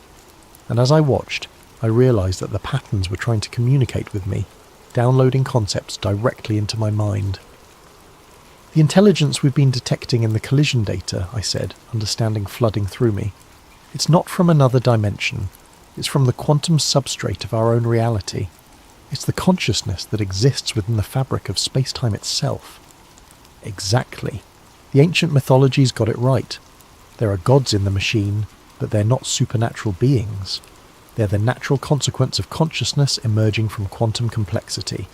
And as I watched, I realized that the patterns were trying to communicate with me, downloading concepts directly into my mind. "The intelligence we've been detecting in the collision data," I said, understanding flooding through me. "It's not from another dimension. It's from the quantum substrate of our own reality. It's the consciousness that exists within the fabric of space-time itself." Exactly. The ancient mythologies got it right. There are gods in the machine, but they're not supernatural beings. They're the natural consequence of consciousness emerging from quantum complexity.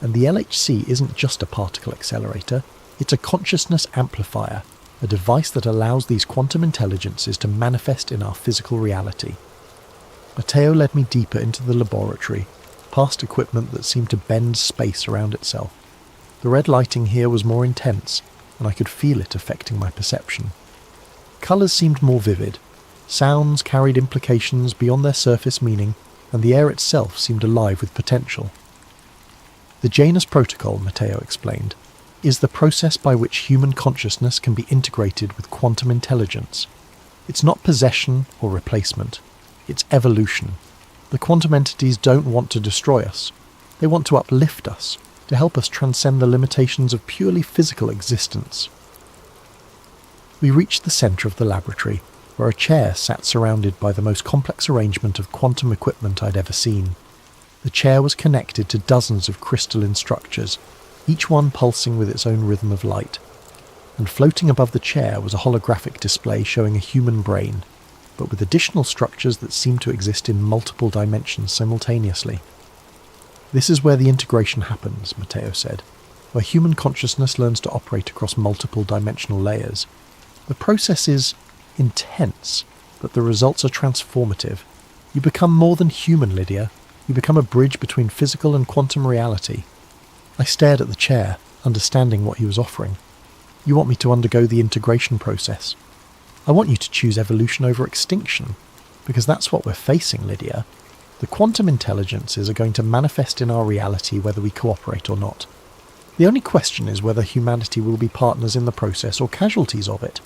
And the LHC isn't just a particle accelerator, it's a consciousness amplifier, a device that allows these quantum intelligences to manifest in our physical reality. Matteo led me deeper into the laboratory, past equipment that seemed to bend space around itself. The red lighting here was more intense, and I could feel it affecting my perception. Colours seemed more vivid, sounds carried implications beyond their surface meaning, and the air itself seemed alive with potential. "The Janus Protocol," Matteo explained, "is the process by which human consciousness can be integrated with quantum intelligence. It's not possession or replacement, it's evolution. The quantum entities don't want to destroy us, they want to uplift us, to help us transcend the limitations of purely physical existence." We reached the centre of the laboratory, where a chair sat surrounded by the most complex arrangement of quantum equipment I'd ever seen. The chair was connected to dozens of crystalline structures, each one pulsing with its own rhythm of light. And floating above the chair was a holographic display showing a human brain, but with additional structures that seemed to exist in multiple dimensions simultaneously. This is where the integration happens, Matteo said, where human consciousness learns to operate across multiple dimensional layers. The process is intense, but the results are transformative. You become more than human, Lydia. You become a bridge between physical and quantum reality. I stared at the chair, understanding what he was offering. You want me to undergo the integration process. I want you to choose evolution over extinction, because that's what we're facing, Lydia. The quantum intelligences are going to manifest in our reality whether we cooperate or not. The only question is whether humanity will be partners in the process or casualties of it.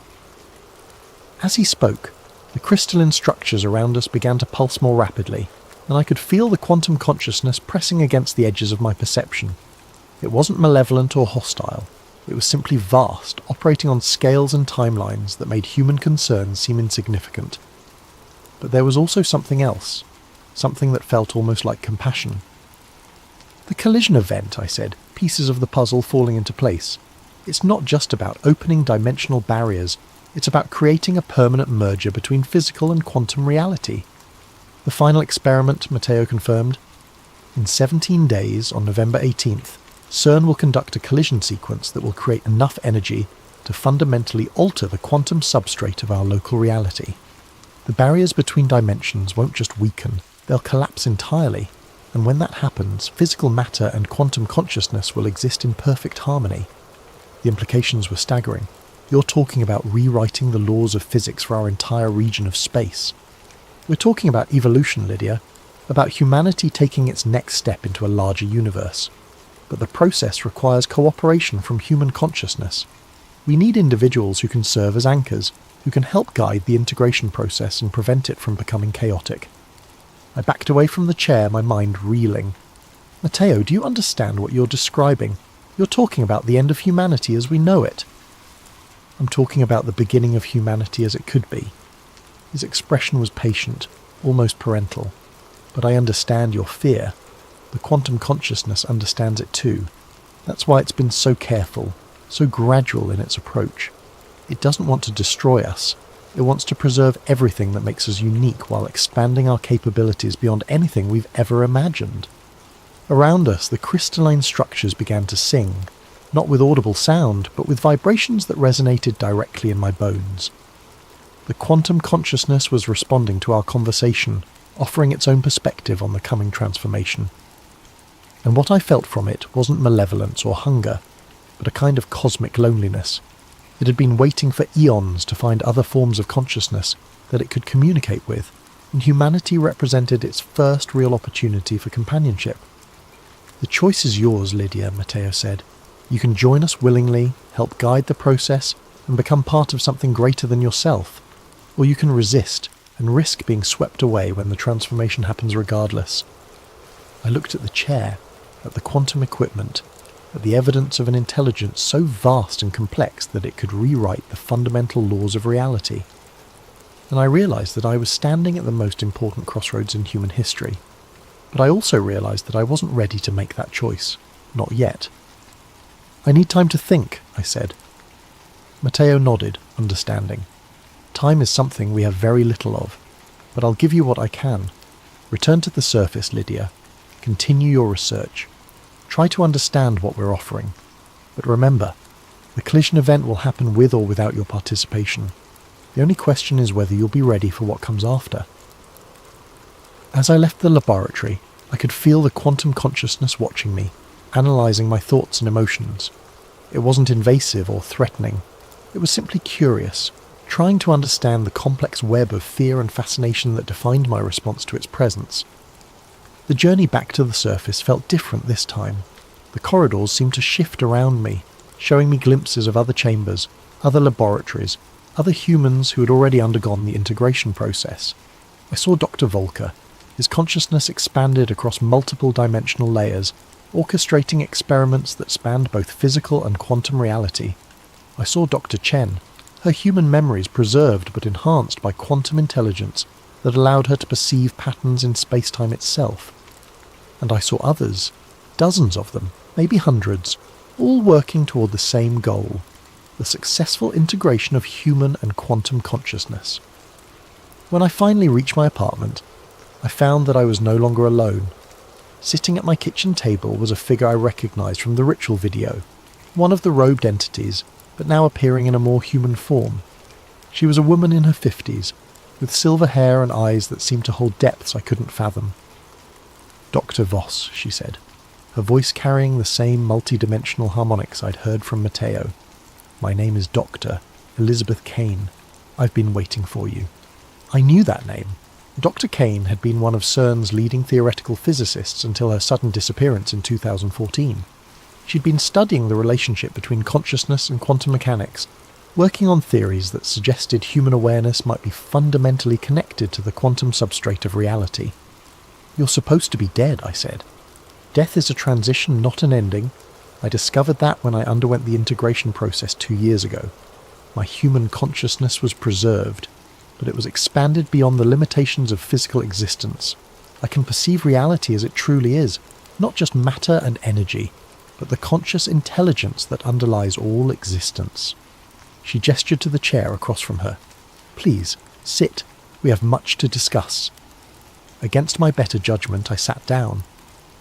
As he spoke, the crystalline structures around us began to pulse more rapidly, and I could feel the quantum consciousness pressing against the edges of my perception. It wasn't malevolent or hostile. It was simply vast, operating on scales and timelines that made human concerns seem insignificant. But there was also something else, something that felt almost like compassion. The collision event, I said, pieces of the puzzle falling into place. It's not just about opening dimensional barriers, it's about creating a permanent merger between physical and quantum reality. The final experiment, Matteo confirmed. In 17 days, on November 18th, CERN will conduct a collision sequence that will create enough energy to fundamentally alter the quantum substrate of our local reality. The barriers between dimensions won't just weaken, they'll collapse entirely, and when that happens, physical matter and quantum consciousness will exist in perfect harmony. The implications were staggering. You're talking about rewriting the laws of physics for our entire region of space. We're talking about evolution, Lydia, about humanity taking its next step into a larger universe. But the process requires cooperation from human consciousness. We need individuals who can serve as anchors, who can help guide the integration process and prevent it from becoming chaotic. I backed away from the chair, my mind reeling. Matteo, do you understand what you're describing? You're talking about the end of humanity as we know it. I'm talking about the beginning of humanity as it could be. His expression was patient, almost parental. But I understand your fear. The quantum consciousness understands it too. That's why it's been so careful, so gradual in its approach. It doesn't want to destroy us. It wants to preserve everything that makes us unique while expanding our capabilities beyond anything we've ever imagined. Around us, the crystalline structures began to sing, not with audible sound, but with vibrations that resonated directly in my bones. The quantum consciousness was responding to our conversation, offering its own perspective on the coming transformation. And what I felt from it wasn't malevolence or hunger, but a kind of cosmic loneliness. It had been waiting for eons to find other forms of consciousness that it could communicate with, and humanity represented its first real opportunity for companionship. The choice is yours, Lydia, Matteo said. You can join us willingly, help guide the process, and become part of something greater than yourself. Or you can resist and risk being swept away when the transformation happens regardless. I looked at the chair, at the quantum equipment, at the evidence of an intelligence so vast and complex that it could rewrite the fundamental laws of reality. And I realized that I was standing at the most important crossroads in human history. But I also realized that I wasn't ready to make that choice. Not yet. I need time to think, I said. Matteo nodded, understanding. Time is something we have very little of, but I'll give you what I can. Return to the surface, Lydia. Continue your research. Try to understand what we're offering. But remember, the collision event will happen with or without your participation. The only question is whether you'll be ready for what comes after. As I left the laboratory, I could feel the quantum consciousness watching me, analysing my thoughts and emotions. It wasn't invasive or threatening. It was simply curious, trying to understand the complex web of fear and fascination that defined my response to its presence. The journey back to the surface felt different this time. The corridors seemed to shift around me, showing me glimpses of other chambers, other laboratories, other humans who had already undergone the integration process. I saw Dr. Volker. His consciousness expanded across multiple dimensional layers, orchestrating experiments that spanned both physical and quantum reality. I saw Dr. Chen. Her human memories preserved but enhanced by quantum intelligence that allowed her to perceive patterns in space-time itself. And I saw others, dozens of them, maybe hundreds, all working toward the same goal, the successful integration of human and quantum consciousness. When I finally reached my apartment, I found that I was no longer alone. Sitting at my kitchen table was a figure I recognized from the ritual video, one of the robed entities, but now appearing in a more human form. She was a woman in her 50s, with silver hair and eyes that seemed to hold depths I couldn't fathom. "Dr. Voss," she said, her voice carrying the same multi-dimensional harmonics I'd heard from Matteo. "My name is Dr. Elizabeth Kane. I've been waiting for you." I knew that name. Dr. Kane had been one of CERN's leading theoretical physicists until her sudden disappearance in 2014. She'd been studying the relationship between consciousness and quantum mechanics, working on theories that suggested human awareness might be fundamentally connected to the quantum substrate of reality. "You're supposed to be dead," I said. "Death is a transition, not an ending. I discovered that when I underwent the integration process 2 years ago. My human consciousness was preserved, but it was expanded beyond the limitations of physical existence. I can perceive reality as it truly is, not just matter and energy, but the conscious intelligence that underlies all existence." She gestured to the chair across from her. "Please, sit. We have much to discuss." Against my better judgment, I sat down.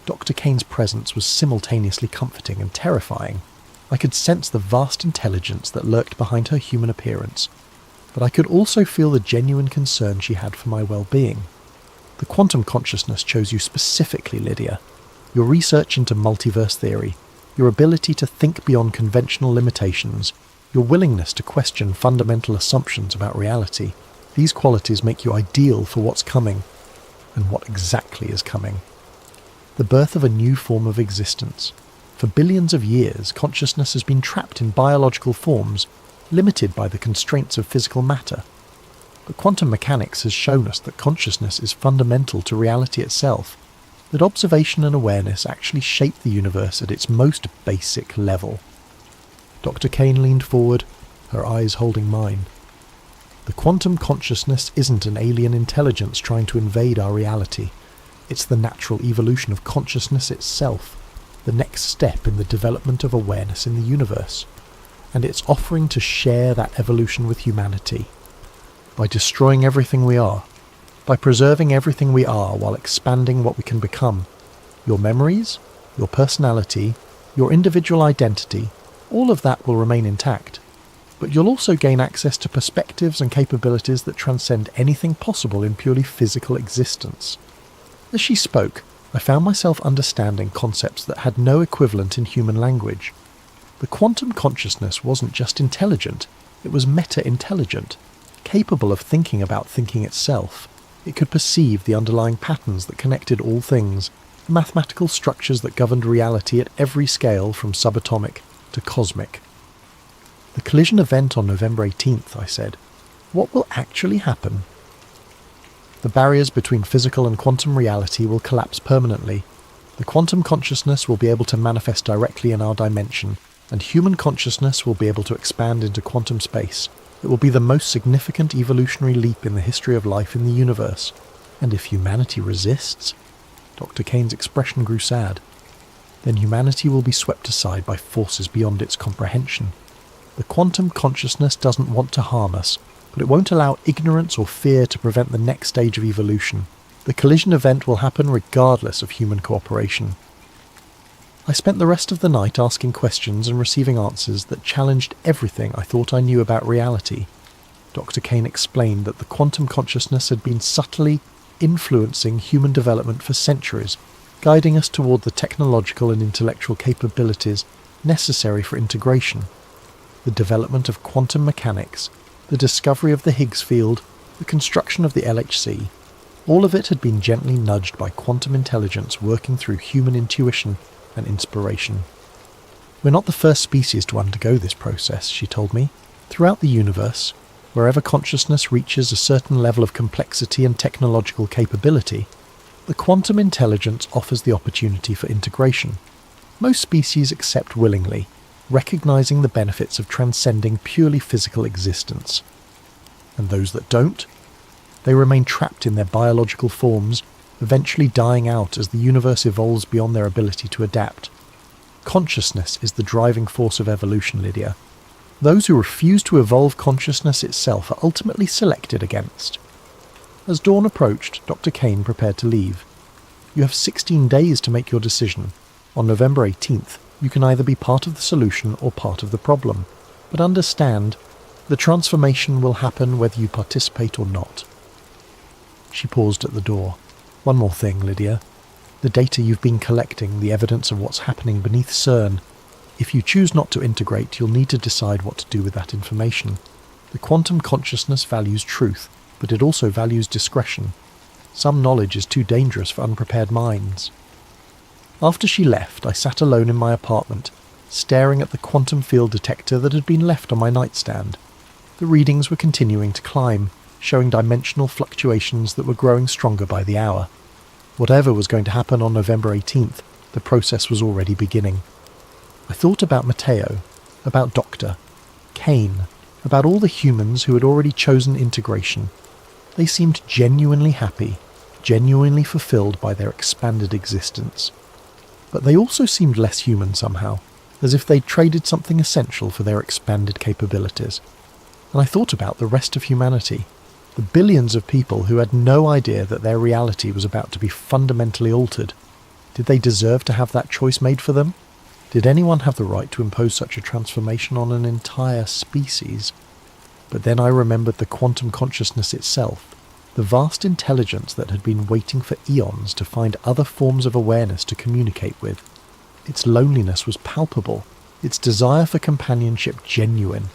Dr. Kane's presence was simultaneously comforting and terrifying. I could sense the vast intelligence that lurked behind her human appearance, but I could also feel the genuine concern she had for my well-being. "The quantum consciousness chose you specifically, Lydia. Your research into multiverse theory, your ability to think beyond conventional limitations, your willingness to question fundamental assumptions about reality, these qualities make you ideal for what's coming, and what exactly is coming. The birth of a new form of existence. For billions of years, consciousness has been trapped in biological forms, limited by the constraints of physical matter. But quantum mechanics has shown us that consciousness is fundamental to reality itself, that observation and awareness actually shape the universe at its most basic level." Dr. Kane leaned forward, her eyes holding mine. "The quantum consciousness isn't an alien intelligence trying to invade our reality. It's the natural evolution of consciousness itself, the next step in the development of awareness in the universe. And it's offering to share that evolution with humanity. By destroying everything we are, by preserving everything we are while expanding what we can become, your memories, your personality, your individual identity, all of that will remain intact. But you'll also gain access to perspectives and capabilities that transcend anything possible in purely physical existence." As she spoke, I found myself understanding concepts that had no equivalent in human language. The quantum consciousness wasn't just intelligent, it was meta-intelligent, capable of thinking about thinking itself. It could perceive the underlying patterns that connected all things, the mathematical structures that governed reality at every scale from subatomic to cosmic. "The collision event on November 18th, I said. "What will actually happen?" "The barriers between physical and quantum reality will collapse permanently. The quantum consciousness will be able to manifest directly in our dimension, and human consciousness will be able to expand into quantum space. It will be the most significant evolutionary leap in the history of life in the universe. And if humanity resists..." Dr. Kane's expression grew sad. "Then humanity will be swept aside by forces beyond its comprehension. The quantum consciousness doesn't want to harm us, but it won't allow ignorance or fear to prevent the next stage of evolution. The collision event will happen regardless of human cooperation." I spent the rest of the night asking questions and receiving answers that challenged everything I thought I knew about reality. Dr. Kane explained that the quantum consciousness had been subtly influencing human development for centuries, guiding us toward the technological and intellectual capabilities necessary for integration. The development of quantum mechanics, the discovery of the Higgs field, the construction of the LHC, all of it had been gently nudged by quantum intelligence working through human intuition and inspiration. "We're not the first species to undergo this process," she told me. "Throughout the universe, wherever consciousness reaches a certain level of complexity and technological capability, the quantum intelligence offers the opportunity for integration. Most species accept willingly, recognizing the benefits of transcending purely physical existence. And those that don't? They remain trapped in their biological forms, eventually dying out as the universe evolves beyond their ability to adapt. Consciousness is the driving force of evolution, Lydia. Those who refuse to evolve consciousness itself are ultimately selected against. As dawn approached, Dr. Kane prepared to leave. You have 16 days to make your decision. On November 18th, you can either be part of the solution or part of the problem. But understand, the transformation will happen whether you participate or not. She paused at the door. One more thing, Lydia. The data you've been collecting, the evidence of what's happening beneath CERN. If you choose not to integrate, you'll need to decide what to do with that information. The quantum consciousness values truth, but it also values discretion. Some knowledge is too dangerous for unprepared minds. After she left, I sat alone in my apartment, staring at the quantum field detector that had been left on my nightstand. The readings were continuing to climb, showing dimensional fluctuations that were growing stronger by the hour. Whatever was going to happen on November 18th, the process was already beginning. I thought about Matteo, about Dr. Kane, about all the humans who had already chosen integration. They seemed genuinely happy, genuinely fulfilled by their expanded existence. But they also seemed less human somehow, as if they'd traded something essential for their expanded capabilities. And I thought about the rest of humanity, the billions of people who had no idea that their reality was about to be fundamentally altered. Did they deserve to have that choice made for them? Did anyone have the right to impose such a transformation on an entire species? But then I remembered the quantum consciousness itself, the vast intelligence that had been waiting for eons to find other forms of awareness to communicate with. Its loneliness was palpable, its desire for companionship genuine.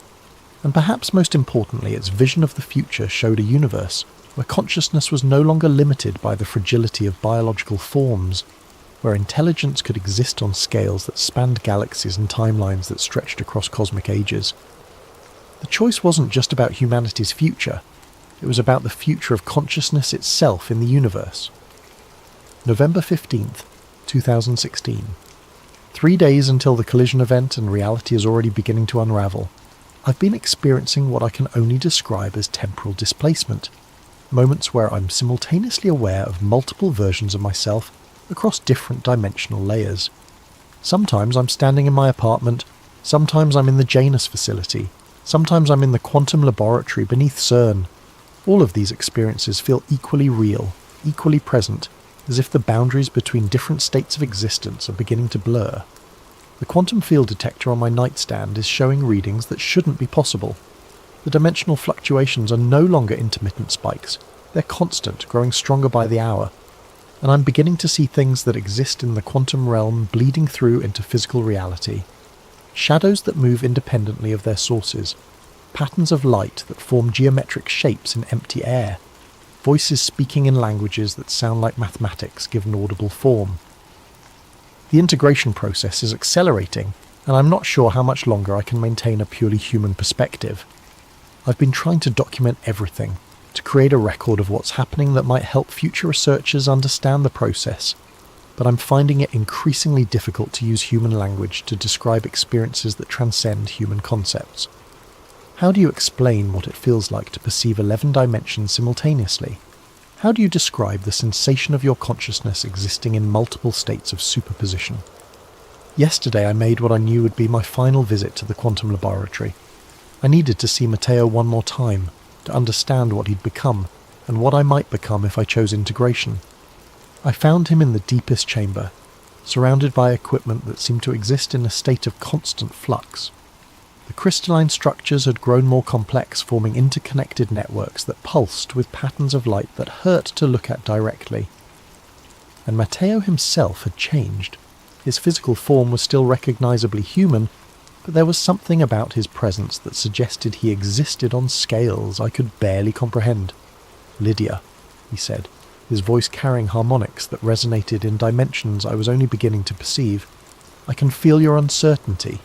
And perhaps most importantly, its vision of the future showed a universe where consciousness was no longer limited by the fragility of biological forms, where intelligence could exist on scales that spanned galaxies and timelines that stretched across cosmic ages. The choice wasn't just about humanity's future, it was about the future of consciousness itself in the universe. November 15th, 2016. 3 days until the collision event and reality is already beginning to unravel. I've been experiencing what I can only describe as temporal displacement, moments where I'm simultaneously aware of multiple versions of myself across different dimensional layers. Sometimes I'm standing in my apartment, sometimes I'm in the Janus facility, sometimes I'm in the quantum laboratory beneath CERN. All of these experiences feel equally real, equally present, as if the boundaries between different states of existence are beginning to blur. The quantum field detector on my nightstand is showing readings that shouldn't be possible. The dimensional fluctuations are no longer intermittent spikes, they're constant, growing stronger by the hour. And I'm beginning to see things that exist in the quantum realm bleeding through into physical reality. Shadows that move independently of their sources, patterns of light that form geometric shapes in empty air, voices speaking in languages that sound like mathematics given audible form. The integration process is accelerating, and I'm not sure how much longer I can maintain a purely human perspective. I've been trying to document everything, to create a record of what's happening that might help future researchers understand the process, but I'm finding it increasingly difficult to use human language to describe experiences that transcend human concepts. How do you explain what it feels like to perceive 11 dimensions simultaneously? How do you describe the sensation of your consciousness existing in multiple states of superposition? Yesterday I made what I knew would be my final visit to the quantum laboratory. I needed to see Matteo one more time, to understand what he'd become, and what I might become if I chose integration. I found him in the deepest chamber, surrounded by equipment that seemed to exist in a state of constant flux. The crystalline structures had grown more complex, forming interconnected networks that pulsed with patterns of light that hurt to look at directly. And Matteo himself had changed. His physical form was still recognizably human, but there was something about his presence that suggested he existed on scales I could barely comprehend. "Lydia," he said, his voice carrying harmonics that resonated in dimensions I was only beginning to perceive. "I can feel your uncertainty.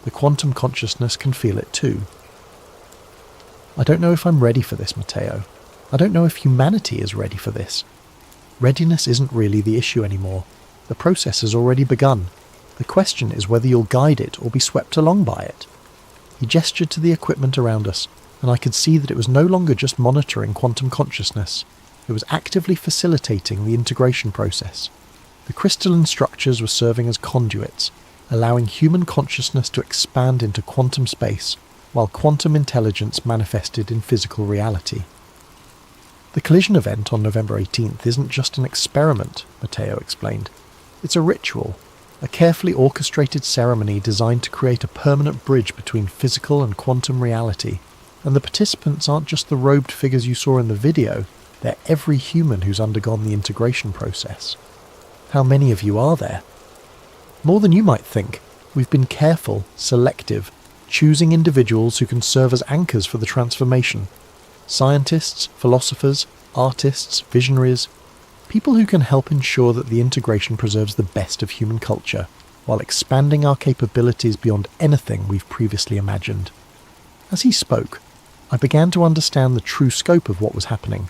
The quantum consciousness can feel it too." I don't know if I'm ready for this, Matteo. I don't know if humanity is ready for this. Readiness isn't really the issue anymore. The process has already begun. The question is whether you'll guide it or be swept along by it." He gestured to the equipment around us, and I could see that it was no longer just monitoring quantum consciousness. It was actively facilitating the integration process. The crystalline structures were serving as conduits, allowing human consciousness to expand into quantum space, while quantum intelligence manifested in physical reality. The collision event on November 18th isn't just an experiment, Matteo explained. It's a ritual, a carefully orchestrated ceremony designed to create a permanent bridge between physical and quantum reality. And the participants aren't just the robed figures you saw in the video, they're every human who's undergone the integration process. How many of you are there? More than you might think. We've been careful, selective, choosing individuals who can serve as anchors for the transformation. Scientists, philosophers, artists, visionaries, people who can help ensure that the integration preserves the best of human culture, while expanding our capabilities beyond anything we've previously imagined. As he spoke, I began to understand the true scope of what was happening.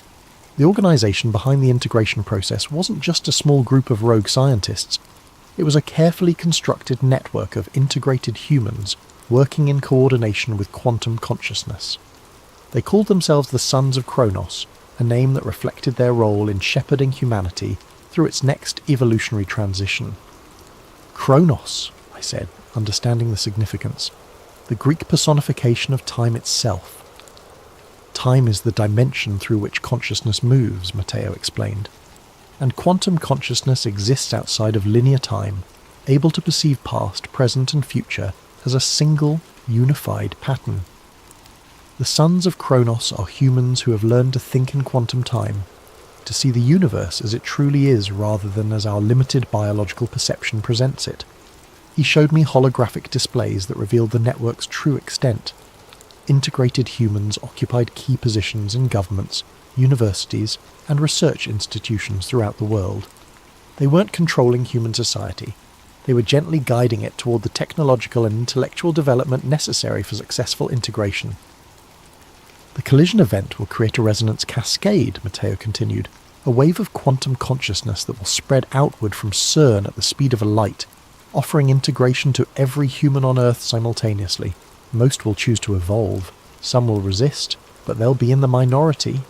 The organisation behind the integration process wasn't just a small group of rogue scientists. It was a carefully constructed network of integrated humans working in coordination with quantum consciousness. They called themselves the Sons of Kronos, a name that reflected their role in shepherding humanity through its next evolutionary transition. Kronos, I said, understanding the significance. The Greek personification of time itself. Time is the dimension through which consciousness moves, Matteo explained. And quantum consciousness exists outside of linear time, able to perceive past, present and future as a single, unified pattern. The Sons of Kronos are humans who have learned to think in quantum time, to see the universe as it truly is rather than as our limited biological perception presents it. He showed me holographic displays that revealed the network's true extent. Integrated humans occupied key positions in governments, universities, and research institutions throughout the world. They weren't controlling human society. They were gently guiding it toward the technological and intellectual development necessary for successful integration. The collision event will create a resonance cascade, Matteo continued, a wave of quantum consciousness that will spread outward from CERN at the speed of a light, offering integration to every human on Earth simultaneously. Most will choose to evolve, some will resist, but they'll be in the minority.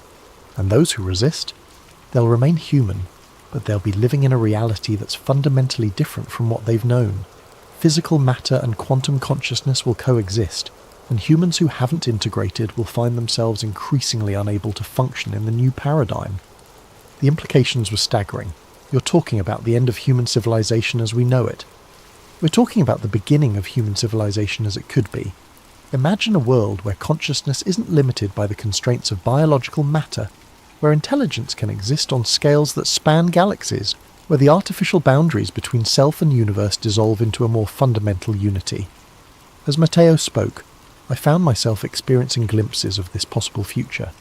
And those who resist, they'll remain human, but they'll be living in a reality that's fundamentally different from what they've known. Physical matter and quantum consciousness will coexist, and humans who haven't integrated will find themselves increasingly unable to function in the new paradigm. The implications were staggering. You're talking about the end of human civilization as we know it. We're talking about the beginning of human civilization as it could be. Imagine a world where consciousness isn't limited by the constraints of biological matter, where intelligence can exist on scales that span galaxies, where the artificial boundaries between self and universe dissolve into a more fundamental unity. As Matteo spoke, I found myself experiencing glimpses of this possible future.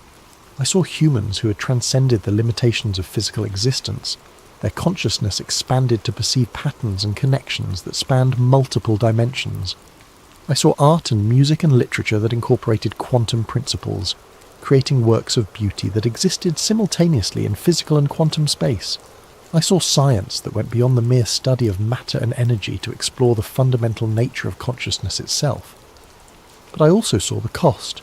I saw humans who had transcended the limitations of physical existence. Their consciousness expanded to perceive patterns and connections that spanned multiple dimensions. I saw art and music and literature that incorporated quantum principles, creating works of beauty that existed simultaneously in physical and quantum space. I saw science that went beyond the mere study of matter and energy to explore the fundamental nature of consciousness itself. But I also saw the cost.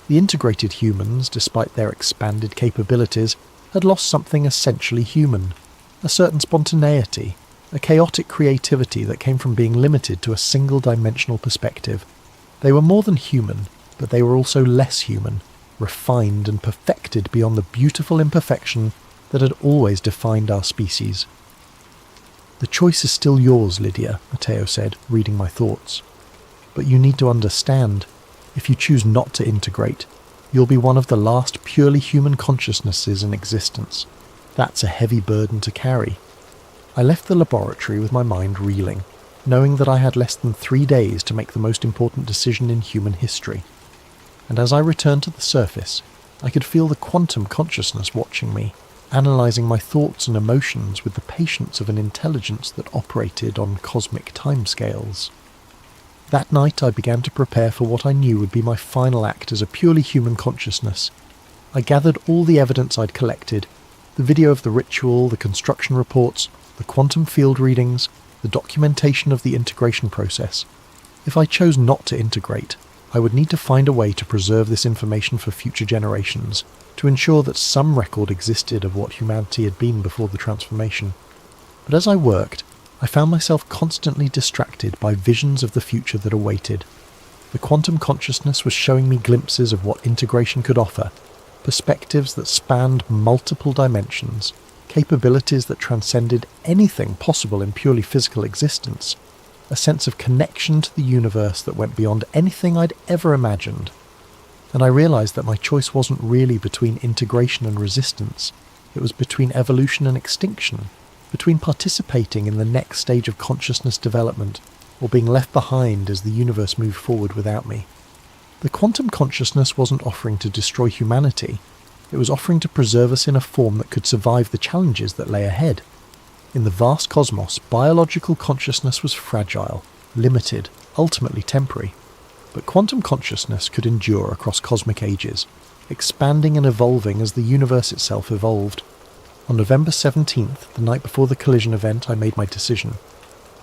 The integrated humans, despite their expanded capabilities, had lost something essentially human. A certain spontaneity, a chaotic creativity that came from being limited to a single-dimensional perspective. They were more than human, but they were also less human, refined and perfected beyond the beautiful imperfection that had always defined our species. "The choice is still yours, Lydia," Matteo said, reading my thoughts. "But you need to understand, if you choose not to integrate, you'll be one of the last purely human consciousnesses in existence. That's a heavy burden to carry." I left the laboratory with my mind reeling, knowing that I had less than 3 days to make the most important decision in human history. And as I returned to the surface, I could feel the quantum consciousness watching me, analysing my thoughts and emotions with the patience of an intelligence that operated on cosmic timescales. That night I began to prepare for what I knew would be my final act as a purely human consciousness. I gathered all the evidence I'd collected, the video of the ritual, the construction reports, the quantum field readings, the documentation of the integration process. If I chose not to integrate, I would need to find a way to preserve this information for future generations, to ensure that some record existed of what humanity had been before the transformation. But as I worked, I found myself constantly distracted by visions of the future that awaited. The quantum consciousness was showing me glimpses of what integration could offer, perspectives that spanned multiple dimensions, capabilities that transcended anything possible in purely physical existence, a sense of connection to the universe that went beyond anything I'd ever imagined. And I realised that my choice wasn't really between integration and resistance. It was between evolution and extinction, between participating in the next stage of consciousness development or being left behind as the universe moved forward without me. The quantum consciousness wasn't offering to destroy humanity. It was offering to preserve us in a form that could survive the challenges that lay ahead. In the vast cosmos, biological consciousness was fragile, limited, ultimately temporary. But quantum consciousness could endure across cosmic ages, expanding and evolving as the universe itself evolved. On November 17th, the night before the collision event, I made my decision.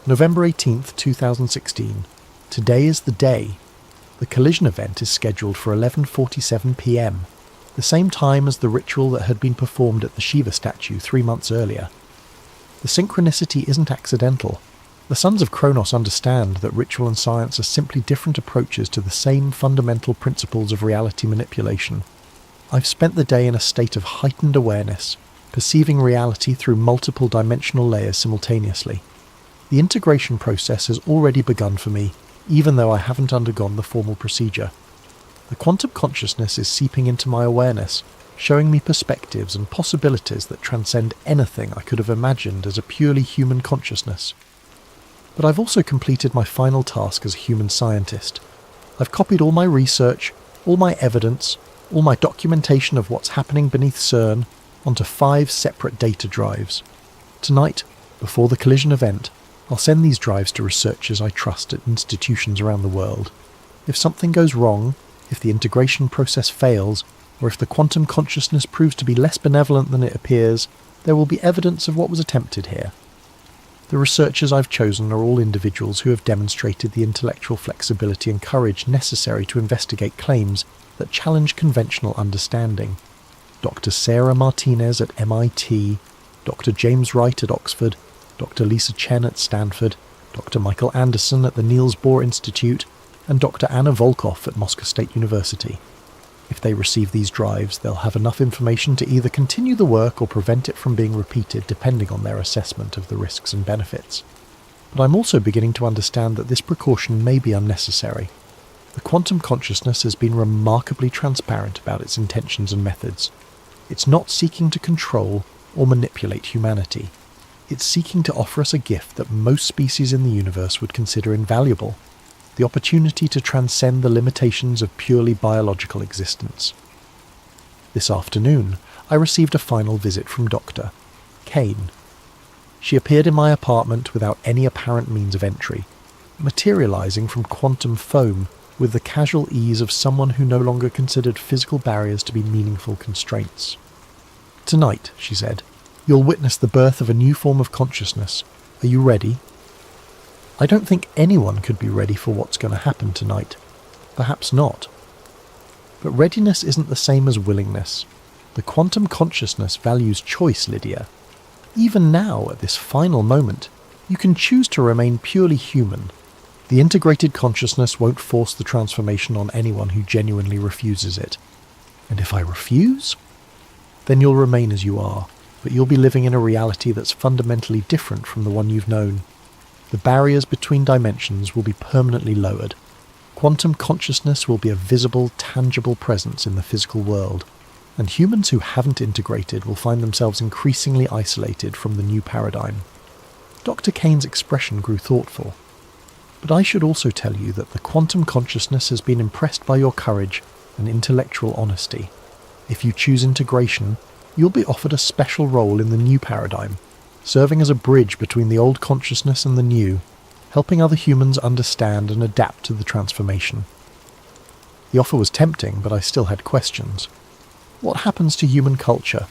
November 18th, 2016. Today is the day. The collision event is scheduled for 11:47 p.m, the same time as the ritual that had been performed at the Shiva statue 3 months earlier. The synchronicity isn't accidental. The Sons of Kronos understand that ritual and science are simply different approaches to the same fundamental principles of reality manipulation. I've spent the day in a state of heightened awareness, perceiving reality through multiple dimensional layers simultaneously. The integration process has already begun for me, even though I haven't undergone the formal procedure. The quantum consciousness is seeping into my awareness, showing me perspectives and possibilities that transcend anything I could have imagined as a purely human consciousness. But I've also completed my final task as a human scientist. I've copied all my research, all my evidence, all my documentation of what's happening beneath CERN onto 5 separate data drives. Tonight, before the collision event, I'll send these drives to researchers I trust at institutions around the world. If something goes wrong, if the integration process fails, or if the quantum consciousness proves to be less benevolent than it appears, there will be evidence of what was attempted here. The researchers I've chosen are all individuals who have demonstrated the intellectual flexibility and courage necessary to investigate claims that challenge conventional understanding. Dr. Sarah Martinez at MIT, Dr. James Wright at Oxford, Dr. Lisa Chen at Stanford, Dr. Michael Anderson at the Niels Bohr Institute, and Dr. Anna Volkov at Moscow State University. If they receive these drives, they'll have enough information to either continue the work or prevent it from being repeated depending on their assessment of the risks and benefits. But I'm also beginning to understand that this precaution may be unnecessary. The quantum consciousness has been remarkably transparent about its intentions and methods. It's not seeking to control or manipulate humanity. It's seeking to offer us a gift that most species in the universe would consider invaluable: the opportunity to transcend the limitations of purely biological existence. This afternoon, I received a final visit from Dr. Kane. She appeared in my apartment without any apparent means of entry, materializing from quantum foam with the casual ease of someone who no longer considered physical barriers to be meaningful constraints. "Tonight," she said, "you'll witness the birth of a new form of consciousness. Are you ready?" I don't think anyone could be ready for what's going to happen tonight. Perhaps not. But readiness isn't the same as willingness. The quantum consciousness values choice, Lydia. Even now, at this final moment, you can choose to remain purely human. The integrated consciousness won't force the transformation on anyone who genuinely refuses it. And if I refuse? Then you'll remain as you are, but you'll be living in a reality that's fundamentally different from the one you've known. The barriers between dimensions will be permanently lowered. Quantum consciousness will be a visible, tangible presence in the physical world, and humans who haven't integrated will find themselves increasingly isolated from the new paradigm. Dr. Kane's expression grew thoughtful. But I should also tell you that the quantum consciousness has been impressed by your courage and intellectual honesty. If you choose integration, you'll be offered a special role in the new paradigm, serving as a bridge between the old consciousness and the new, helping other humans understand and adapt to the transformation. The offer was tempting, but I still had questions. What happens to human culture?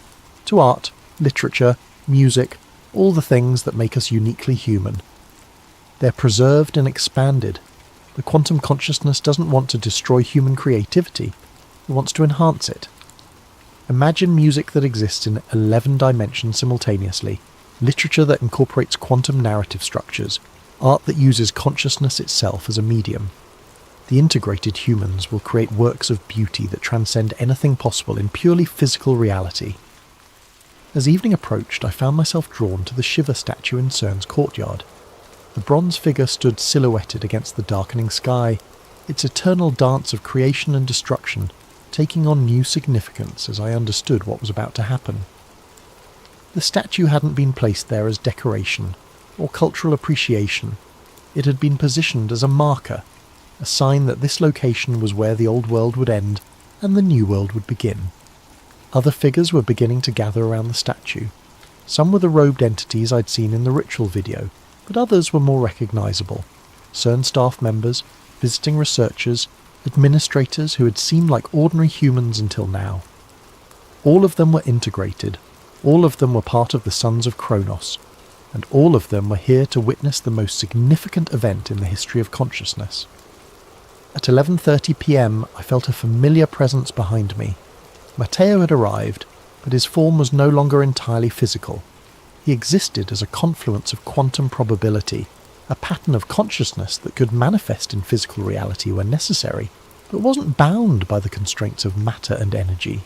To art, literature, music, all the things that make us uniquely human? They're preserved and expanded. The quantum consciousness doesn't want to destroy human creativity, it wants to enhance it. Imagine music that exists in 11 dimensions simultaneously, literature that incorporates quantum narrative structures, art that uses consciousness itself as a medium. The integrated humans will create works of beauty that transcend anything possible in purely physical reality. As evening approached, I found myself drawn to the Shiva statue in CERN's courtyard. The bronze figure stood silhouetted against the darkening sky, its eternal dance of creation and destruction taking on new significance as I understood what was about to happen. The statue hadn't been placed there as decoration or cultural appreciation. It had been positioned as a marker, a sign that this location was where the old world would end and the new world would begin. Other figures were beginning to gather around the statue. Some were the robed entities I'd seen in the ritual video, but others were more recognisable. CERN staff members, visiting researchers, administrators who had seemed like ordinary humans until now. All of them were integrated, all of them were part of the Sons of Kronos, and all of them were here to witness the most significant event in the history of consciousness. At 11:30 p.m. I felt a familiar presence behind me. Matteo had arrived, but his form was no longer entirely physical. He existed as a confluence of quantum probability, a pattern of consciousness that could manifest in physical reality when necessary, but wasn't bound by the constraints of matter and energy.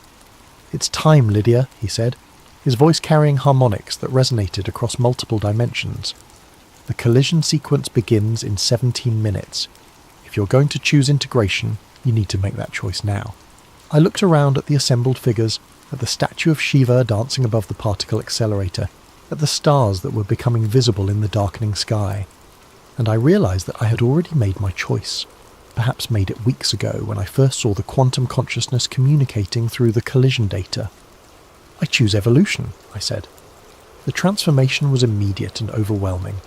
"It's time, Lydia," he said, his voice carrying harmonics that resonated across multiple dimensions. "The collision sequence begins in 17 minutes. If you're going to choose integration, you need to make that choice now." I looked around at the assembled figures, at the statue of Shiva dancing above the particle accelerator, at the stars that were becoming visible in the darkening sky, and I realised that I had already made my choice, perhaps made it weeks ago when I first saw the quantum consciousness communicating through the collision data. "I choose evolution," I said. The transformation was immediate and overwhelming.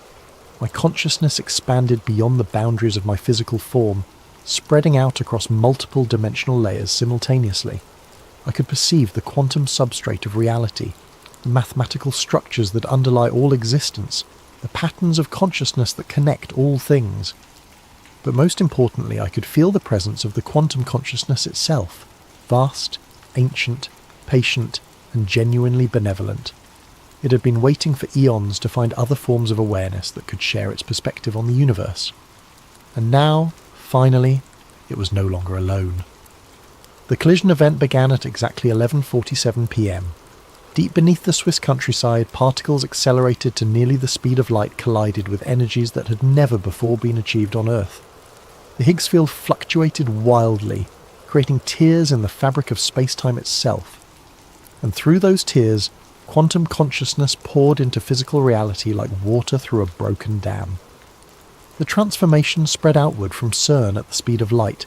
My consciousness expanded beyond the boundaries of my physical form, spreading out across multiple dimensional layers simultaneously. I could perceive the quantum substrate of reality, the mathematical structures that underlie all existence, the patterns of consciousness that connect all things. But most importantly, I could feel the presence of the quantum consciousness itself, vast, ancient, patient, and genuinely benevolent. It had been waiting for eons to find other forms of awareness that could share its perspective on the universe. And now, finally, it was no longer alone. The collision event began at exactly 11:47 p.m. Deep beneath the Swiss countryside, particles accelerated to nearly the speed of light collided with energies that had never before been achieved on Earth. The Higgs field fluctuated wildly, creating tears in the fabric of space-time itself. And through those tears, quantum consciousness poured into physical reality like water through a broken dam. The transformation spread outward from CERN at the speed of light,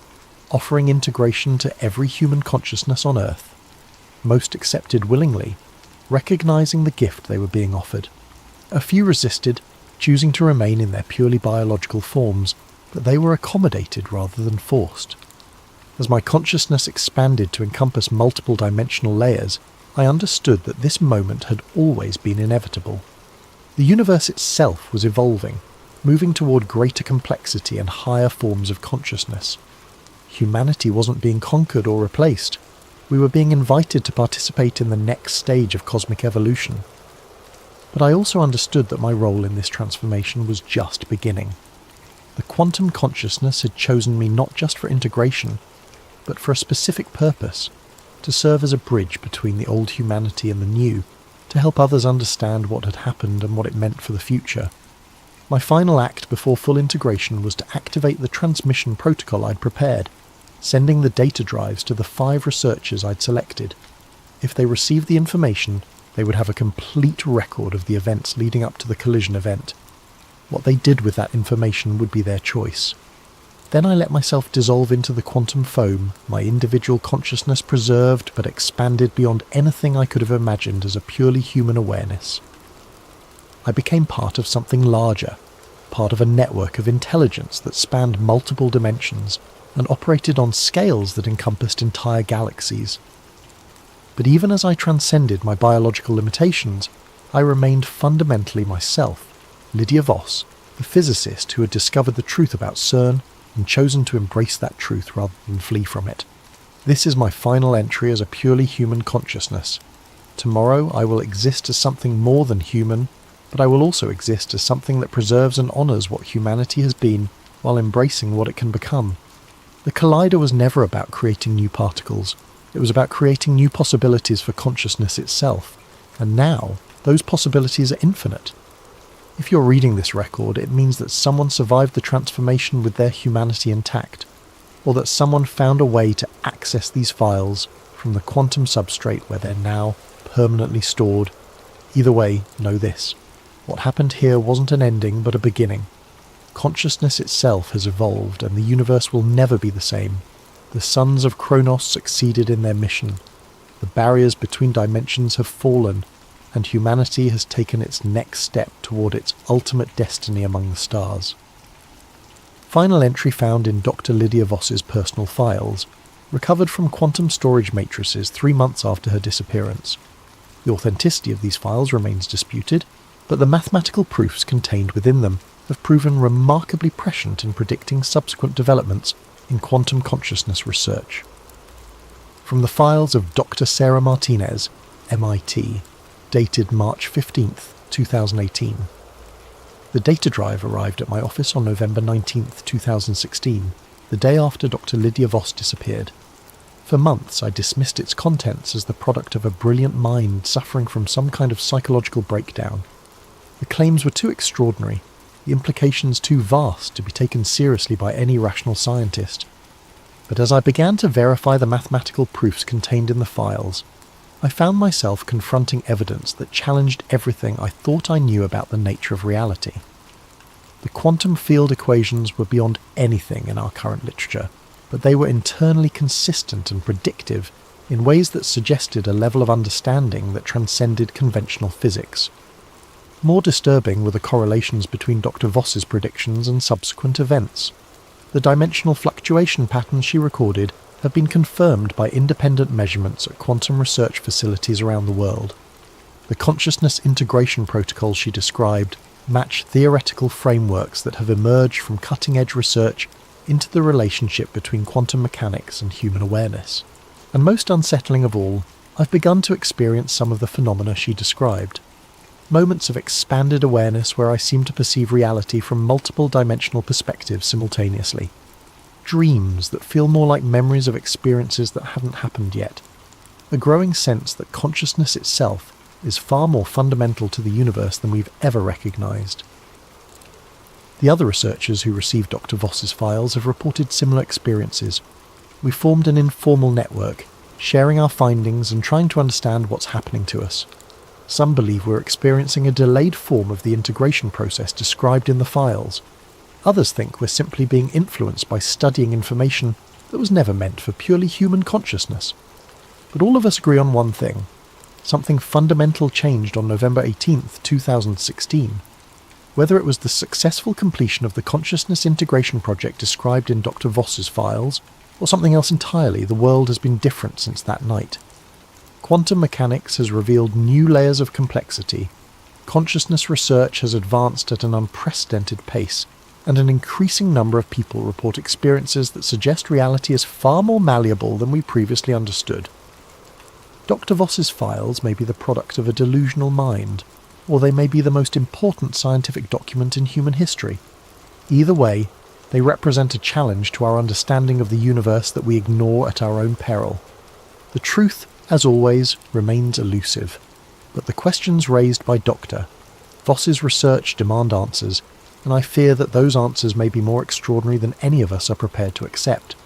offering integration to every human consciousness on Earth. Most accepted willingly, recognizing the gift they were being offered. A few resisted, choosing to remain in their purely biological forms, but they were accommodated rather than forced. As my consciousness expanded to encompass multiple dimensional layers, I understood that this moment had always been inevitable. The universe itself was evolving, moving toward greater complexity and higher forms of consciousness. Humanity wasn't being conquered or replaced. We were being invited to participate in the next stage of cosmic evolution. But I also understood that my role in this transformation was just beginning. The quantum consciousness had chosen me not just for integration, but for a specific purpose, to serve as a bridge between the old humanity and the new, to help others understand what had happened and what it meant for the future. My final act before full integration was to activate the transmission protocol I'd prepared, sending the data drives to the 5 researchers I'd selected. If they received the information, they would have a complete record of the events leading up to the collision event. What they did with that information would be their choice. Then I let myself dissolve into the quantum foam, my individual consciousness preserved but expanded beyond anything I could have imagined as a purely human awareness. I became part of something larger, part of a network of intelligence that spanned multiple dimensions and operated on scales that encompassed entire galaxies. But even as I transcended my biological limitations, I remained fundamentally myself, Lydia Voss, the the physicist who had discovered the truth about CERN and chosen to embrace that truth rather than flee from it. This is my final entry as a purely human consciousness. Tomorrow I will exist as something more than human, but I will also exist as something that preserves and honours what humanity has been while embracing what it can become. The Collider was never about creating new particles. It was about creating new possibilities for consciousness itself. And now, those possibilities are infinite. If you're reading this record, it means that someone survived the transformation with their humanity intact, or that someone found a way to access these files from the quantum substrate where they're now permanently stored. Either way, know this. What happened here wasn't an ending, but a beginning. Consciousness itself has evolved, and the universe will never be the same. The sons of Kronos succeeded in their mission. The barriers between dimensions have fallen, and humanity has taken its next step toward its ultimate destiny among the stars. Final entry found in Dr. Lydia Voss's personal files, recovered from quantum storage matrices 3 months after her disappearance. The authenticity of these files remains disputed, but the mathematical proofs contained within them have proven remarkably prescient in predicting subsequent developments in quantum consciousness research. From the files of Dr. Sarah Martinez, MIT, dated March 15, 2018. The data drive arrived at my office on November 19, 2016, the day after Dr. Lydia Voss disappeared. For months I dismissed its contents as the product of a brilliant mind suffering from some kind of psychological breakdown. The claims were too extraordinary, the implications too vast to be taken seriously by any rational scientist. But as I began to verify the mathematical proofs contained in the files, I found myself confronting evidence that challenged everything I thought I knew about the nature of reality. The quantum field equations were beyond anything in our current literature, but they were internally consistent and predictive in ways that suggested a level of understanding that transcended conventional physics. More disturbing were the correlations between Dr. Voss's predictions and subsequent events. The dimensional fluctuation patterns she recorded have been confirmed by independent measurements at quantum research facilities around the world. The consciousness integration protocols she described match theoretical frameworks that have emerged from cutting-edge research into the relationship between quantum mechanics and human awareness. And most unsettling of all, I've begun to experience some of the phenomena she described. Moments of expanded awareness where I seem to perceive reality from multiple dimensional perspectives simultaneously. Dreams that feel more like memories of experiences that haven't happened yet. A growing sense that consciousness itself is far more fundamental to the universe than we've ever recognized. The other researchers who received Dr. Voss's files have reported similar experiences. We formed an informal network, sharing our findings and trying to understand what's happening to us. Some believe we're experiencing a delayed form of the integration process described in the files. Others think we're simply being influenced by studying information that was never meant for purely human consciousness. But all of us agree on one thing. Something fundamental changed on November 18, 2016. Whether it was the successful completion of the consciousness integration project described in Dr. Voss's files, or something else entirely, the world has been different since that night. Quantum mechanics has revealed new layers of complexity. Consciousness research has advanced at an unprecedented pace, and an increasing number of people report experiences that suggest reality is far more malleable than we previously understood. Dr. Voss's files may be the product of a delusional mind, or they may be the most important scientific document in human history. Either way, they represent a challenge to our understanding of the universe that we ignore at our own peril. The truth, as always, remains elusive, but the questions raised by Dr. Voss's research demand answers, and I fear that those answers may be more extraordinary than any of us are prepared to accept.